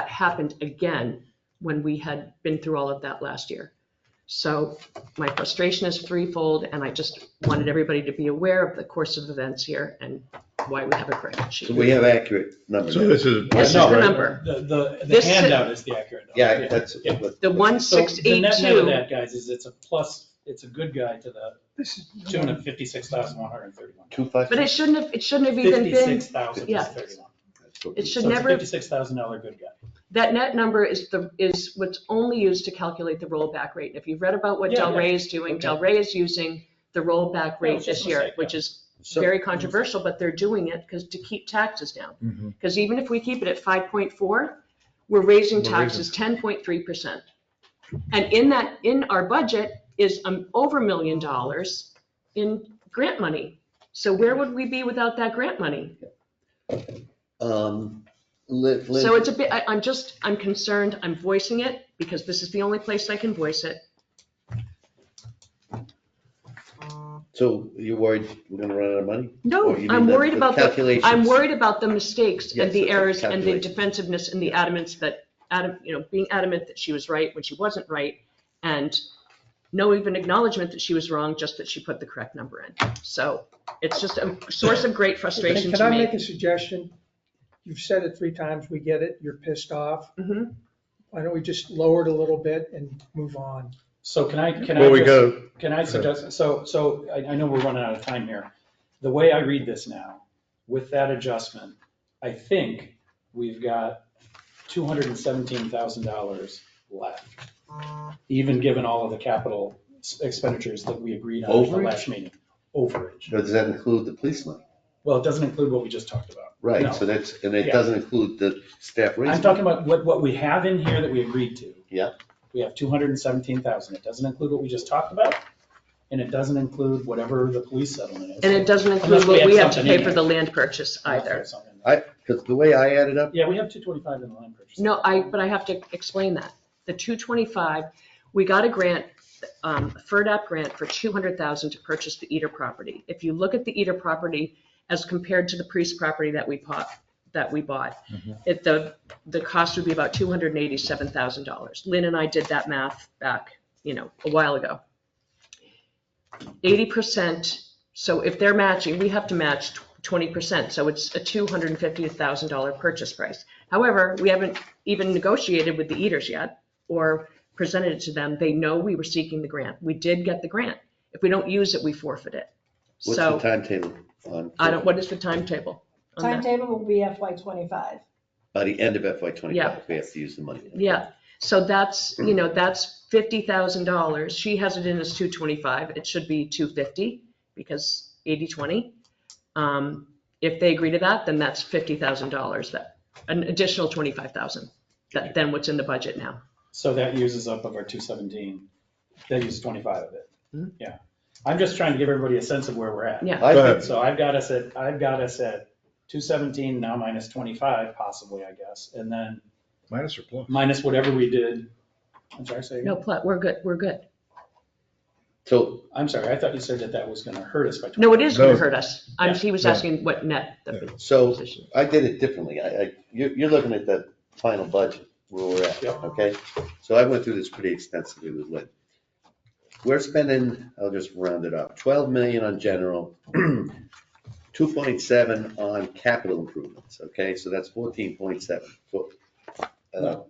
happened again when we had been through all of that last year. So my frustration is threefold, and I just wanted everybody to be aware of the course of events here and why we have a correction sheet. So we have accurate numbers. So this is. This is the number. The This- handout is the accurate number. Yeah, that's. Yeah. The So the net of 1682, that, guys, is it's a plus, it's a good guy to the tune of 56,131. 256. but it shouldn't have even been, 56,031. Yeah. it should So it's a never, $56,000 good guy. that net number is what's only used to calculate the rollback rate. If you've read about what Yeah, Del yeah. Rey is doing, Okay. Del Rey is using the rollback rate it's just this a year, mistake, which yeah. is So- very controversial, but they're doing it because to keep taxes down. Mhm. Because even if we keep it at 5.4, we're raising We're taxes 10.3%. And in our budget is over $1 million in grant money. So where would we be without that grant money? Lynn, So it's a bit, I'm concerned, I'm voicing it because this is the only place I can voice it. so you're worried we're gonna run out of money? No, Or you I'm mean worried about calculations? I'm worried about the mistakes Yes, and the okay, errors and the calculations. defensiveness and the adamance that, being adamant that she was right when she wasn't right, and no even acknowledgement that she was wrong, just that she put the correct number in. So it's just a source of great frustration Can to I me. make a suggestion? You've said it 3 times, we get it, you're pissed off. Mhm. Why don't we just lower it a little bit and move on? So can I Well, we just, go, can I suggest, so I know we're running out of time here. The way I read this now, with that adjustment, I think we've got $217,000 left, even given all of the capital expenditures that we agreed on at the Overage? last meeting. Overage. Or does that include the police money? Well, it doesn't include what we just talked about. No. Right, so that's, and it Yeah. doesn't include the staff raise. I'm talking about what we have in here that we agreed to. Yeah. We have 217,000. It doesn't include what we just talked about, and it doesn't include whatever the police settlement is. And it doesn't include Unless we what have we have to something pay in for there. the land purchase either. Because the way I added up, Yeah, we have 225 in the land purchase. No, but I have to explain that. The 225, we got a grant, FERDAP grant for 200,000 to purchase the Eder property. If you look at the Eder property as compared to the Priest property that we bought, the cost would be about $287,000. Lynn and I did that math back, a while ago. 80%, so if they're matching, we have to match 20%, so it's a $250,000 purchase price. However, we haven't even negotiated with the Eders yet or presented it to them. They know we were seeking the grant. We did get the grant. If we don't use it, we forfeit it. what's the So timetable on? what is the timetable on that? Timetable will be FY '25. By the end of FY '25, Yeah. we have to use the money. Yeah, so that's $50,000. She has it in as 225. It should be 250 because 80/20. If they agree to that, then that's $50,000, that an additional 25,000 than what's in the budget now. So that uses up of our 217. That uses 25 of it. Mhm. Yeah. I'm just trying to give everybody a sense of where we're at. Yeah, I Go think, ahead. So I've got us at 217 now minus 25 possibly, I guess. And then minus or plus? minus whatever we did. I'm sorry, say again? no, we're good. so, I'm sorry, I thought you said that was gonna hurt us by 25. No, it is gonna No. hurt us. Yeah. He was No. asking what net the so position. I did it differently. You're looking at the final budget. where we're at, Yep. okay? So I went through this pretty extensively with Lynn. We're spending, I'll just round it up, 12 million on general, 2.7 on capital improvements, okay? So that's 14.7. No,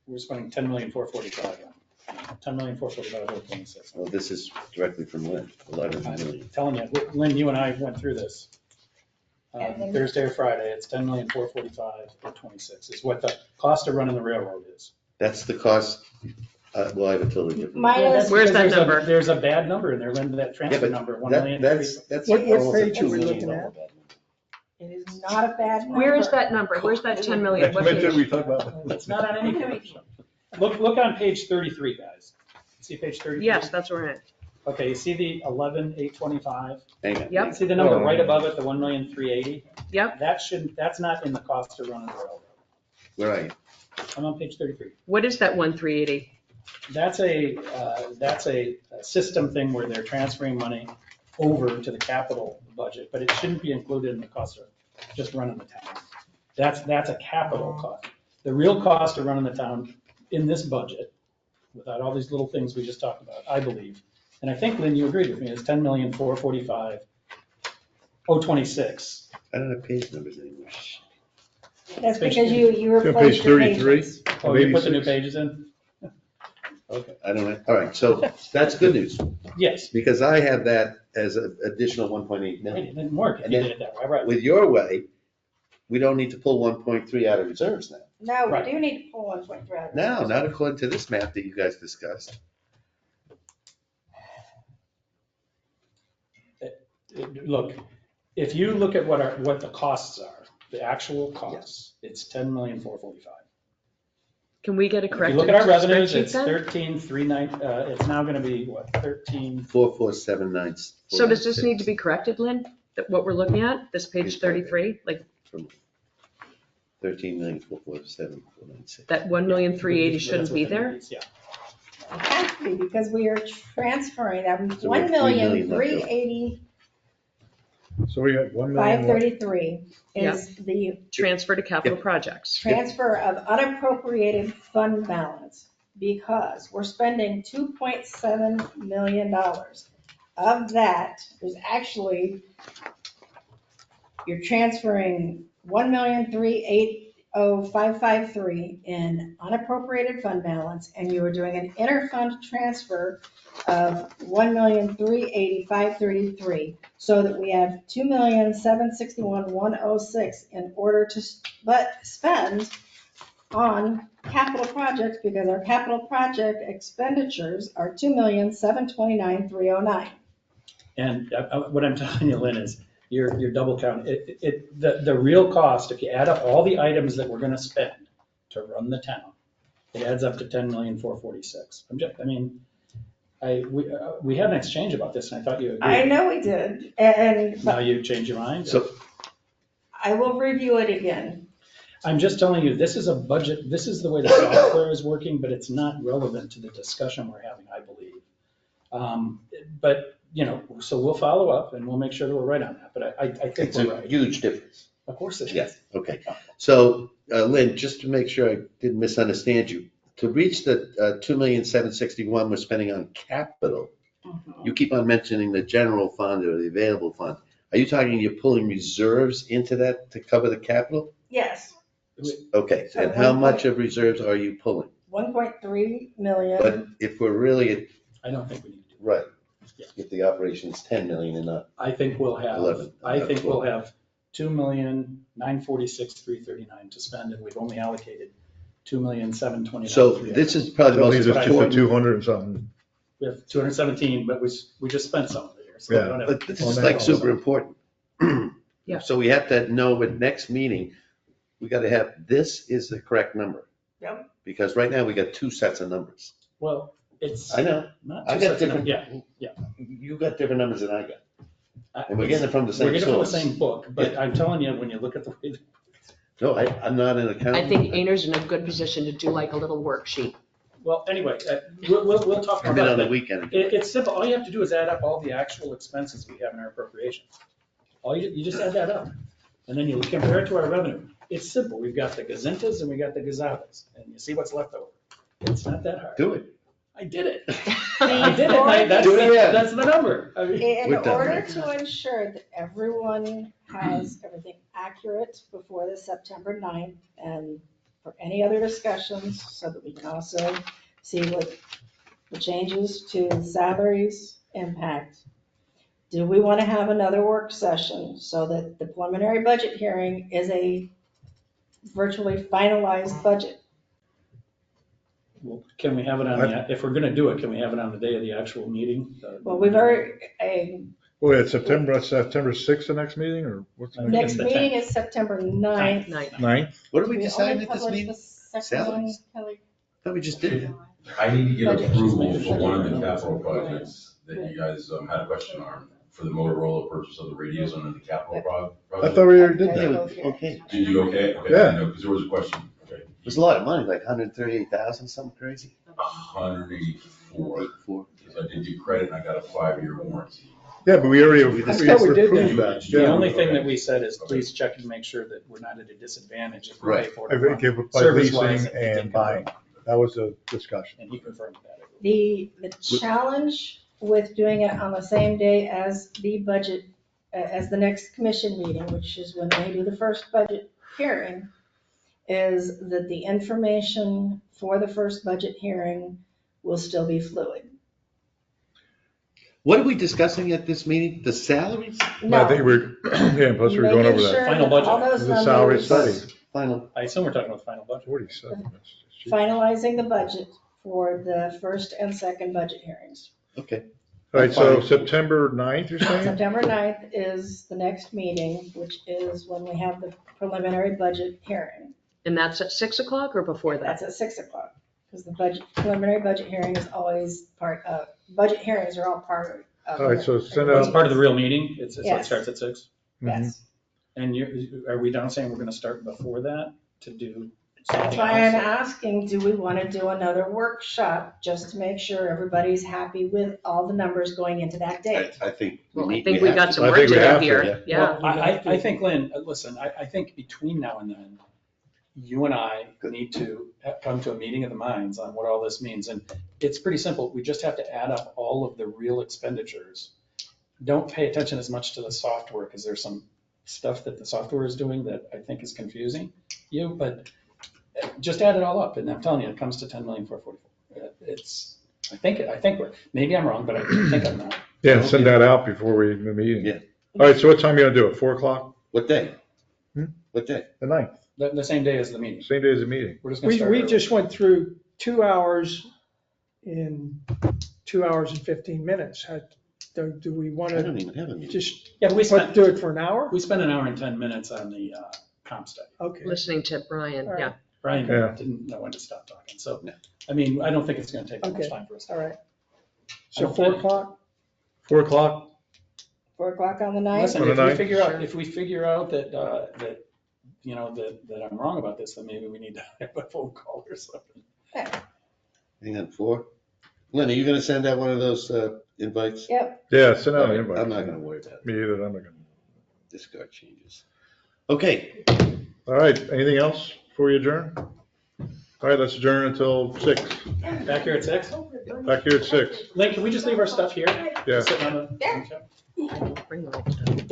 we're spending 10,445,000. 10,445,026. Well, this is directly from Lynn, 11 million. I'm telling you, Lynn, you and I went through this. And- Thursday or Friday, it's 10,445,026 is what the cost of running the railroad is. That's the cost, well, I have a totally different. Minus, Where's that Because number? There's a bad number in there, Lynn, that Yeah, transfer but number, 1 that, million. that's What almost a page are 2 we million looking at? dollar. it is not a bad number. Where is that number? Where's that 10 million? What When did page? we talk about? It's not on any page. Look on page 33, guys. See page 33? Yes, that's where we're at. Okay, you see the 11,825? Hang on. Yep. See the number right above it, the 1,380,000? Yep. That's not in the cost of running the railroad. Where are you? I'm on page 33. What is that 1,380? That's a system thing where they're transferring money over to the capital budget, but it shouldn't be included in the cost of just running the town. That's a capital cost. The real cost of running the town in this budget, without all these little things we just talked about, I believe, and I think, Lynn, you agreed with me, is 10,445,026. I don't have page numbers anymore. That's because you Yeah, replaced page your 33. pages. Oh, you put the new 86. pages in? Okay, I don't know. All right, so that's good news, yes, because I have that as an additional 1.8 it million. didn't work if you did it that way, right? With your way, we don't need to pull 1.3 out of reserves now. No, we Right. do need to pull 1.3 out. No, not according to this map that you guys discussed. Look, if you look at what the costs are, the actual costs, it's 10,445,000. Can we get a If you corrected look at our revenues, spreadsheet it's then? 13,390, it's now gonna be, what, 13? 4479. So does this need to be corrected, Lynn? That what we're looking at, this page 33, like 13,447,496. that 1,380,000 shouldn't That's be what the there? number is, Yeah. It has to be because we are transferring that So we have 1,380,533 So we got 1 million. what? is the Transfer to capital projects. transfer of unappropriated fund balance because we're spending $2.7 million. Of that, there's actually, you're transferring 1,380,553 in unappropriated fund balance, and you are doing an interfund transfer of 1,380,533, so that we have 2,761,106 in order to spend on capital projects, because our capital project expenditures are 2,729,309. And what I'm telling you, Lynn, is you're double counting. The real cost, if you add up all the items that we're gonna spend to run the town, it adds up to 10,446,000. We had an exchange about this, and I thought you I agreed. know we did, and Now you change your mind? So I will review it again. I'm just telling you, this is a budget, this is the way the software is working, but it's not relevant to the discussion we're having, I believe. But, so we'll follow up and we'll make sure that we're right on that, but I think it's we're a right. huge difference. Of course it is. Yes, okay. So Lynn, just to make sure I didn't misunderstand you, to reach the 2,761,000 we're spending on capital, you keep on mentioning the general fund or the available fund. Are you talking you're pulling reserves into that to cover the capital? Yes, Okay, and how much of reserves are you pulling? 1.3 million. But if we're really, I don't think we need to do right, Yeah. if the operation's 10 million and not, that. I think we'll have 11, $2,946,339 to spend, and we've only allocated $2,729,300. so this is probably the That most leaves us just at important. 200 and something. We have 217, but we just spent some of it here, so we Yeah. don't have. But this On is that like also. super important. Yeah. So we have to know at next meeting, we gotta have, this is the correct number. Yep. Because right now we got two sets of numbers. Well, it's I know, not. I two got sets of different, num- Yeah. you got different numbers than I got. I- And we're getting it from the We're same getting it from the source. same book, but I'm telling you, when you look at the way, No, I'm not an accountant. I think Ainer's in a good position to do like a little worksheet. well, anyway, we'll talk Come about in on the that. weekend. It's simple. All you have to do is add up all the actual expenses we have in our appropriations. You just add that up. And then you compare it to our revenue. It's simple. We've got the gazintas and we got the gazatas, and you see what's left over. It's not that hard. Do it. I did it. I did it. That's, Do it again. that's the number. I mean, In We're done. order to ensure that everyone has everything accurate before the September 9th, and for any other discussions, so that we can also see what the changes to salaries impact, do we want to have another work session so that the preliminary budget hearing is a virtually finalized budget? well, can we have it on the, if we're gonna do it, can we have it on the day of the actual meeting? Well, we've already, Well, it's September 6th, the next meeting, or what's the I think next it's the meeting is September 9th. 9th? What did we We decide only at this published meeting? the second one, Salaries? Kelly. Thought we just did that. I need to get Budget. approval for one of the capital projects that you guys had a question on, for the Motorola purchase of the radios under the capital I project. thought we already did Okay. that. Okay. Did you okay? Okay, Yeah. I know, because there was a question. Okay. It was a lot of money, like 138,000, something crazy. 184, For because I did do credit and I got a 5-year warranty. Yeah, but we already We approved discussed that. The Yeah. only thing that we said is please check and make sure that we're not at a disadvantage if we pay Right. for I it. think it was by Service-wise, leasing he did and buying. confirm. That was a discussion. And he confirmed that. The challenge with doing it on the same day as the budget, as the next commission meeting, which is when they do the first budget hearing, is that the information for the first budget hearing will still be fluid. What are we discussing at this meeting? The salaries? I think we're, yeah, plus we're going over Making sure that. Final that all budget. those The salary numbers, study, Final, I assume we're talking about the final budget. 47. finalizing the budget for the first and second budget hearings. okay. All right, so September 9th, you're saying? September 9th is the next meeting, which is when we have the preliminary budget hearing. And that's at 6 o'clock or before that? That's at 6 o'clock, because the budget, preliminary budget hearing is always part of, budget hearings are all part of. All right, so send It's out. part of the real meeting. It Yes. starts at 6. Yes, And are we down saying we're gonna start before that to do that's something why I'm else? asking, do we want to do another workshop, just to make sure everybody's happy with all the numbers going into that date? I think Well, I need- think we have got to. some I work think to we do have to, here. Yeah. Well, I think, Lynn, listen, I think between now and then, you and I need to come to a meeting of the minds on what all this means. And it's pretty simple. We just have to add up all of the real expenditures. Don't pay attention as much to the software, because there's some stuff that the software is doing that I think is confusing you, but just add it all up. And I'm telling you, it comes to 10,444,000. It's, I think we're, maybe I'm wrong, but I think I'm not. Yeah, send that out before the meeting. Yeah. All right, so what time are you gonna do it? 4 o'clock? What day? Hmm? What day? The 9th, The same day as the meeting. same day as the meeting. We're just gonna We, start. we early. just went through 2 hours in 2 hours and 15 minutes. Do we want I to don't even have a meeting. just, Yeah, we spent, do it for an hour? we spent an hour and 10 minutes on the comp study. Okay. Listening to Brian, All right. yeah. Brian Yeah. didn't know when to stop talking. So, No. I mean, I don't think it's gonna take that much Okay. time for us. All right. I So don't 4 think- o'clock? 4 o'clock? 4 o'clock on the 9th? Listen, On the if we ninth? figure out, Sure. if we figure out that, you know, that I'm wrong about this, then maybe we need to have a phone call or something. Hang on, 4? Lynn, are you gonna send out one of those invites? Yep, Yeah, send out an invite. I'm not gonna worry about it. Me either, I'm not gonna. Discard changes. Okay, All right, anything else before we adjourn? All right, let's adjourn until 6. Back here at 6? Back here at 6. Lynn, can we just leave our stuff here? Yeah. Sitting on the- Yeah. Bring the lights down.